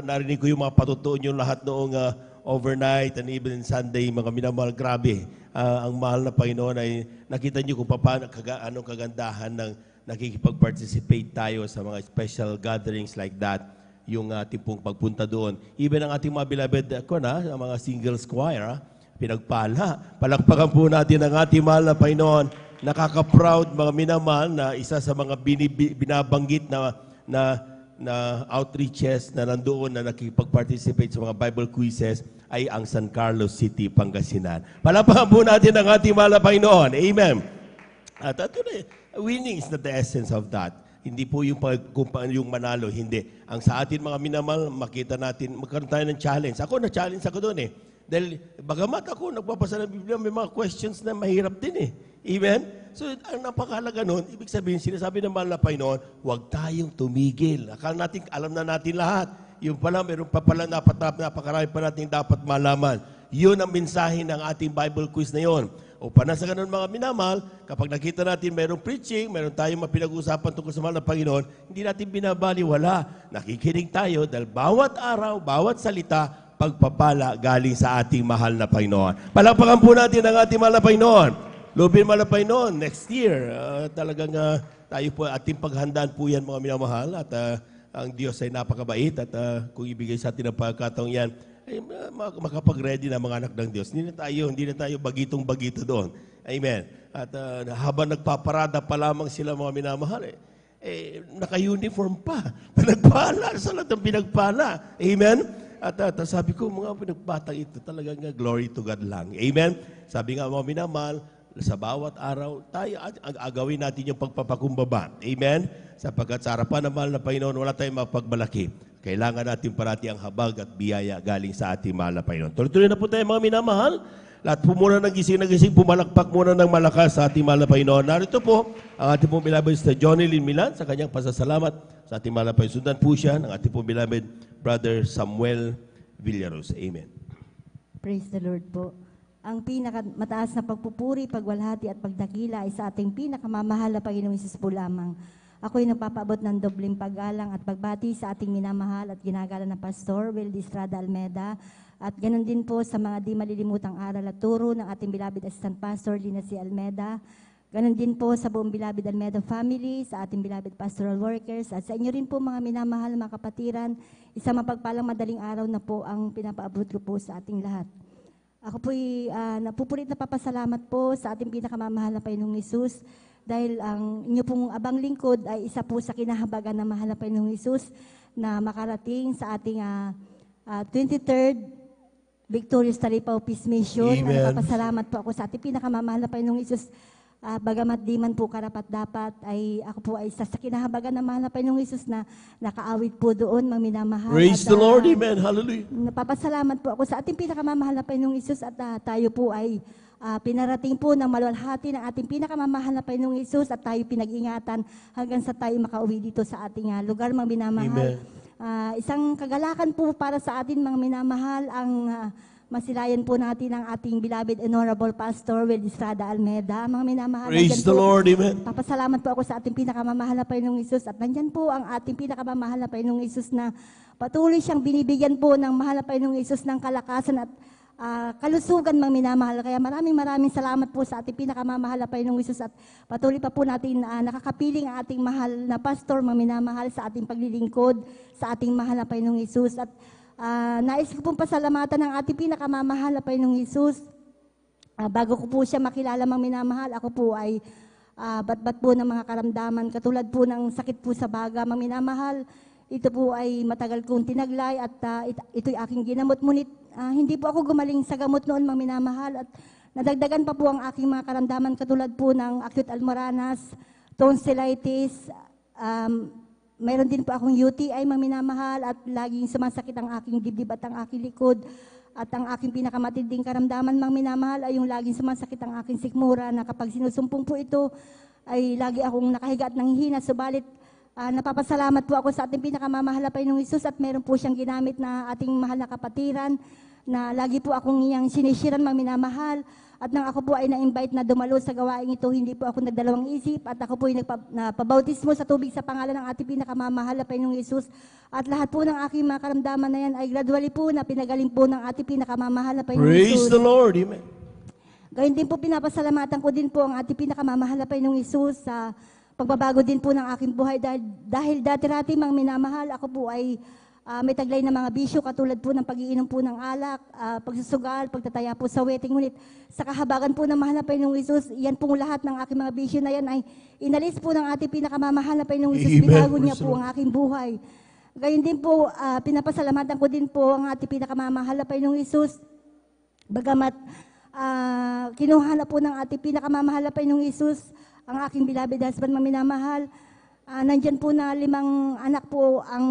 J: narinig ko yung mga patutuon yung lahat noong overnight and even Sunday, mga minamahal, grabe. Ang mahal na Panginoon ay nakita niyo kung paano, anong kagandahan ng nakikipag-participate tayo sa mga special gatherings like that, yung ating pong pagpunta doon. Even ang ating mga beloved, ang mga singles choir, pinagpala. Palakpakan po natin ang ating mahal na Panginoon. Nakaka-proud mga minamahal na isa sa mga binabanggit na outreaches na nandoon na nakikipag-participate sa mga Bible quizzes ay ang San Carlos City, Pangasinan. Palakpakan po natin ang ating mahal na Panginoon. Amen. At winning is not the essence of that. Hindi po yung manalo, hindi. Ang sa atin mga minamahal, makita natin, magkaroon tayo ng challenge. Ako, na-challenge ako doon eh. Dahil bagamat ako nagbabasa ng Biblia, may mga questions na mahirap din eh. Amen? So, ang napakahalaga nun, ibig sabihin, sinasabi ng mahal na Panginoon, huwag tayong tumigil. Akala natin, alam na natin lahat. Yung pala, meron pa pala napakarami pa natin dapat malaman. Yun ang mensahe ng ating Bible quiz na yon. O sa ganun mga minamahal, kapag nakita natin mayroong preaching, mayroon tayong mapinag-usapan tungkol sa mahal na Panginoon, hindi natin binabaliwala. Nakikinig tayo dahil bawat araw, bawat salita, pagpapala galing sa ating mahal na Panginoon. Palakpakan po natin ang ating mahal na Panginoon. Lubin mahal na Panginoon, next year, talagang tayo po, ating paghandaan po yan mga minamahal at ang Diyos ay napakabait at kung ibigay sa atin ang pagkataong yan, ay makapag-ready na mga anak ng Diyos. Hindi na tayo bagitong-bagito doon. Amen. At habang nagpaparada pa lamang sila mga minamahal, naka-uniform pa. Pinagpala sa lahat ng pinagpala. Amen. At sabi ko, mga pinagbatang ito, talagang glory to God lang. Amen. Sabi nga mga minamahal, sa bawat araw, tayo agawin natin yung pagpapakumbaba. Amen. Sapagkat sa harapan ng mahal na Panginoon, wala tayong mapagmalaki. Kailangan natin parati ang habag at biyaya galing sa ating mahal na Panginoon. Tuloy-tuloy na po tayo mga minamahal. Lahat po muna ng gising, pumalakpak muna ng malakas sa ating mahal na Panginoon. Narito po ang ating pong beloved sa Johnny Lynn Milan sa kanyang pasasalamat sa ating mahal na Panginoon. Sundan po siya ng ating pong beloved Brother Samuel Villaros. Amen.
L: Praise the Lord po. Ang pinakamataas na pagpupuri, pagwalhati at pagdakila ay sa ating pinakamamahal na Panginoong Hesus po lamang. Ako'y nagpapaabot ng dobleng paggalang at pagbati sa ating minamahal at ginagala na Pastor Will Estrada Almeda at ganun din po sa mga di malilimutang aral at turo ng ating beloved Assistant Pastor Lina C. Almeda. Ganun din po sa buong beloved Almeda family, sa ating beloved pastoral workers at sa inyo rin po mga minamahal mga kapatiran. Isang mapagpalang madaling araw na po ang pinapaabot ko po sa ating lahat. Ako po'y napupulit na papasalamat po sa ating pinakamamahal na Panginoong Hesus dahil ang inyo pong abang lingkod ay isa po sa kinahabagan ng mahal na Panginoong Hesus na makarating sa ating 23rd Victorious Talipaw Peace Mission. Napapasalamat po ako sa ating pinakamamahal na Panginoong Hesus. Bagamat di man po karapat-dapat, ay ako po ay isa sa kinahabagan ng mahal na Panginoong Hesus na nakaawit po doon, mga minamahal.
J: Praise the Lord, amen, hallelujah.
L: Napapasalamat po ako sa ating pinakamamahal na Panginoong Hesus at tayo po ay pinarating po ng maluwalhati ng ating pinakamamahal na Panginoong Hesus at tayo pinag-ingatan hanggang sa tayo makauwi dito sa ating lugar, mga minamahal. Isang kagalakan po para sa atin, mga minamahal, ang masilayan po natin ang ating beloved Honorable Pastor Will Estrada Almeda. Mga minamahal,
J: praise the Lord, amen.
L: Papasalamat po ako sa ating pinakamamahal na Panginoong Hesus at nandyan po ang ating pinakamamahal na Panginoong Hesus na patuloy siyang binibigyan po ng mahal na Panginoong Hesus ng kalakasan at kalusugan, mga minamahal. Kaya maraming salamat po sa ating pinakamamahal na Panginoong Hesus at patuloy pa po natin nakakapiling ang ating mahal na pastor, mga minamahal, sa ating paglilingkod sa ating mahal na Panginoong Hesus. At Nais ko pong pasalamatan ng ating pinakamamahal na Panginoong Hesus. Bago ko po siya makilala mga minamahal, ako po ay bat-bat po ng mga karamdaman. Katulad po ng sakit po sa baga mga minamahal. Ito po ay matagal kong tinaglay at ito'y aking ginamot. Ngunit hindi po ako gumaling sa gamot noon mga minamahal. At nadagdagan pa po ang aking mga karamdaman katulad po ng acute almoranas, tonsillitis, mayroon din po akong UTI, mga minamahal, at laging sumasakit ang aking dibdib at ang aking likod. At ang aking pinakamatinding karamdaman, mga minamahal, ay yung laging sumasakit ang aking sikmura na kapag sinusumpong po ito, ay lagi akong nakahiga at nanghihina. Subalit, napapasalamat po ako sa ating pinakamamahal na Panginoong Hesus at meron po siyang ginamit na ating mahal na kapatiran na lagi po akong iyang sinisiran, mga minamahal. At nang ako po ay na-invite na dumalo sa gawaing ito, hindi po ako nagdalawang isip at ako po ay napabautismo sa tubig sa pangalan ng ating pinakamamahal na Panginoong Hesus. At lahat po ng aking mga karamdaman na yan ay gradually po na pinagaling po ng ating pinakamamahal na Panginoong
J: Praise
L: Hesus.
J: the Lord. Amen.
L: Gayun din po pinapasalamatan ko din po ang ating pinakamamahal na Panginoong Hesus sa pagbabago din po ng aking buhay dahil dati-rati mga minamahal, ako po ay may taglay na mga bisyo katulad po ng pag-iinom po ng alak, pagsusugal, pagtataya po sa wedding. Ngunit sa kahabagan po ng mahal na Panginoong Hesus, yan pong lahat ng aking mga bisyo na yan ay inalis po ng ating pinakamamahal na Panginoong Hesus. Binago niya po ang aking buhay. Gayun din po, pinapasalamatan ko din po ang ating pinakamamahal na Panginoong Hesus. Bagamat kinuha na po ng ating pinakamamahal na Panginoong Hesus ang aking beloved husband, mga minamahal. Nandyan po na 5 anak po ang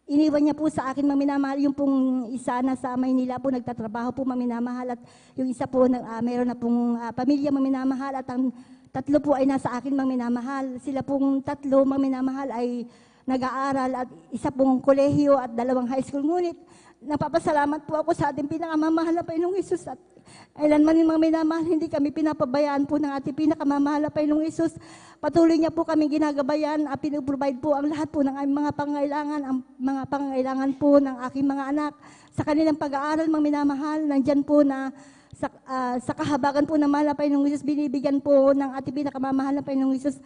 L: iniwan niya po sa akin, mga minamahal. Yung pong isa na sa Maynila po, nagtatrabaho po, mga minamahal. At yung isa po, mayroon na pong pamilya, mga minamahal. At ang 3 po ay nasa akin, mga minamahal. Sila pong 3, mga minamahal, ay nag-aaral. At isa pong kolehiyo at 2 high school. Ngunit, napapasalamat po ako sa ating pinakamamahal na Panginoong Hesus. At kailanman yung mga minamahal, hindi kami pinapabayaan po ng ating pinakamamahal na Panginoong Hesus. Patuloy niya po kami ginagabayan at pinuprovide po ang lahat po ng aming mga pangangailangan, ang mga pangangailangan po ng aking mga anak sa kanilang pag-aaral, mga minamahal. Nandyan po na sa kahabagan po ng mahal na Panginoong Hesus, binibigyan po ng ating pinakamamahal na Panginoong Hesus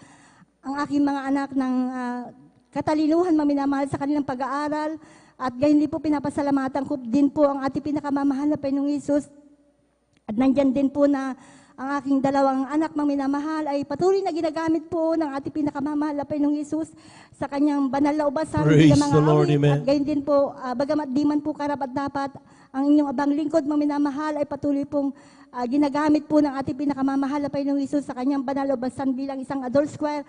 L: ang aking mga anak ng katalinuhan, mga minamahal, sa kanilang pag-aaral. At gayon din po pinapasalamatan ko din po ang ating pinakamamahal na Panginoong Hesus. At nandyan din po na ang aking 2 anak, mga minamahal, ay patuloy na ginagamit po ng ating pinakamamahal na Panginoong Hesus sa kanyang banal na ubasan,
J: Praise
L: mga
J: the Lord,
L: awit.
J: amen.
L: At gayon din po, bagamat di man po karapat-dapat, ang inyong abang lingkod, mga minamahal, ay patuloy pong ginagamit po ng ating pinakamamahal na Panginoong Hesus sa kanyang banal na ubasan bilang isang adult square.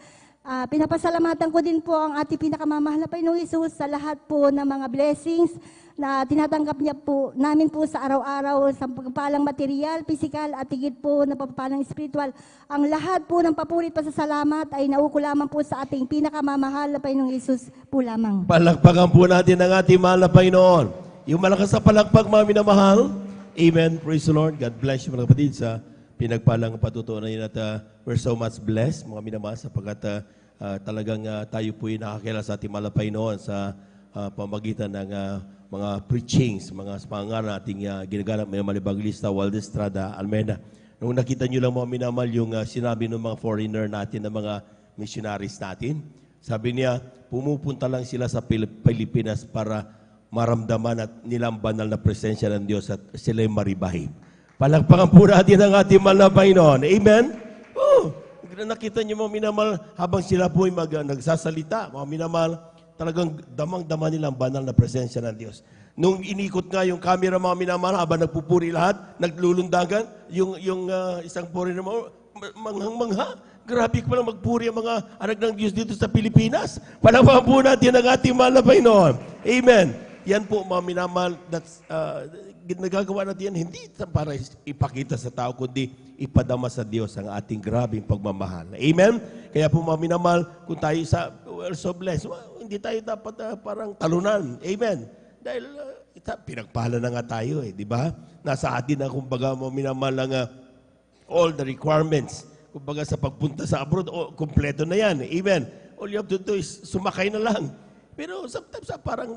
L: Pinapasalamatan ko din po ang ating pinakamamahal na Panginoong Hesus sa lahat po ng mga blessings na tinatanggap niya po namin po sa araw-araw sa pagpapalang material, pisikal at higit po na pagpapalang spiritual. Ang lahat po ng papurit pasasalamat ay nauko lamang po sa ating pinakamamahal na Panginoong Hesus po lamang.
J: Palakpakan po natin ang ating mahal na Panginoon. Yung malakas sa palakpak, mga minamahal. Amen. Praise the Lord. God bless you, mga kapatid, sa pinagpalang patutunan yun. At we're so much blessed, mga minamahal, sapagkat talagang tayo po yung nakakilala sa ating mahal na Panginoon sa pamagitan ng mga preachings, mga spangar na ating ginaganap, may Malibaglista, Waldes Estrada, Almena. Nung nakita nyo lang, mga minamahal, yung sinabi ng mga foreigner natin, ng mga missionaries natin, sabi niya, pumupunta lang sila sa Pilipinas para maramdaman at nilang banal na presensya ng Diyos at sila yung maribahim. Palakpakan po natin ang ating mahal na Panginoon. Amen? Oh, nakita niyo, mga minamahal, habang sila po ay nagsasalita, mga minamahal, talagang damang-dama nilang banal na presensya ng Diyos. Nung inikot nga yung camera, mga minamahal, habang nagpupuri lahat, naglulundagan, yung isang puri na manghang-mangha. Grabe ko lang magpuri ang mga anak ng Diyos dito sa Pilipinas. Palakpakan po natin ang ating mahal na Panginoon. Amen. Yan po, mga minamahal, nagagawa natin yan, hindi para ipakita sa tao, kundi ipadama sa Diyos ang ating grabing pagmamahal. Amen? Kaya po, mga minamahal, kung tayo we're so blessed, hindi tayo dapat parang talunan. Amen? Dahil pinagpala na nga tayo, di ba? Nasa atin na, kumbaga, mga minamahal, all the requirements. Kumbaga, sa pagpunta sa abroad, kompleto na yan. Amen? All you have to do is sumakay na lang. Pero sometimes parang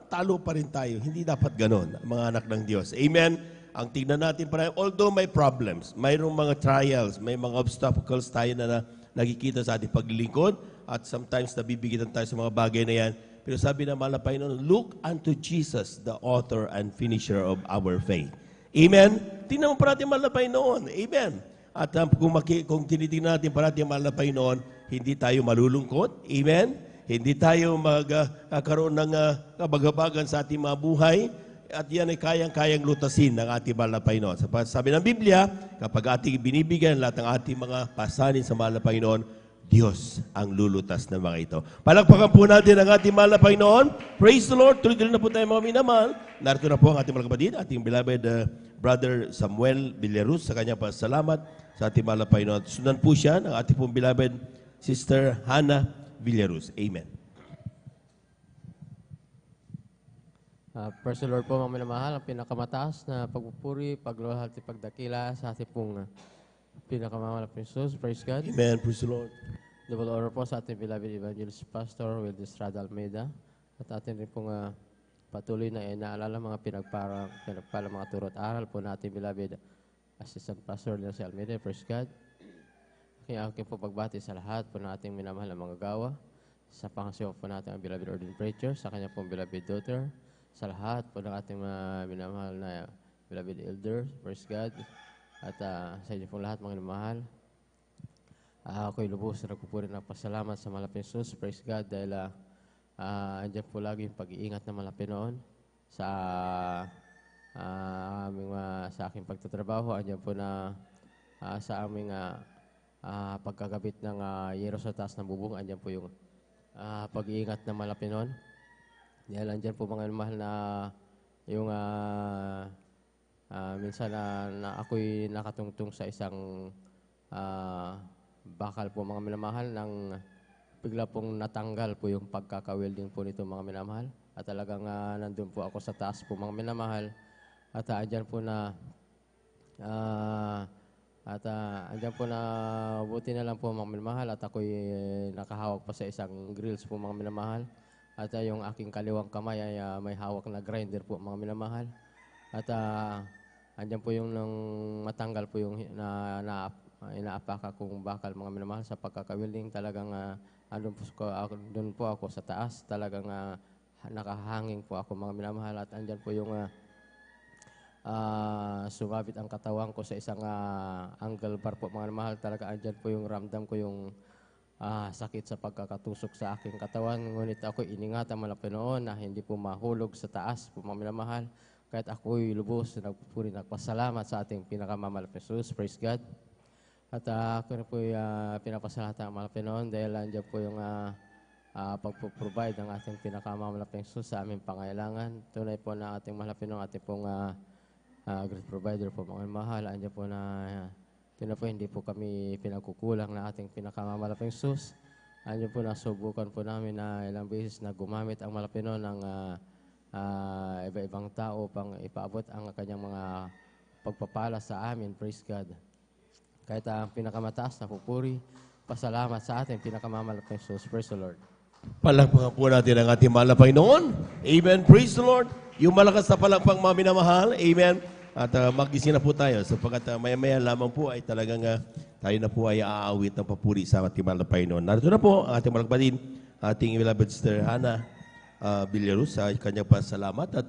J: talo pa rin tayo. Hindi dapat ganon, mga anak ng Diyos. Amen? Ang tingnan natin para, although may problems, mayroong mga trials, may mga obstacles tayo na nakikita sa ating paglilingkod, at sometimes nabibigitan tayo sa mga bagay na yan, Pero sabi na mahal na Panginoon, look unto Jesus, the author and finisher of our faith. Amen? Tingnan mo parati mahal na Panginoon. Amen? At kung tinitingnan natin parati mahal na Panginoon, hindi tayo malulungkot. Amen? Hindi tayo magkakaroon ng kabagabagan sa ating mga buhay. At yan ay kayang-kayang lutasin ng ating mahal na Panginoon. Sabi ng Biblia, kapag ating binibigyan lahat ng ating mga pasanin sa mahal na Panginoon, Diyos ang lulutas ng mga ito. Palakpakan po natin ang ating mahal na Panginoon. Praise the Lord. Tuloy-tuloy na po tayo mga minamahal. Narito na po ang ating mga kapatid, ating beloved Brother Samuel Villaruz sa kanyang pasalamat sa ating mahal na Panginoon. Sundan po siya ng ating pong beloved Sister Hannah Villaruz. Amen.
M: Praise the Lord po mga minamahal. Ang pinakamataas na pagpupuri, paglulahati, pagdakila sa ating pong pinakamamahal na Jesus. Praise God.
J: Amen. Praise the Lord.
M: Double honor po sa ating beloved evangelist pastor Will Estrada Almeida at atin rin pong patuloy na inaalala mga pinagpala mga turot aral po natin beloved assistant pastor Nelson Almeida. Praise God. Kaya aking po pagbati sa lahat po ng ating minamahal na mga gawa, sa pangasiwa po natin ang beloved ordained preacher, sa kanya pong beloved daughter, sa lahat po ng ating minamahal na beloved elder. Praise God. At sa inyo pong lahat mga minamahal, ako'y lubos na nagpupuri ng pasalamat sa malapit Jesus. Praise God dahil andyan po lagi yung pag-iingat na malapit noon sa sa aking pagtatrabaho. Andyan po na sa aming pagkagabit ng yero sa taas ng bubong. Andyan po yung pag-iingat na malapit noon. Dahil andyan po mga mahal na yung minsan na ako'y nakatungtong sa isang bakal po mga minamahal nang bigla pong natanggal po yung pagkaka-welding po nito mga minamahal. At talagang nandun po ako sa taas po mga minamahal. At andyan po na andyan po na buti na lang po mga minamahal at ako'y nakahawak pa sa isang grills po mga minamahal. At yung aking kaliwang kamay ay may hawak na grinder po mga minamahal. At andyan po yung nang matanggal po yung inaapaka kong bakal mga minamahal sa pagkaka-welding. Talagang doon po ako sa taas. Talagang nakahanging po ako mga minamahal. At andyan po yung sumabit ang katawan ko sa isang angle bar po mga minamahal. Talaga andyan po yung ramdam ko yung sakit sa pagkakatusok sa aking katawan. Ngunit ako iningatan malapit noon na hindi po mahulog sa taas po mga minamahal. Kahit ako'y lubos, nagpupuri, nagpasalamat sa ating pinakamamahal na Jesus. Praise God. At ako na po'y pinapasalata ang malapit noon dahil andyan po yung pagpuprovide ng ating pinakamamahal na Jesus sa aming pangailangan. Tunay po na ating malapit noon, ating pong great provider po mga mahal. Andyan po na tunay po hindi po kami pinagkukulang na ating pinakamamahal na Jesus. Andyan po na subukan po namin na ilang beses na gumamit ang malapit noon ng iba-ibang tao pang ipaabot ang kanyang mga pagpapala sa amin. Praise God. Kahit ang pinakamataas na pupuri, pasalamat sa ating pinakamamahal na Jesus. Praise the Lord.
J: Palakpakan po natin ang ating mahal na Panginoon. Amen. Praise the Lord. Yung malakas na palakpak mga minamahal. Amen. At magising na po tayo sapagkat maya-maya lamang po ay talagang tayo na po ay aawit ng papuri sa ating mahal na Panginoon. Narito na po ang ating mga kapatid, ating beloved Sister Hannah Villaruz sa kanyang pasalamat. At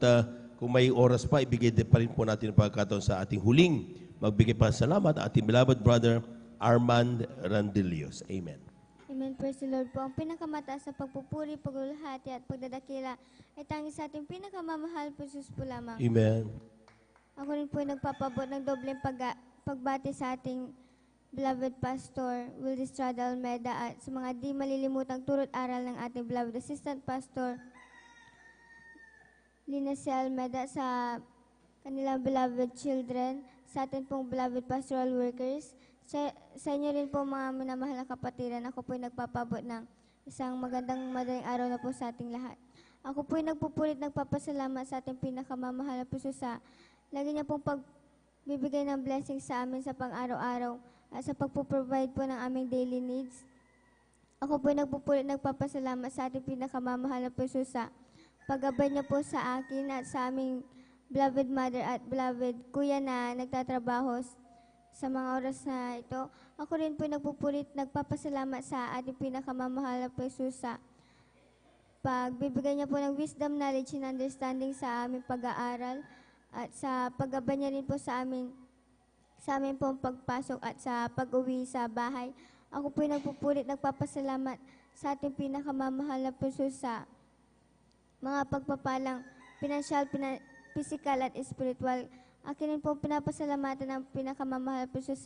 J: kung may oras pa, ibigay din pa rin po natin ang pagkakataon sa ating huling magbigay pasalamat ating beloved brother Armand Randelios. Amen.
N: Amen. Praise the Lord po. Ang pinakamataas na pagpupuri, paglulahati at pagdadakila ay tanging sa ating pinakamamahal po Jesus po lamang.
J: Amen.
N: Ako rin po nagpapabot ng dobleng pagbati sa ating beloved pastor Will Estrada Almeida at sa mga di malilimutang turot aral ng ating beloved assistant pastor Lina C. Almeida sa kanilang beloved children, sa ating pong beloved pastoral workers, sa inyo rin po mga minamahal na kapatiran. Ako po'y nagpapabot ng isang magandang madaling araw na po sa ating lahat. Ako po'y nagpupulit, nagpapasalamat sa ating pinakamamahal na puso sa lagi niya pong pagbibigay ng blessing sa amin sa pang-araw-araw at sa pagpuprovide po ng aming daily needs. Ako po'y nagpupulit, nagpapasalamat sa ating pinakamamahal na puso sa paggabay niya po sa akin at sa aming beloved mother at beloved kuya na nagtatrabaho sa mga oras na ito. Ako rin po nagpupulit, nagpapasalamat sa ating pinakamamahal na Jesus sa pagbibigay niya po ng wisdom, knowledge, and understanding sa aming pag-aaral at sa paggabay niya rin po sa amin pong pagpasok at sa pag-uwi sa bahay. Ako po'y nagpupulit, nagpapasalamat sa ating pinakamamahal na puso sa mga pagpapalang pinansyal, physical at spiritual. Akin rin po pinapasalamatan ng pinakamamahal na puso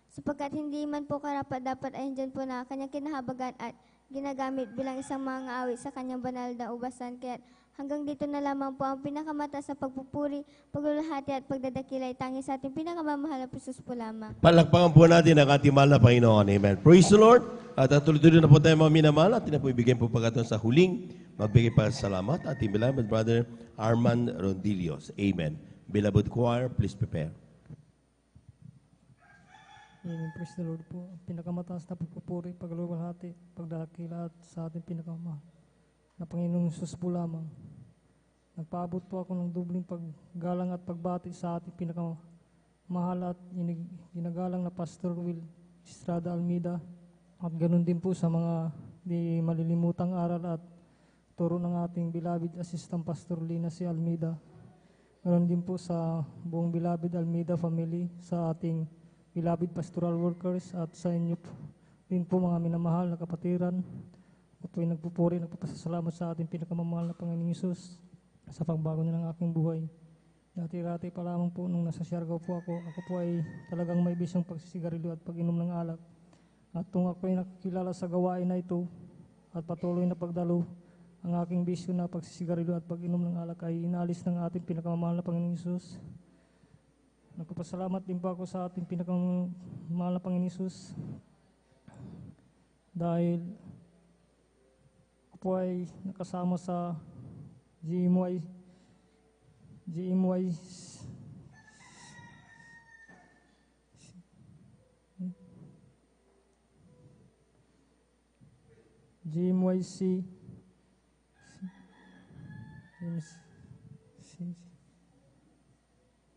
N: sapagkat hindi man po karapat dapat ay dyan po na kanyang kinahabagan at ginagamit bilang isang mga awit sa kanyang banal na ubasan. Kaya hanggang dito na lamang po ang pinakamataas na pagpupuri, paglulahati at pagdadakila ay tanging sa ating pinakamamahal na puso po lamang.
J: Palakpakan po natin ang ating mahal na Panginoon. Amen. Praise the Lord. At tuloy-tuloy na po tayo mga minamahal at na po ibigay po pagkataon sa huling magbigay pa salamat ating beloved brother Arman Rondillos. Amen. Beloved choir, please prepare.
O: Amen. Praise the Lord po. Pinakamataas na pagpupuri, pagluluwalhati, pagdadakila at sa ating pinakamahal na Panginoong Jesus po lamang. Nagpaabot po ako ng dubling paggalang at pagbati sa ating pinakamahal at ginagalang na Pastor Will Estrada Almeida at ganun din po sa mga di malilimutang aral at turo ng ating beloved Assistant Pastor Lina C. Almeida. Ganun din po sa buong beloved Almeida family, sa ating beloved pastoral workers at sa inyo din po mga minamahal na kapatiran. Ako po'y nagpupuri, nagpapasalamat sa ating pinakamamahal na Panginoong Hesus sa pagbago niya ng aking buhay. Dati-rati pa lamang po nung nasa Siargao po ako po ay talagang may bisyong pagsisigarilyo at pag-inom ng alak. At kung ako ay nakikilala sa gawain na ito at patuloy na pagdalo, ang aking bisyo na pagsisigarilyo at pag-inom ng alak ay inalis ng ating pinakamamahal na Panginoong Hesus. Nagpapasalamat din po ako sa ating pinakamamahal na Panginoong Hesus dahil ako po ay nakasama sa GMY GMYC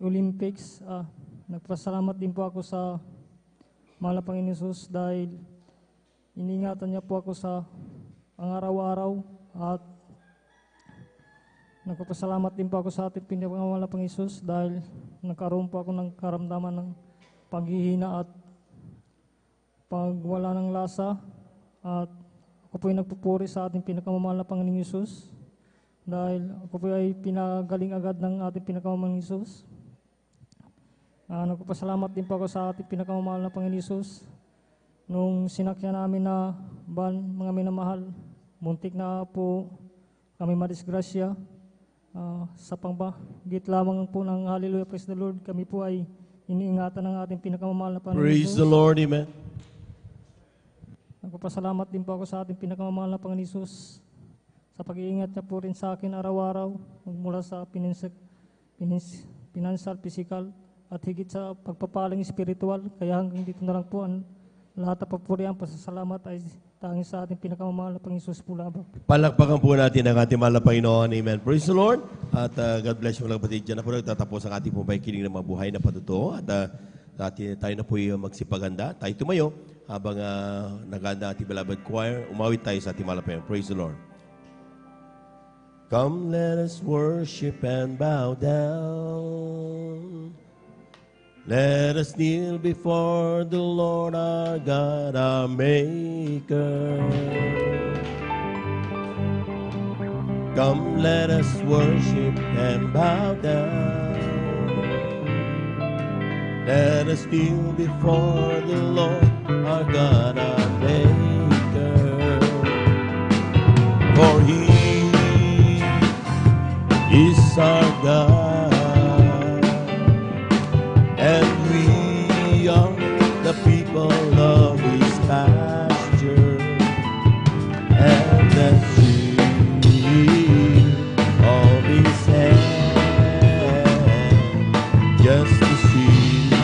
O: Olympics. Nagpasalamat din po ako sa mahal na Panginoon Hesus dahil iningatan niya po ako sa araw-araw at nagpapasalamat din po ako sa ating pinakamamahal na Panginoon Hesus dahil nagkaroon po ako ng karamdaman ng paghihina at pagwala ng lasa at ako po ay nagpupuri sa ating pinakamamahal na Panginoong Hesus dahil ako po ay pinagaling agad ng ating pinakamamahal na Hesus. Nagpapasalamat din po ako sa ating pinakamamahal na Panginoong Hesus nung sinakyan namin na van, mga minamahal, muntik na po kami madisgrasya. Sa pangbagit lamang po ng Hallelujah, Praise the Lord, kami po ay iniingatan ng ating pinakamamahal na Panginoon Hesus.
J: Praise the Lord, amen.
O: Nagpapasalamat din po ako sa ating pinakamamahal na Panginoon Hesus sa pag-iingat niya po rin sa akin araw-araw mula sa financial, physical at higit sa pagpapaling spiritual. Kaya hanggang dito na lang po ang lahat ng papurihan, pasasalamat ay tanging sa ating pinakamamahal na Panginoon Hesus po lamang.
J: Palakpakan po natin ang ating mahal na Panginoon. Amen. Praise the Lord. At God bless you mga kapatid. Diyan na po nagtatapos ang ating pumaikiling ng mga buhay na patutuo. At tayo na po yung magsipaganda. Tayo tumayo habang naganda ating beloved choir. Umawit tayo sa ating mahal na Panginoon. Praise the Lord. Come, let us worship and bow down. Let us kneel before the Lord our God, our Maker. Come, let us worship and bow down. Let us kneel before the Lord our God, our Maker. For He is our God, and we are the people of His pasture, and the sheep of His hand, just the sheep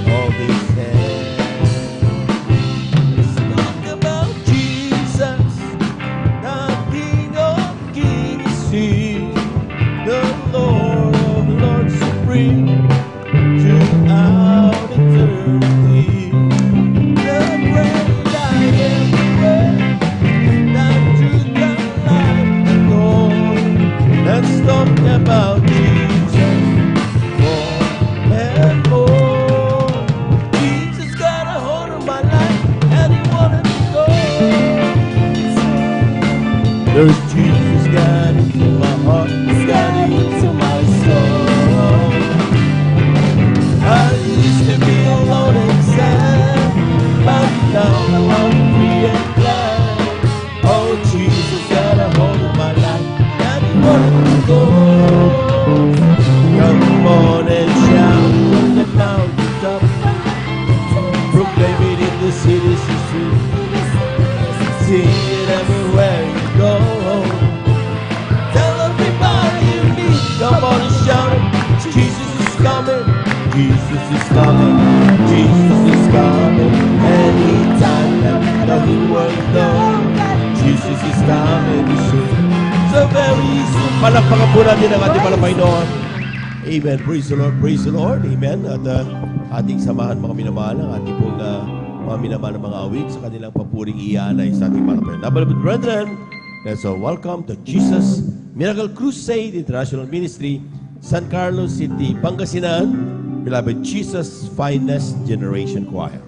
J: of His hand. Let's talk about Jesus, the King of Kings, the Lord of Lords supreme. Throughout eternity, the great I am, There's Jesus got into my heart, He's got into my soul. I used to be alone and sad, but now I'm free and glad. Oh, Jesus got a hold of my life, and He wanted to go. Come on and shout from the mountaintop, proclaim it in the cities and streets, sing it everywhere you go. Tell everybody you meet, come on and shout it. Jesus is coming, Jesus is coming, Jesus is coming. Anytime that the whole world knows, Jesus is coming soon. So very soon. Palakpakan po natin ang ating Panginoon. Amen. Praise the Lord. Praise the Lord. Amen. At ating samahan mga minamahal ang ating pong mga minamahal ng mga awit sa kanilang papuring iyanay sa ating Panginoon. Beloved brethren, let's welcome to Jesus Miracle Crusade International Ministry, San Carlos City, Pangasinan, Beloved Jesus Finest Generation Choir.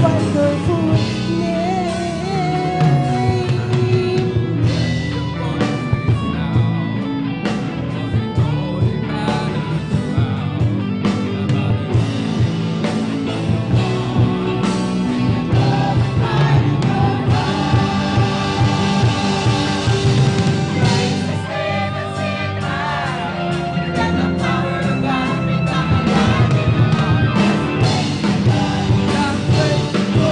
P: wonderful name. Praise the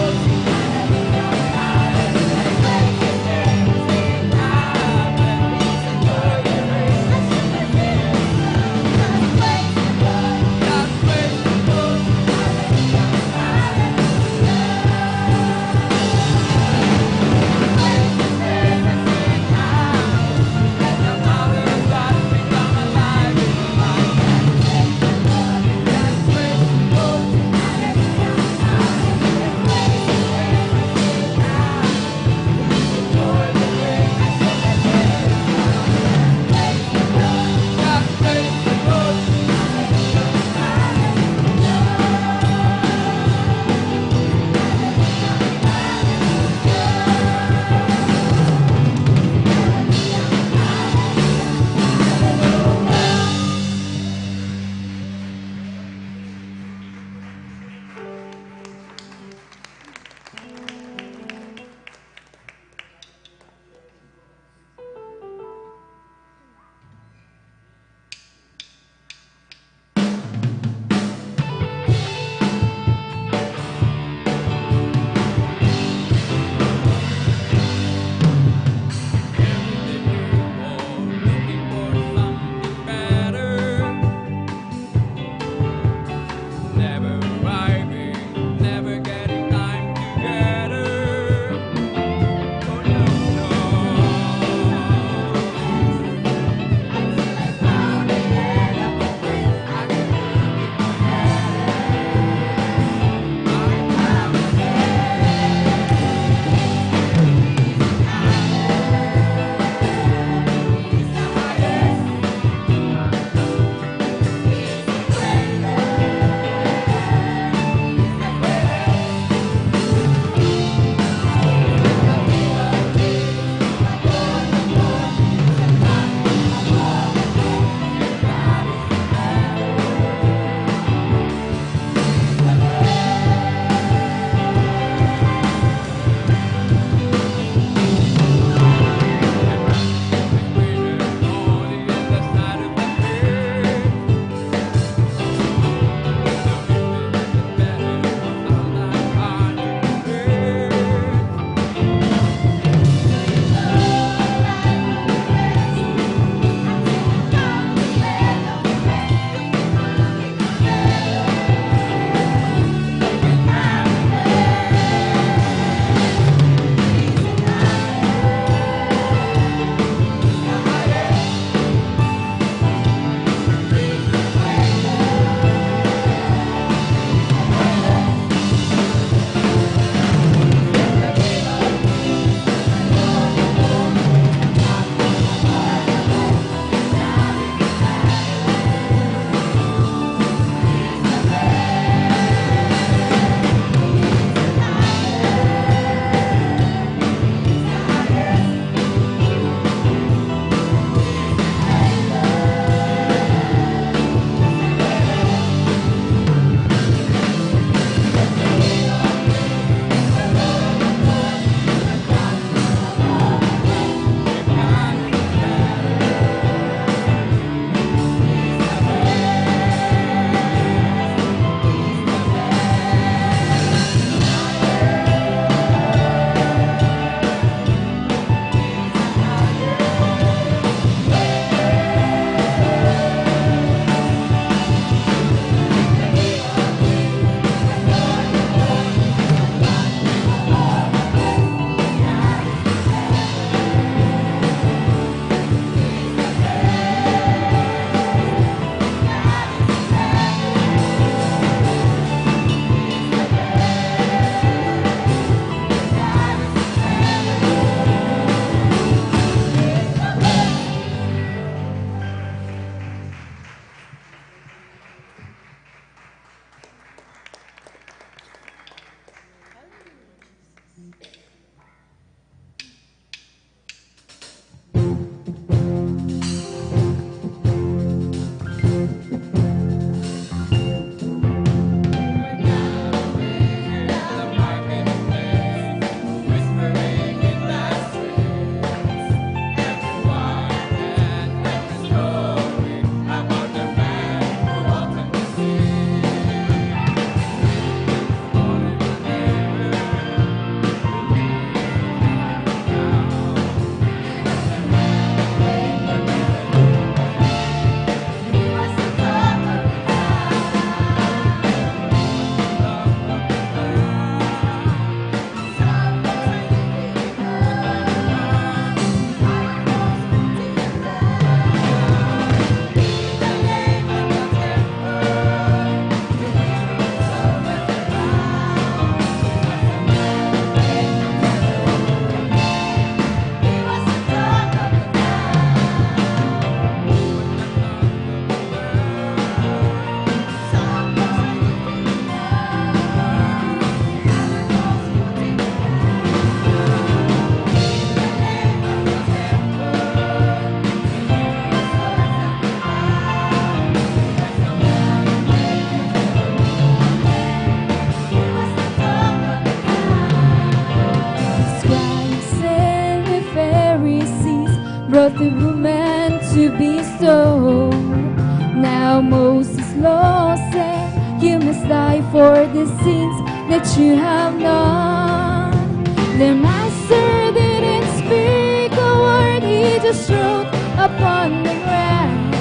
H: brought the woman to be stoned. Now Moses' law said, you must die for the sins that you have done. The master didn't speak a word, he just wrote upon the ground.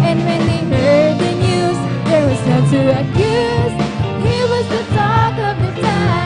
H: And when they heard the news, there was none to accuse. He was the talk of the town.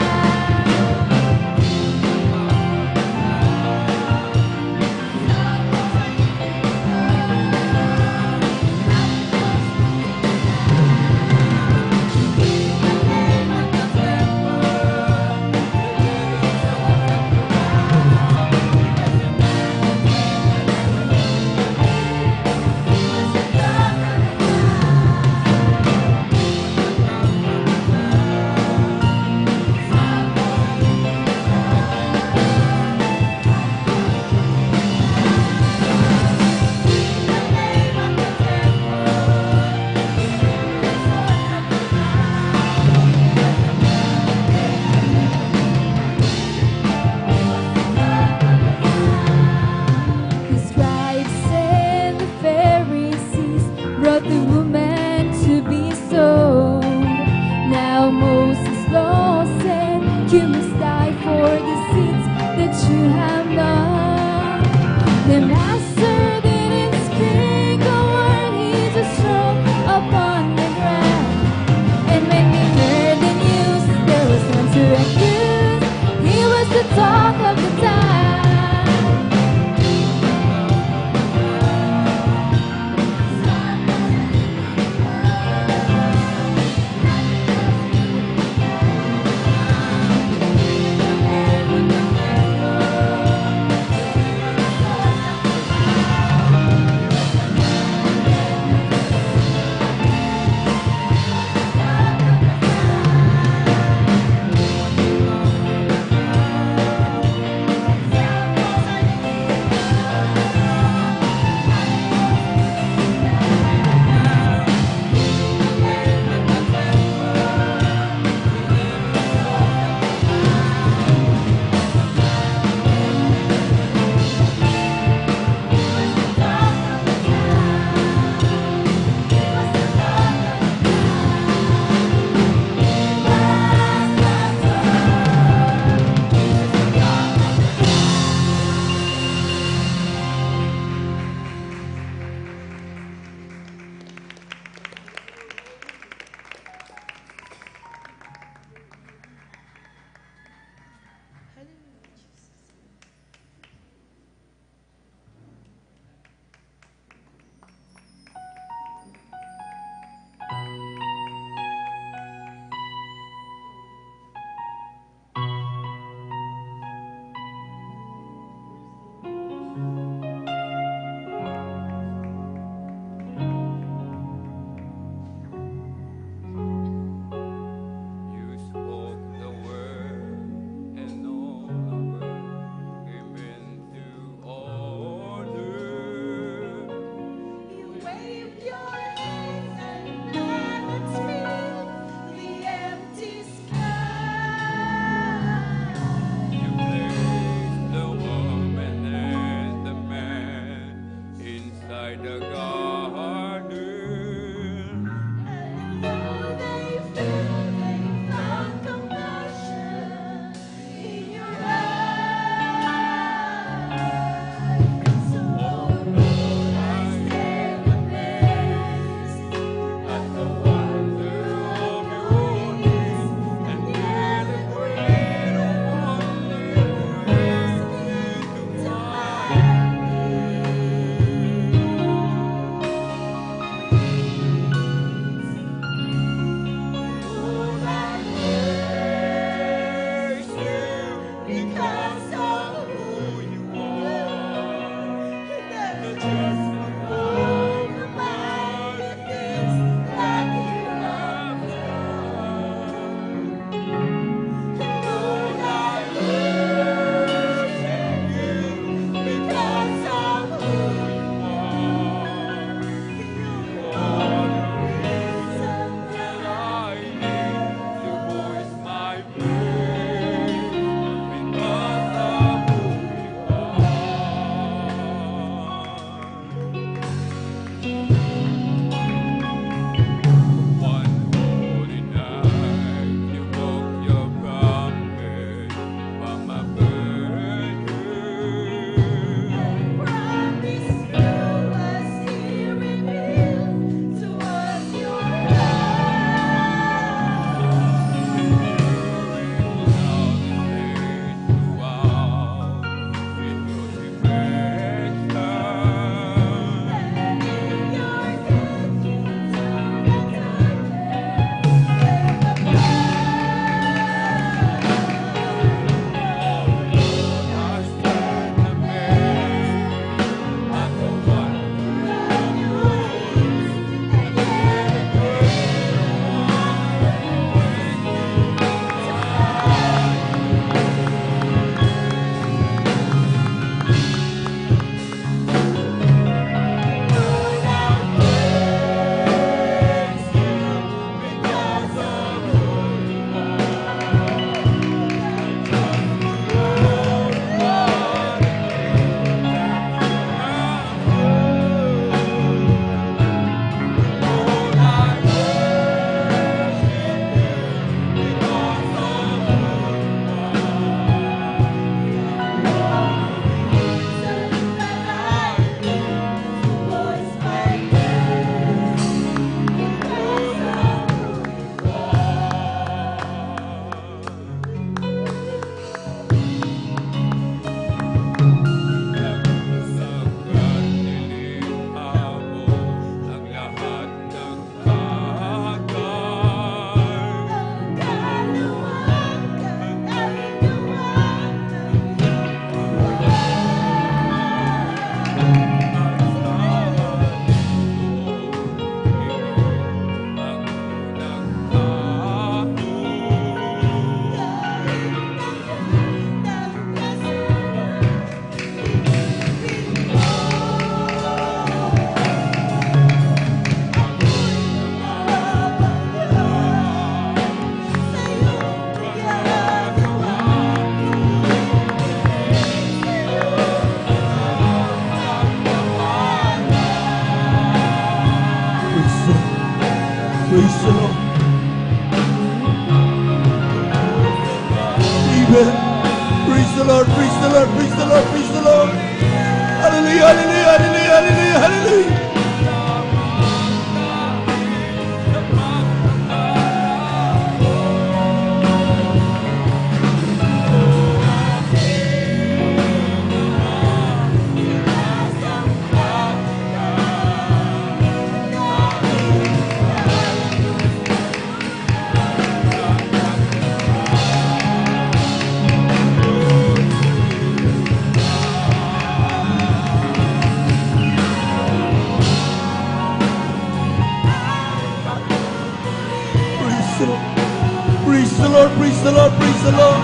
J: praise the Lord, praise the Lord.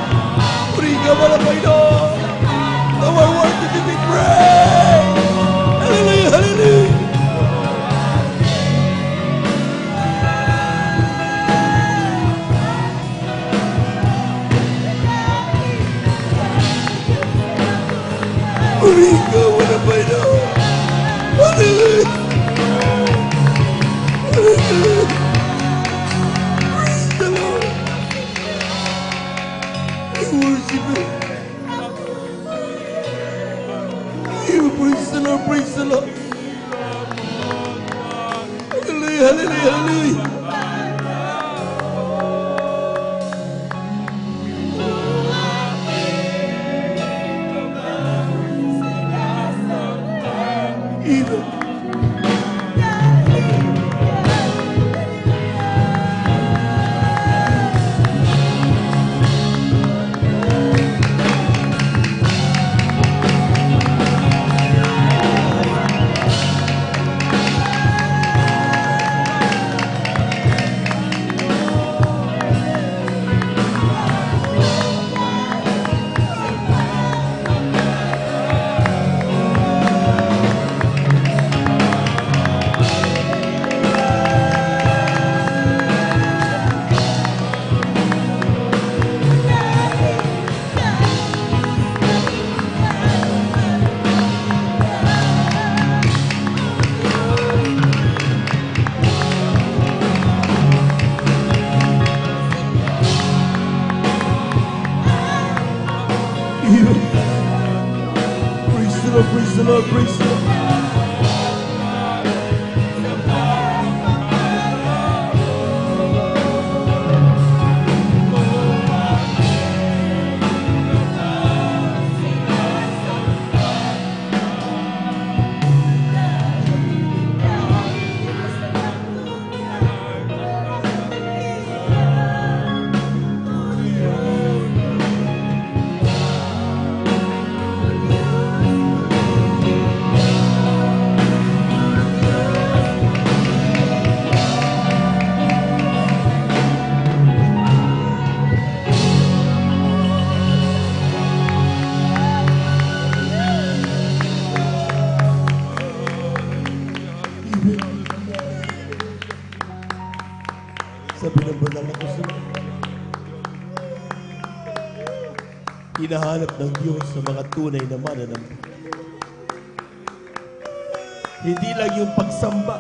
J: Purihin ka man ang Panginoon. Thou art worthy to be praised. Hallelujah, hallelujah. Purihin ka man ang Panginoon. Hallelujah. Hallelujah. Praise the Lord. I worship Him. You praise the Lord, praise the Lord. Hallelujah, hallelujah, hallelujah. Even praise the Lord, praise the Lord, praise the Lord. Sabi ng banal na kasunod, hinahanap ng Diyos sa mga tunay na mananampalataya. Hindi lang yung pagsamba.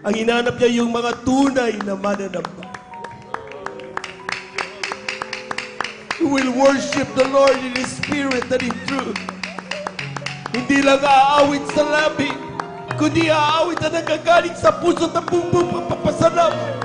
J: Ang hinahanap niya yung mga tunay na mananampalataya. Who will worship the Lord in His Spirit and in truth. Hindi lang aawit sa labi, kundi aawit na nagagaling sa puso at buong pagpapasalamat.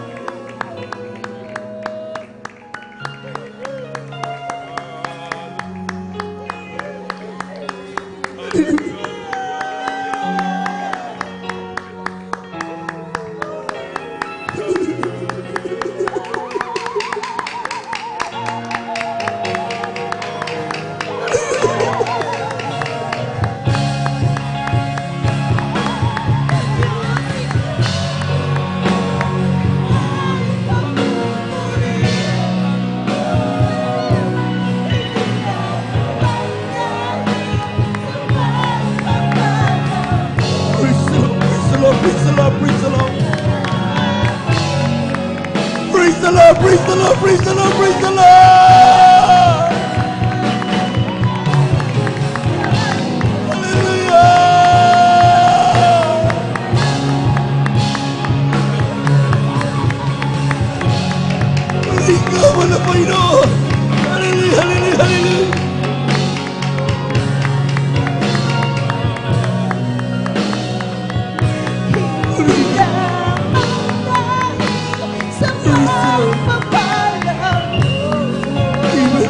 J: Praise the Lord, praise the Lord, praise the Lord, praise the Lord! Hallelujah! Ikaw wala Panginoon! Hallelujah, hallelujah, hallelujah! Amen.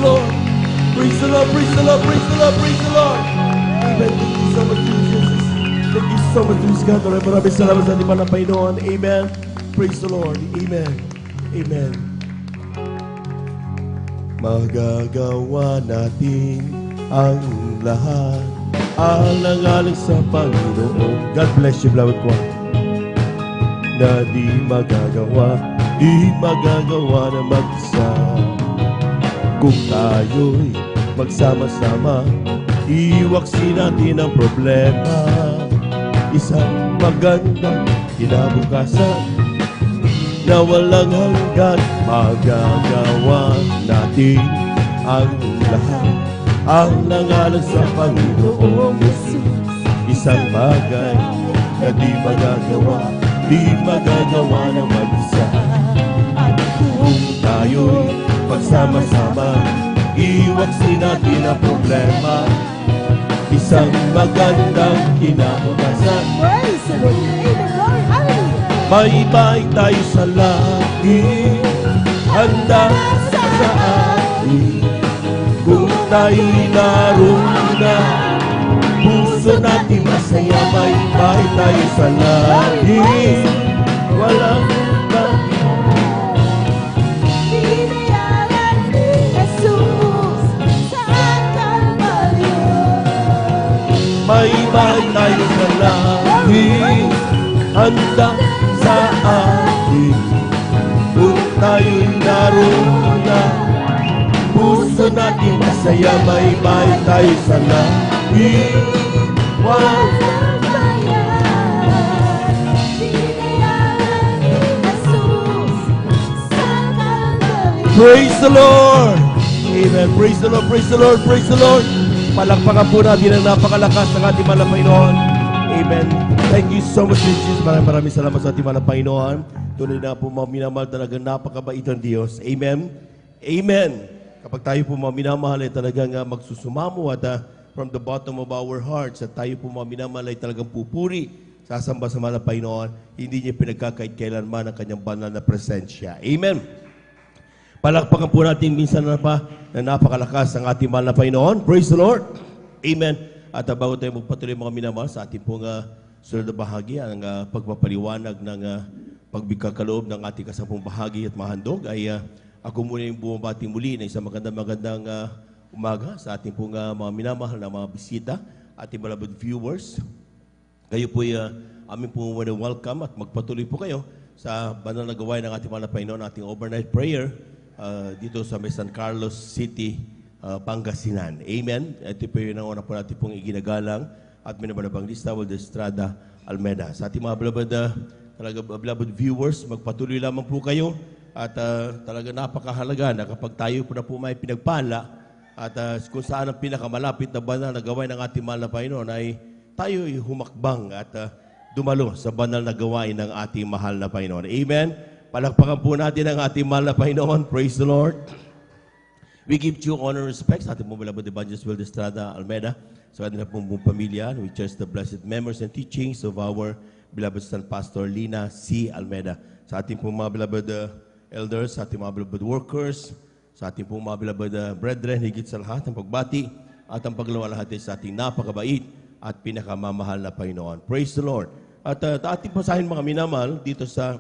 J: Lord. Praise the Lord, praise the Lord, praise the Lord, praise the Lord. Amen. Thank you so much, Jesus. Thank you so much, Jesus God. Maraming salamat sa ating mga Panginoon. Amen. Praise the Lord. Amen. Amen. Magagawa natin ang lahat alang-alang sa Panginoon. God bless you, beloved one. Na di magagawa na mag-isa. Kung tayo'y magsama-sama, iwaksin natin ang problema. Isang magandang kinabukasan na walang hanggan. Magagawa natin ang lahat alang-alang sa Panginoong Jesus. Isang bagay na di magagawa na mag-isa. Kung tayo'y magsama-sama, iwaksin natin ang problema. Isang magandang kinabukasan. Bye-bye tayo sa langit, handa sa atin. Kung tayo'y naroon na, puso natin masaya. Bye-bye tayo sa langit, walang bye-bye tayo sa langit, handa sa atin. Kung tayo'y naroon na, puso natin masaya. Bye-bye tayo sa langit, walang praise the Lord! Amen. Praise the Lord, praise the Lord, praise the Lord. Palakpakan po natin ang napakalakas ng ating mahal na Panginoon. Amen. Thank you so much, Jesus. Maraming salamat sa ating mahal na Panginoon. Tunay na po mga minamahal, talagang napakabait ang Diyos. Amen. Amen. Kapag tayo po mga minamahal ay talagang magsusumamo at from the bottom of our hearts at tayo po mga minamahal ay talagang pupuri, sasamba sa mahal na Panginoon, hindi niya pinagkakait kailanman ang kanyang banal na presensya. Amen. Palakpakan po natin minsan na napakalakas ang ating mahal na Panginoon. Praise the Lord. Amen. At bago tayo magpatuloy mga minamahal sa ating pong sunod na bahagi, ang pagpapaliwanag ng pagbigkakaloob ng ating kasapong bahagi at mahandog, ay ako muna yung bumabati muli na isang magandang umaga sa ating pong mga minamahal na mga bisita, ating beloved viewers. Kayo po aming pong welcome at magpatuloy po kayo sa banal na gawain ng ating mahal na Panginoon, ating overnight prayer dito sa San Carlos City, Pangasinan. Amen. Ito po yung nauna po natin pong iginagalang at minabanabang lista de Estrada Almeda. Sa ating mga beloved viewers, magpatuloy lamang po kayo at talaga napakahalaga na kapag tayo po na po may pinagpala at kung saan ang pinakamalapit na banal na gawain ng ating mahal na Panginoon ay tayo ay humakbang at dumalo sa banal na gawain ng ating mahal na Panginoon. Amen. Palakpakan po natin ang ating mahal na Panginoon. Praise the Lord. We give due honor and respect sa ating beloved Evangelist Will de Estrada Almeda, sa ating pong pamilya. We cherish the blessed memories and teachings of our beloved son Pastor Lina C. Almeda. Sa ating pong mga beloved elders, sa ating mga beloved workers, sa ating pong mga beloved brethren, higit sa lahat ang pagbati at ang pagluwalhati sa ating napakabait at pinakamamahal na Panginoon. Praise the Lord. At ating pasahin mga minamahal dito sa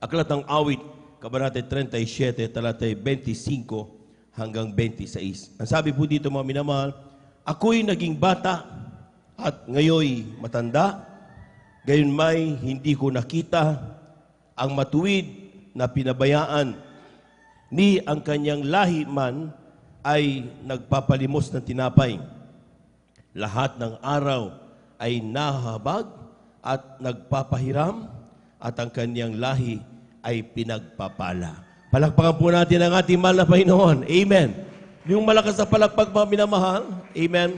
J: Aklat ng Awit, Kabanata 37, talatay 25 hanggang 26. Ang sabi po dito mga minamahal, ako'y naging bata at ngayoy matanda, gayon may hindi ko nakita ang matuwid na pinabayaan, ni ang kanyang lahi man ay nagpapalimos ng tinapay. Lahat ng araw ay nahahabag at nagpapahiram, at ang kanyang lahi ay pinagpapala. Palakpakan po natin ang ating mahal na Panginoon. Amen. Yung malakas na palakpak mga minamahal. Amen.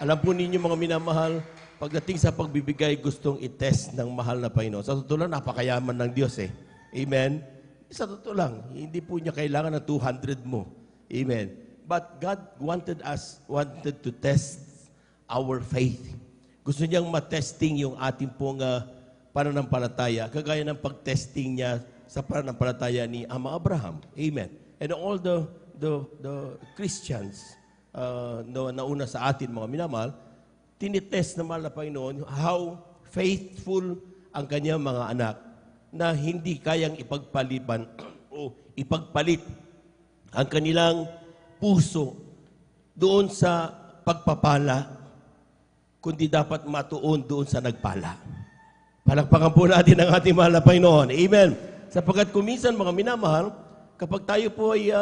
J: Alam po ninyo mga minamahal, pagdating sa pagbibigay, gustong i-test ng mahal na Panginoon. Sa totoo lang, napakayaman ng Diyos eh. Amen. Sa totoo lang, hindi po niya kailangan ng 200 mo. Amen. But God wanted to test our faith. Gusto niyang matesting yung ating pong pananampalataya, kagaya ng pag-testing niya sa pananampalataya ni Ama Abraham. Amen. And all the the Christians na nauna sa atin, mga minamahal, tinitest na mahal na Panginoon how faithful ang kanyang mga anak na hindi kayang ipagpaliban o ipagpalit ang kanilang puso doon sa pagpapala, kundi dapat matuon doon sa nagpala. Palakpakan po natin ang ating mahal na Panginoon. Amen. Sapagkat kuminsan, mga minamahal, kapag tayo po ay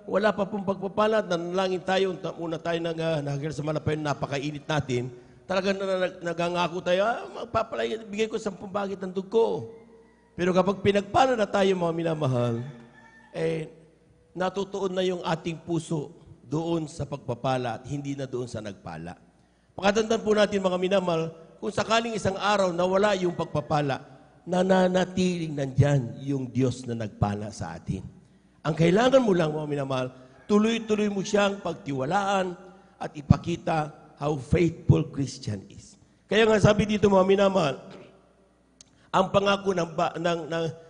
J: wala pa pong pagpapala, nanalangin tayo, una tayo nagagal sa mahal na Panginoon, napakainit natin, talagang nagangako tayo, magpapalay, bigay ko 10 bagit ng dugo. Pero kapag pinagpala na tayo, mga minamahal, natutuon na yung ating puso doon sa pagpapala at hindi na doon sa nagpala. Pakatandaan po natin, mga minamahal, kung sakaling isang araw na wala yung pagpapala, nananatiling nandyan yung Diyos na nagpala sa atin. Ang kailangan mo lang, mga minamahal, tuloy-tuloy mo siyang pagtiwalaan at ipakita how faithful Christian is. Kaya nga sabi dito, mga minamahal, ang pangako ng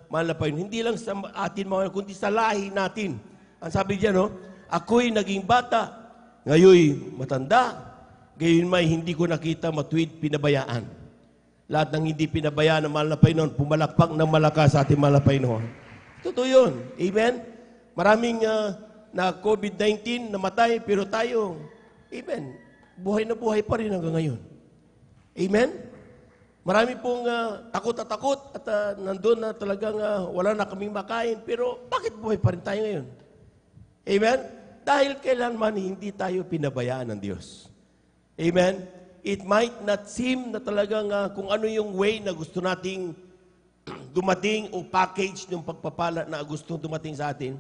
J: mahal na Panginoon, hindi lang sa atin, mga, kundi sa lahi natin. Ang sabi diyan, no? Ako'y naging bata, ngayon matanda, gayon may hindi ko nakita matuwid pinabayaan. Lahat ng hindi pinabayaan ng mahal na Panginoon, pumalakpak ng malakas sa ating mahal na Panginoon. Totoo yun. Amen? Maraming na COVID-19 namatay, pero tayo, amen, buhay na buhay pa rin hanggang ngayon. Amen? Marami pong takot at nandun na talagang wala na kaming makain, pero bakit buhay pa rin tayo ngayon? Amen? Dahil kailanman hindi tayo pinabayaan ng Diyos. Amen? It might not seem na talagang kung ano yung way na gusto nating dumating o package ng pagpapala na gusto dumating sa atin.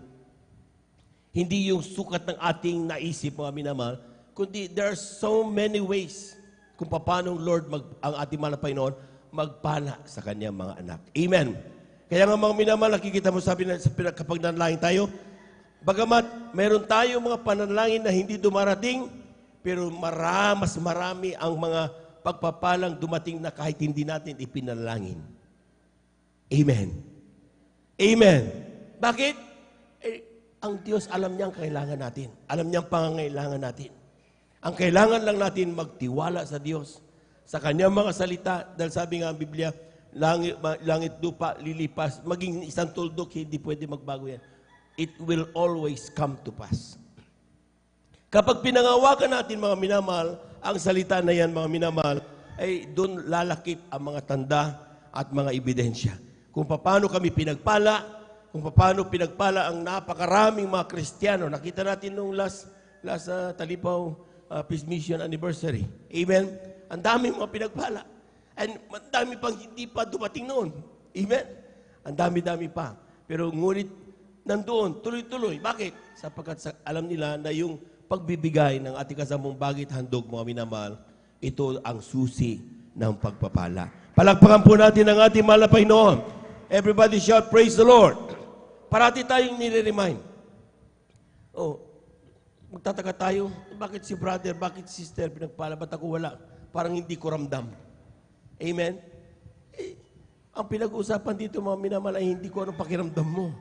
J: Hindi yung sukat ng ating naisip, mga minamahal, kundi there are so many ways kung paano Lord ang ating mahal na Panginoon magpala sa kanyang mga anak. Amen. Kaya nga, mga minamahal, nakikita mo sabi na kapag nanalangin tayo, bagamat meron tayo mga panalangin na hindi dumarating, pero mas marami ang mga pagpapalang dumating na kahit hindi natin ipinalangin. Amen. Amen. Bakit? Ang Diyos alam niya ang kailangan natin. Alam niya ang pangangailangan natin. Ang kailangan lang natin magtiwala sa Diyos, sa kanyang mga salita, dahil sabi nga ang Biblia, langit lupa lilipas, maging isang tuldok, hindi pwede magbago yan. It will always come to pass. Kapag pinangawakan natin, mga minamahal, ang salita na yan, mga minamahal, ay doon lalakip ang mga tanda at mga ebidensya. Kung paano kami pinagpala, kung paano pinagpala ang napakaraming mga Kristiyano. Nakita natin nung last Talipaw Peace Mission Anniversary. Amen? Ang daming mga pinagpala. And ang dami pang hindi pa dumating noon. Amen? Ang dami-dami pa. Pero ngunit nandoon, tuloy-tuloy. Bakit? Sapagkat alam nila na yung pagbibigay ng ating kasamang bagit handog, mga minamahal, ito ang susi ng pagpapala. Palakpakan po natin ang ating mahal na Panginoon. Everybody shout, praise the Lord. Parati tayong nire-remind. Magtataka tayo, bakit si brother, bakit si sister pinagpala, ba't ako wala? Parang hindi ko ramdam. Amen? Ang pinag-uusapan dito, mga minamahal, ay hindi ko anong pakiramdam mo.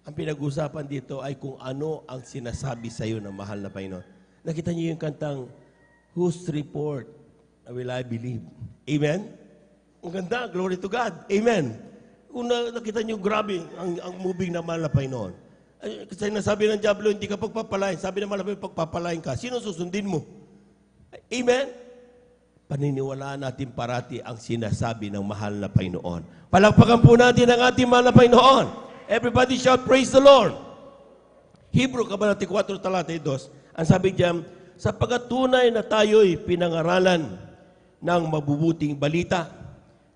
J: Ang pinag-uusapan dito ay kung ano ang sinasabi sa iyo ng mahal na Panginoon. Nakita niyo yung kantang, whose report will I believe? Amen? Ang ganda, glory to God. Amen? Kung nakita niyo, grabe, ang moving na mahal na Panginoon. Kasi nasabi ng Diablo, hindi ka pagpapalain. Sabi ng mahal na Panginoon, pagpapalain ka. Sino susundin mo? Amen? Paniniwalaan natin parati ang sinasabi ng mahal na Panginoon. Palakpakan po natin ang ating mahal na Panginoon. Everybody shout, praise the Lord. Hebrew, Kabanata 4, talata 2. Ang sabi diyan, sapagkat tunay na tayo'y pinangaralan ng mabubuting balita,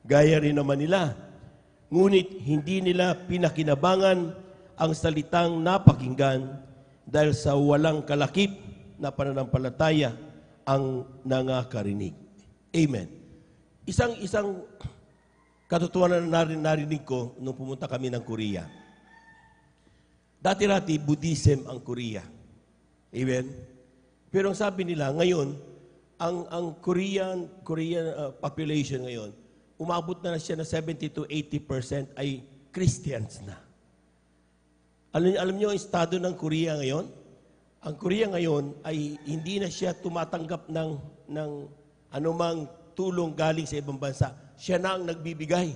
J: gaya rin naman nila. Ngunit hindi nila pinakinabangan ang salitang napakinggan dahil sa walang kalakip na pananampalataya ang nangakarinig. Amen. Isang katotohanan na narinig ko nung pumunta kami ng Korea. Dati-rati, Buddhism ang Korea. Amen? Pero ang sabi nila, ngayon, ang Korean population ngayon, umabot na siya na 70 to 80% ay Christians na. Alam niyo ang estado ng Korea ngayon? ang Korea ngayon ay hindi na siya tumatanggap ng anumang tulong galing sa ibang bansa. Siya na ang nagbibigay.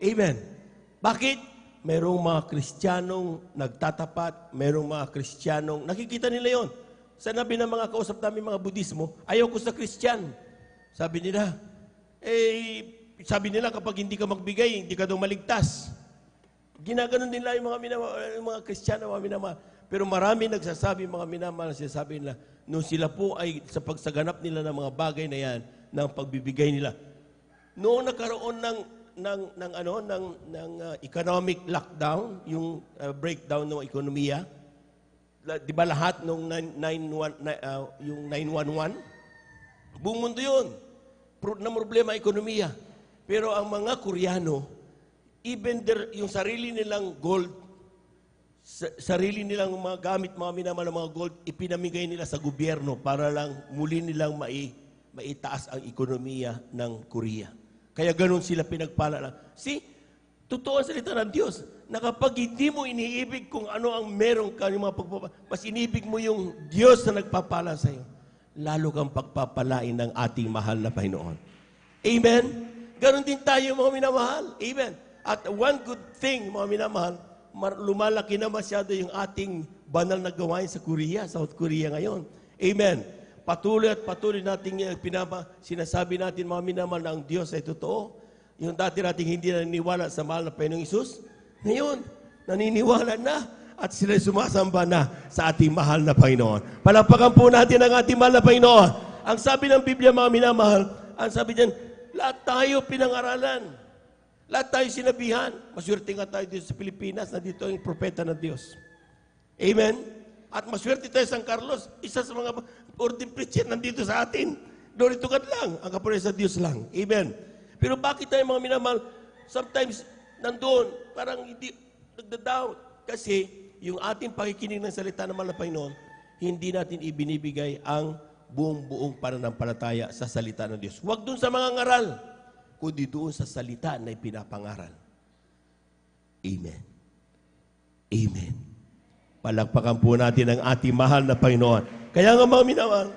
J: Amen. Bakit? Merong mga Kristiyanong nagtatapat, merong mga Kristiyanong, nakikita nila yon. Sanabi ng mga kausap namin mga Budismo, ayaw ko sa Kristiyan. Sabi nila, kapag hindi ka magbigay, hindi ka daw maligtas. Ginaganon nila yung mga Kristiyano, mga minamahal. Pero marami nagsasabi, mga minamahal, sinasabi nila, nung sila po ay sa pagsaganap nila ng mga bagay na yan, ng pagbibigay nila. Noong nagkaroon ng economic lockdown, yung breakdown ng ekonomiya, di ba lahat nung 911, buong mundo yun, na problema ekonomiya. Pero ang mga Koreano, even yung sarili nilang gold, sarili nilang mga gamit, mga minamahal na mga gold, ipinamigay nila sa gobyerno para lang muli nilang maitaas ang ekonomiya ng Korea. Kaya ganun sila pinagpala lang. See, totoo ang salita ng Diyos na kapag hindi mo iniibig kung ano ang meron ka, yung mga mas inibig mo yung Diyos na nagpapala sa iyo, lalo kang pagpapalain ng ating mahal na Panginoon. Amen? Ganon din tayo, mga minamahal. Amen? At one good thing, mga minamahal, lumalaki na masyado yung ating banal na gawain sa Korea, South Korea ngayon. Amen? Patuloy at patuloy natin sinasabi natin, mga minamahal, na ang Diyos ay totoo. Yung dati nating hindi naniniwala sa mahal na Panginoong Isus, ngayon, naniniwala na at sila sumasamba na sa ating mahal na Panginoon. Palakpakan po natin ang ating mahal na Panginoon. Ang sabi ng Biblia, mga minamahal, ang sabi diyan, lahat tayo pinangaralan. Lahat tayo sinabihan. Maswerte nga tayo dito sa Pilipinas na dito ang propeta ng Diyos. Amen? At maswerte tayo sa San Carlos, isa sa mga ordinary preacher nandito sa atin. Glory to God lang. Ang kapuri sa Diyos lang. Amen? Pero bakit tayo, mga minamahal, sometimes nandoon, parang hindi nagda-doubt. Kasi yung ating pakikinig ng salita ng mahal na Panginoon, hindi natin ibinibigay ang buong pananampalataya sa salita ng Diyos. Huwag doon sa mga ngaral, kundi doon sa salita na ipinapangaral. Amen. Amen. Palakpakan po natin ang ating mahal na Panginoon. Kaya nga, mga minamahal,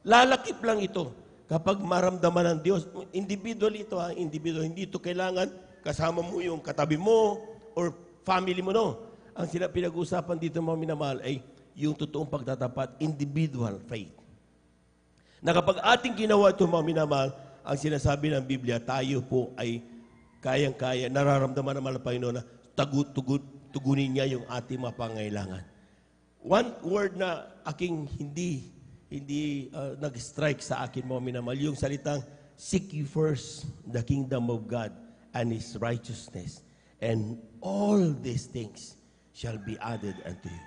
J: lalakip lang ito kapag maramdaman ng Diyos. Individual ito, individual. Hindi ito kailangan kasama mo yung katabi mo or family mo, no. Ang pinag-uusapan dito, mga minamahal, ay yung totoong pagtatapat, individual faith. Na kapag ating ginawa ito, mga minamahal, ang sinasabi ng Biblia, tayo po ay kayang-kaya, nararamdaman ng mahal na Panginoon na tugunin niya yung ating mga pangailangan. One word na aking hindi nag-strike sa akin, mga minamahal, yung salitang, seek ye first the kingdom of God and His righteousness, and all these things shall be added unto you.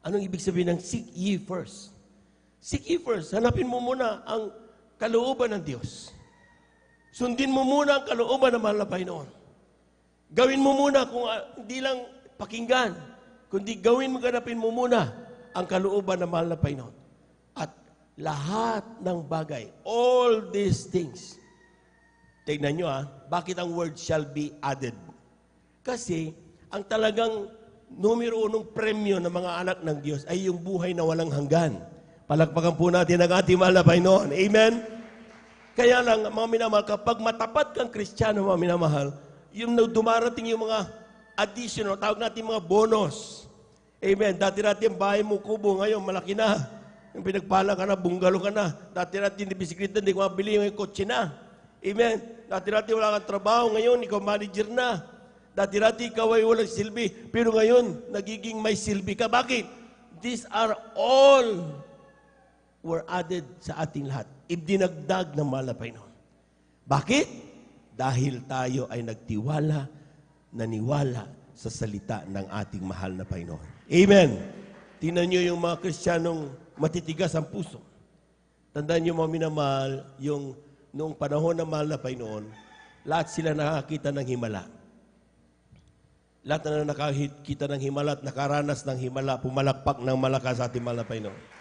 J: Anong ibig sabihin ng seek ye first? Seek ye first. Hanapin mo muna ang kalooban ng Diyos. Sundin mo muna ang kalooban ng mahal na Panginoon. Gawin mo muna kung hindi lang pakinggan, kundi ganapin mo muna ang kalooban ng mahal na Panginoon. At lahat ng bagay, all these things, tignan nyo bakit ang word shall be added? Kasi ang talagang numero unong premyo ng mga anak ng Diyos ay yung buhay na walang hanggan. Palakpakan po natin ang ating mahal na Panginoon. Amen? Kaya lang, mga minamahal, kapag matapat kang Kristiyano, mga minamahal, yung dumarating yung mga additional, tawag natin mga bonus. Amen? Dati natin bahay mo, kubo, ngayon malaki na. Yung pinagpala ka na, bungalo ka na. Dati natin di bisikleta, hindi ko mabili yung kotse na. Amen? Dati natin wala kang trabaho, ngayon ikaw manager na. Dati ikaw ay walang silbi, pero ngayon nagiging may silbi ka. Bakit? These are all were added sa ating lahat. Ibdinagdag ng mahal na Panginoon. Bakit? Dahil tayo ay naniwala sa salita ng ating mahal na Panginoon. Amen. Tingnan nyo yung mga Kristiyanong matitigas ang puso. Tandaan nyo, mga minamahal, yung noong panahon ng mahal na Panginoon, lahat sila nakakita ng himala. Lahat na nakakita ng himala at nakaranas ng himala, pumalakpak ng malakas sa ating mahal na Panginoon.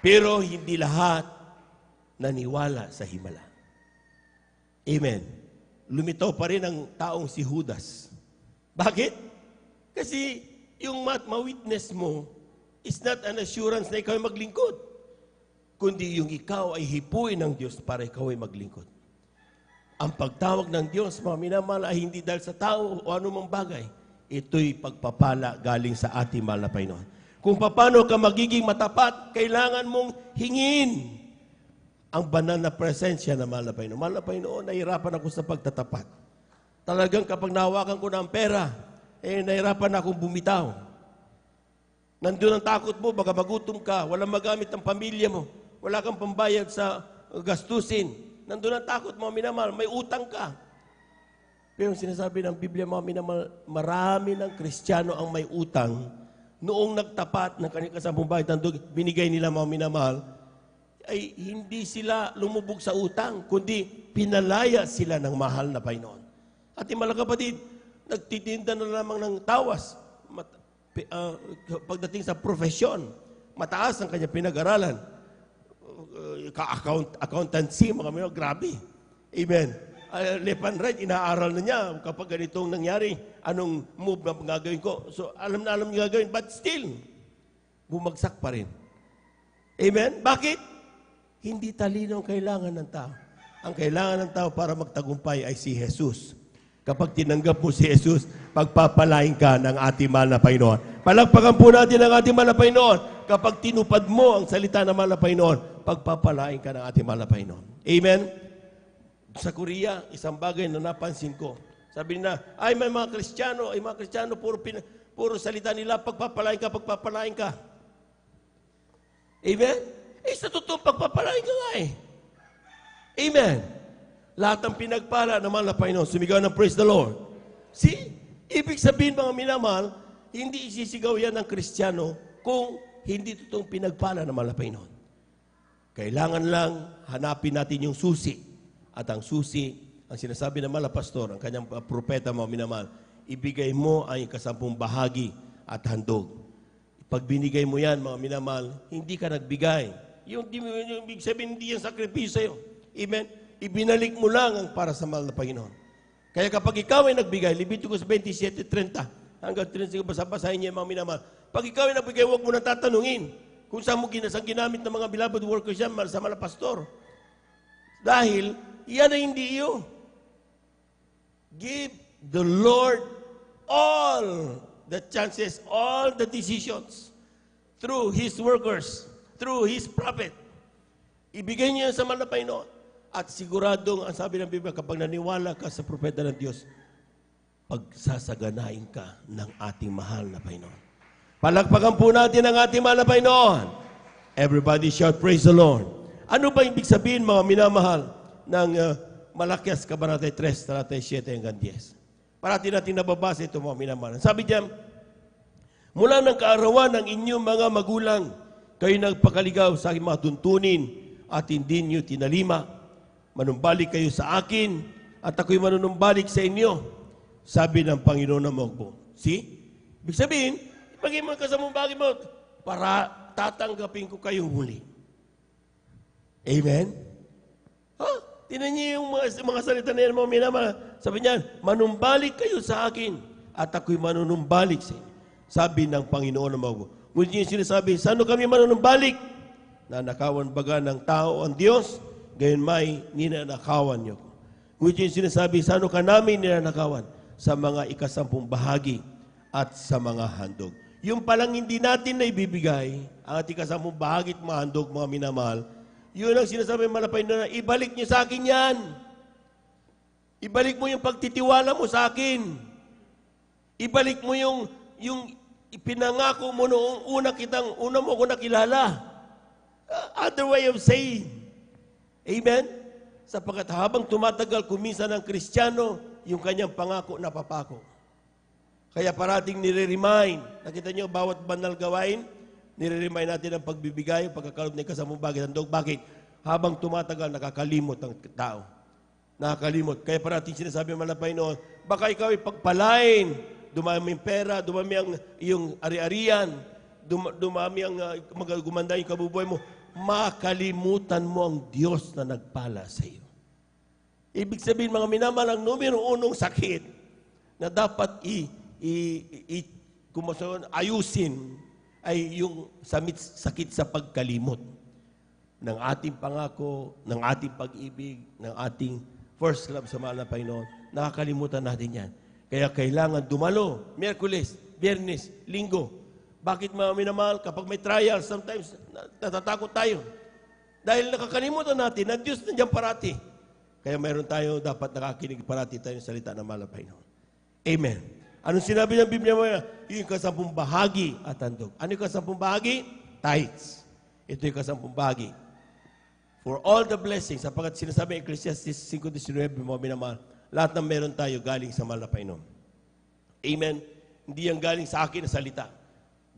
J: Pero hindi lahat naniwala sa himala. Amen. Lumitaw pa rin ang taong si Judas. Bakit? Kasi yung ma-witness mo is not an assurance na ikaw ay maglingkod, kundi yung ikaw ay hipuin ng Diyos para ikaw ay maglingkod. Ang pagtawag ng Diyos, mga minamahal, ay hindi dahil sa tao o anumang bagay. Ito'y pagpapala galing sa ating mahal na Panginoon. Kung paano ka magiging matapat, kailangan mong hingin ang banal na presensya ng mahal na Panginoon. Mahal na Panginoon, nahirapan ako sa pagtatapat. Talagang kapag nahawakan ko ng pera, nahirapan akong bumitaw. Nandun ang takot mo, baka magutom ka, walang magamit ang pamilya mo, wala kang pambayad sa gastusin. Nandun ang takot, mga minamahal, may utang ka. Pero sinasabi ng Biblia, mga minamahal, marami ng Kristiyano ang may utang. Noong nagtapat ng kanilang kasampung bahay, binigay nila, mga minamahal, ay hindi sila lumubog sa utang, kundi pinalaya sila ng mahal na Panginoon. At yung mga kapatid, nagtitinda na lamang ng tawas. Pagdating sa profesyon, mataas ang kanya pinag-aralan. Accountancy, mga mga grabe. Amen. Left and right, inaaral na niya kapag ganitong nangyari, anong move na gagawin ko. So, alam na alam niya gagawin, but still, bumagsak pa rin. Amen? Bakit? Hindi talino ang kailangan ng tao. Ang kailangan ng tao para magtagumpay ay si Jesus. Kapag tinanggap mo si Jesus, pagpapalain ka ng ating mahal na Panginoon. Palagpagan po natin ang ating mahal na Panginoon. Kapag tinupad mo ang salita ng mahal na Panginoon, pagpapalain ka ng ating mahal na Panginoon. Amen? Sa Korea, isang bagay na napansin ko. Sabi na, ay may mga Kristiyano, puro salita nila, pagpapalain ka, pagpapalain ka. Amen? Sa totoong pagpapalain ka nga eh. Amen? Lahat ng pinagpala ng mahal na Panginoon, sumigaw ng praise the Lord. See? Ibig sabihin, mga minamahal, hindi isisigaw yan ng Kristiyano kung hindi totoong pinagpala ng mahal na Panginoon. Kailangan lang hanapin natin yung susi. At ang susi, ang sinasabi ng mahal na pastor, ang kanyang propeta, mga minamahal, ibigay mo ang ikasampung bahagi at handog. Pag binigay mo yan, mga minamahal, hindi ka nagbigay. Yung ibig sabihin, hindi yung sakripisyo sa'yo. Amen? Ibinalik mo lang ang para sa mahal na Panginoon. Kaya kapag ikaw ay nagbigay, Leviticus 27:30, hanggang 35, basahin niya mga minamahal. Pag ikaw ay nagbigay, huwag mo nang tatanungin kung saan mo ginamit ng mga beloved workers yan sa mga pastor. Dahil, yan ay hindi iyo. Give the Lord all the chances, all the decisions through His workers, through His prophet. Ibigay niyo sa mahal na Panginoon. At siguradong, ang sabi ng Biblia, kapag naniwala ka sa propeta ng Diyos, pagsasaganain ka ng ating mahal na Panginoon. Palagpagan po natin ang ating mahal na Panginoon. Everybody shout, praise the Lord. Ano ba ibig sabihin, mga minamahal, ng Malakias, Kabanata 3, Talata 7 hanggang 10? Parati natin nababasa ito, mga minamahal. Sabi diyan, mula ng kaarawan ng inyong mga magulang, kayo nagpakaligaw sa aking mga tuntunin at hindi niyo tinalima. Manumbalik kayo sa akin at ako'y manunumbalik sa inyo. Sabi ng Panginoon na Mogbo. See? Ibig sabihin, ipagay mo ka sa mumbagi mo para tatanggapin ko kayong huli. Amen? Tinan niyo yung mga salita na yan, mga minamahal. Sabi niya, manumbalik kayo sa akin at ako'y manunumbalik sa inyo. Sabi ng Panginoon na Mogbo. Ngunit yung sinasabi, saan kami manunumbalik? Nanakawan baga ng tao ang Diyos? Gayon may ninanakawan niyo. Ngunit yung sinasabi, saan ka namin ninanakawan? Sa mga ikasampung bahagi at sa mga handog. Yung palang hindi natin na ibibigay, ang ating ikasampung bahagi at mga handog, mga minamahal, yun ang sinasabi malapay na, ibalik niyo sa akin yan. Ibalik mo yung pagtitiwala mo sa akin. Ibalik mo yung ipinangako mo noong una mo ako nakilala. Other way of saying. Amen? Sapagkat habang tumatagal kuminsan ng Kristiyano, yung kanyang pangako napapako. Kaya parating nire-remind. Nakita niyo, bawat banal gawain, nire-remind natin ang pagbibigay, pagkakaroon ng kasamang bagay ng dog. Bakit? Habang tumatagal, nakakalimot ang tao. Nakakalimot. Kaya parating sinasabi ng Panginoon, baka ikaw ay pagpalain, dumami ang pera, dumami ang iyong ari-arian, dumami ang gumanda yung kabubuhay mo, makalimutan mo ang Diyos na nagpala sa iyo. Ibig sabihin, mga minamahal, ang numero unong sakit na dapat ayusin ay yung sakit sa pagkalimot ng ating pangako, ng ating pag-ibig, ng ating first love sa mahal na Panginoon. Nakakalimutan natin yan. Kaya kailangan dumalo, Miyerkules, Biyernes, Linggo. Bakit mga minamahal? Kapag may trial, sometimes natatakot tayo. Dahil nakakalimutan natin na Diyos nandiyan parati. Kaya mayroon tayo, dapat nakakinig parati tayo ng salita ng mahal na Panginoon. Amen. Anong sinabi ng Biblia mo? Yung kasampung bahagi at handog. Ano yung kasampung bahagi? Tithes. Ito yung kasampung bahagi. For all the blessings, sapagkat sinasabi Ecclesiastes 5:19, mga minamahal, lahat ng meron tayo galing sa mahal na Panginoon. Amen. Hindi yan galing sa akin na salita.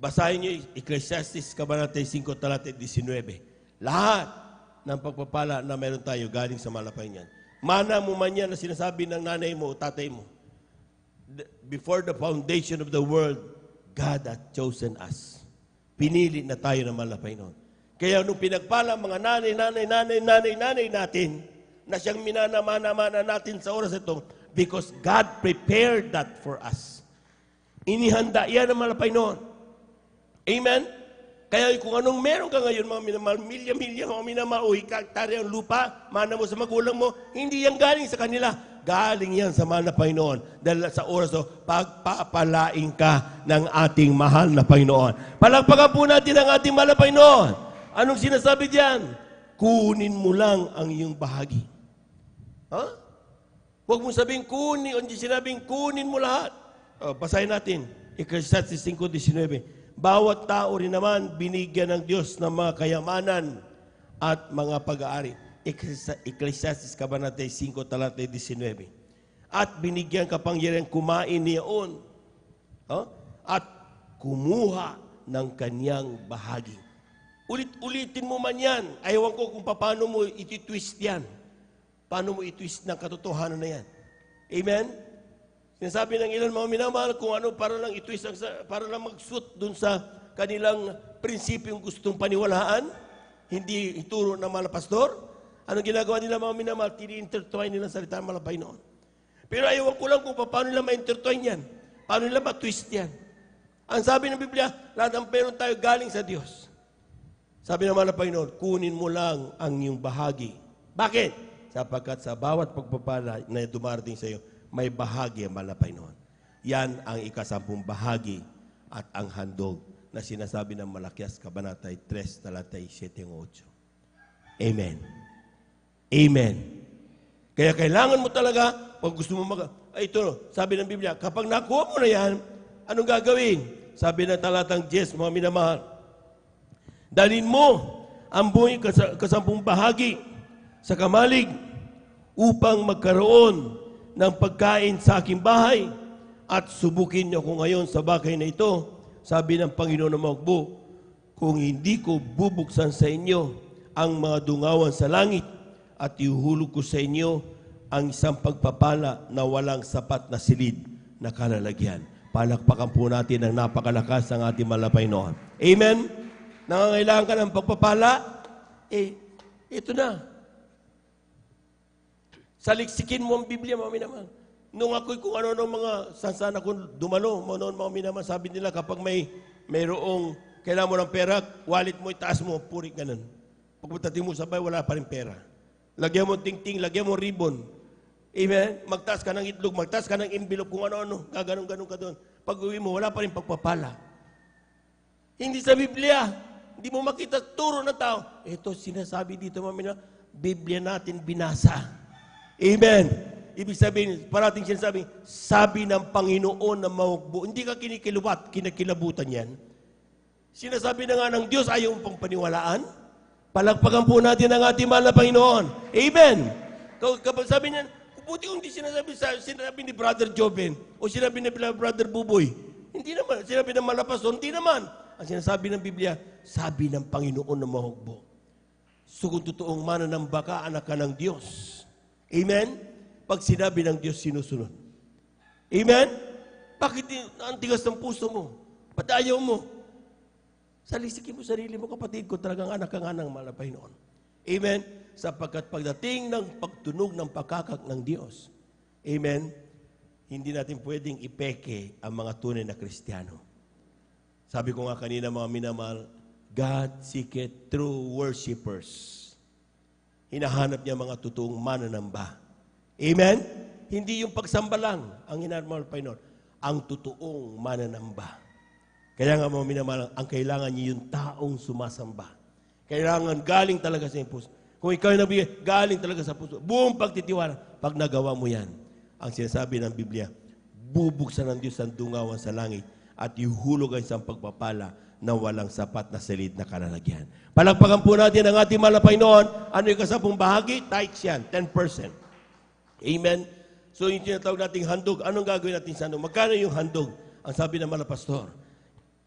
J: Basahin niyo Ecclesiastes Kabanata 5, talata 19. Lahat ng pagpapala na meron tayo galing sa mahal na Panginoon. Mana mo man yan na sinasabi ng nanay mo o tatay mo. Before the foundation of the world, God had chosen us. Pinili na tayo ng mahal na Panginoon. Kaya nung pinagpala mga nanay natin, na siyang minamana natin sa oras ito, because God prepared that for us. Inihanda yan ng mahal na Panginoon. Amen? Kaya kung anong meron ka ngayon, mga minamahal, milya-milya, mga minamahal, o hektare ang lupa, mana mo sa magulang mo, hindi yan galing sa kanila. Galing yan sa mahal na Panginoon. Dahil sa oras o, pagpapalain ka ng ating mahal na Panginoon. Palagpagan po natin ang ating mahal na Panginoon. Anong sinasabi diyan? Kunin mo lang ang iyong bahagi. Ha? Huwag mo sabing kunin, o hindi sinabing kunin mo lahat. Basahin natin. Ecclesiastes 5:19. Bawat tao rin naman binigyan ng Diyos ng mga kayamanan at mga pag-aari. Ecclesiastes Kabanata 5, talata 19. At binigyan kapangyarihan kumain niyaon at kumuha ng kanyang bahagi. Ulit-ulitin mo man yan. Ayawan ko kung paano mo iti-twist yan. Paano mo i-twist ng katotohanan na yan. Amen? Sinasabi ng ilan mga minamahal kung ano para lang i-twist, para lang mag-suit dun sa kanilang prinsipyong gustong paniwalaan, hindi ituro ng mga pastor. Anong ginagawa nila mga minamahal? Tini-intertwine nila sa salita ng mga Panginoon. Pero ayawan ko lang kung paano nila ma-intertwine yan. Paano nila ma-twist yan. Ang sabi ng Biblia, lahat ng meron tayo galing sa Diyos. Sabi ng mga Panginoon, kunin mo lang ang iyong bahagi. Bakit? Sapagkat sa bawat pagpapala na dumarating sa iyo, may bahagi ang mahal na Panginoon. Yan ang ikasampung bahagi at ang handog na sinasabi ng Malakias Kabanata 3, talata 7-8. Amen. Amen. Kaya kailangan mo talaga, pag gusto mo ito, sabi ng Biblia, kapag nakuha mo na yan, anong gagawin? Sabi ng talatang 10, mga minamahal, dalhin mo ang buhay kasampung bahagi sa kamalig upang magkaroon ng pagkain sa aking bahay at subukin niyo ako ngayon sa bagay na ito. Sabi ng Panginoon ng Magbo, kung hindi ko bubuksan sa inyo ang mga dungawan sa langit at ihuhulog ko sa inyo ang isang pagpapala na walang sapat na silid na kalalagyan. Palakpakan po natin ang napakalakas ng ating mahal na Panginoon. Amen? Nangangailangan ka ng pagpapala? Ito na. Saliksikin mo ang Biblia, mga minamahal. Nung ako'y kung ano mga saan ako dumalo, mga minamahal, sabi nila kapag mayroong kailangan mo ng pera, wallet mo, itaas mo, puri ganun. Pagpuntating mo sabay, wala pa rin pera. Lagyan mo ting-ting, lagyan mo ribbon. Amen? Magtaas ka ng itlog, magtaas ka ng envelope, kung ano-ano, gaganong-ganong ka doon. Pag uwi mo, wala pa rin pagpapala. Hindi sa Biblia. Hindi mo makita turo ng tao. Ito sinasabi dito, mga Biblia natin binasa. Amen. Ibig sabihin, parating sinasabi, sabi ng Panginoon na mahugbo. Hindi ka kinikilabutan yan. Sinasabi na nga ng Diyos, ayaw mong paniwalaan. Palagpagan po natin ang ating mahal na Panginoon. Amen. Kapag sabi niyan, buti kung hindi sinabi ni Brother Joven o sinabi ni Brother Buboy. Hindi naman. Sinabi ng Malapason, hindi naman. Ang sinasabi ng Biblia, sabi ng Panginoon na mahugbo. So kung totoong mananamba ka, anak ka ng Diyos. Amen? Pag sinabi ng Diyos, sinusunod. Amen? Bakit ang tigas ng puso mo? Ba't ayaw mo? Salisikin mo sarili mo, kapatid ko, talagang anak ka nga ng mahal na Panginoon. Amen? Sapagkat pagdating ng pagtunog ng pakakak ng Diyos, amen, hindi natin pwedeng ipeke ang mga tunay na Kristiyano. Sabi ko nga kanina mga minamahal, God seeketh true worshipers. Hinahanap niya mga totoong mananamba. Amen? Hindi yung pagsamba lang ang hinahanap ng Panginoon. Ang totoong mananamba. Kaya nga mga minamahal, ang kailangan niya yung taong sumasamba. Kailangan galing talaga sa iyong puso. Kung ikaw ay nabigay, galing talaga sa puso. Buong pagtitiwala, pag nagawa mo yan, ang sinasabi ng Biblia, bubuksan ng Diyos ang dungawan sa langit at ihulog ang isang pagpapala na walang sapat na silid na kalalagyan. Palagpagan po natin ang ating mahal na Panginoon. Ano yung kasapong bahagi? Tithes yan, 10%. Amen? So yung tinatawag nating handog, anong gagawin natin sa handog? Magkano yung handog? Ang sabi ng mga pastor,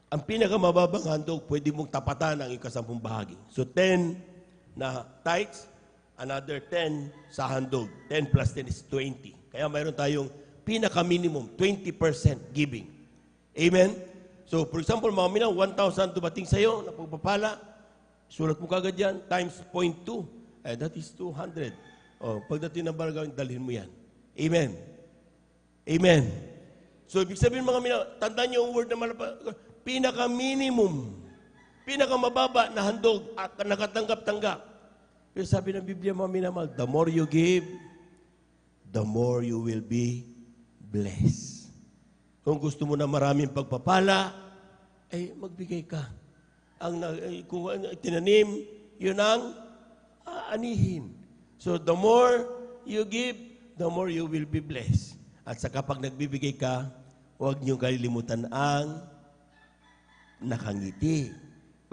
J: ang pinakamababang handog, pwede mong tapatan ang ikasampung bahagi. So 10 na tithes, another 10 sa handog. 10 plus 10 is 20. Kaya mayroon tayong pinaka-minimum, 20% giving. Amen? So, for example, mga minang, 1,000 dumating sa'yo na pagpapala, sulat mo kagad yan, times 0.2. That is 200. Pagdating ng barangay, dalhin mo yan. Amen? Amen? So, ibig sabihin mga minang, tandaan niyo yung word na malapa, pinaka-minimum, pinaka-mababa na handog at nakatanggap-tanggap. Pero sabi ng Biblia, mga minamahal, the more you give, the more you will be blessed. Kung gusto mo na maraming pagpapala, ay magbigay ka. Kung tinanim, yun ang anihin. So the more you give, the more you will be blessed. At sa kapag nagbibigay ka, huwag niyong kalilimutan ang nakangiti.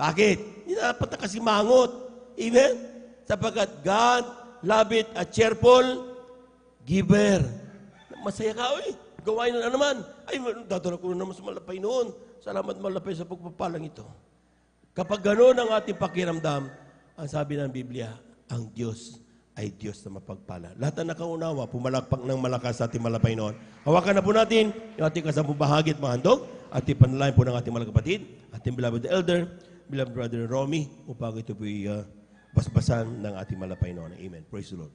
J: Bakit? Hindi dapat na kasi mangot. Amen? Sapagkat God loveth a cheerful giver. Masaya ka, oy. Gawain na naman. Ay, dadala ko na naman sa malapay noon. Salamat malapay sa pagpapalang ito. Kapag gano'n ang ating pakiramdam, ang sabi ng Biblia, ang Diyos ay Diyos na mapagpala. Lahat na nakaunawa, pumalakpak ng malakas sa ating malapay noon. Hawakan na po natin yung ating kasampung bahagi at mahandog at ipanalangin po ng ating mga kapatid, ating beloved elder, beloved brother Romy, upang ito po basbasan ng ating malapay noon. Amen. Praise the Lord.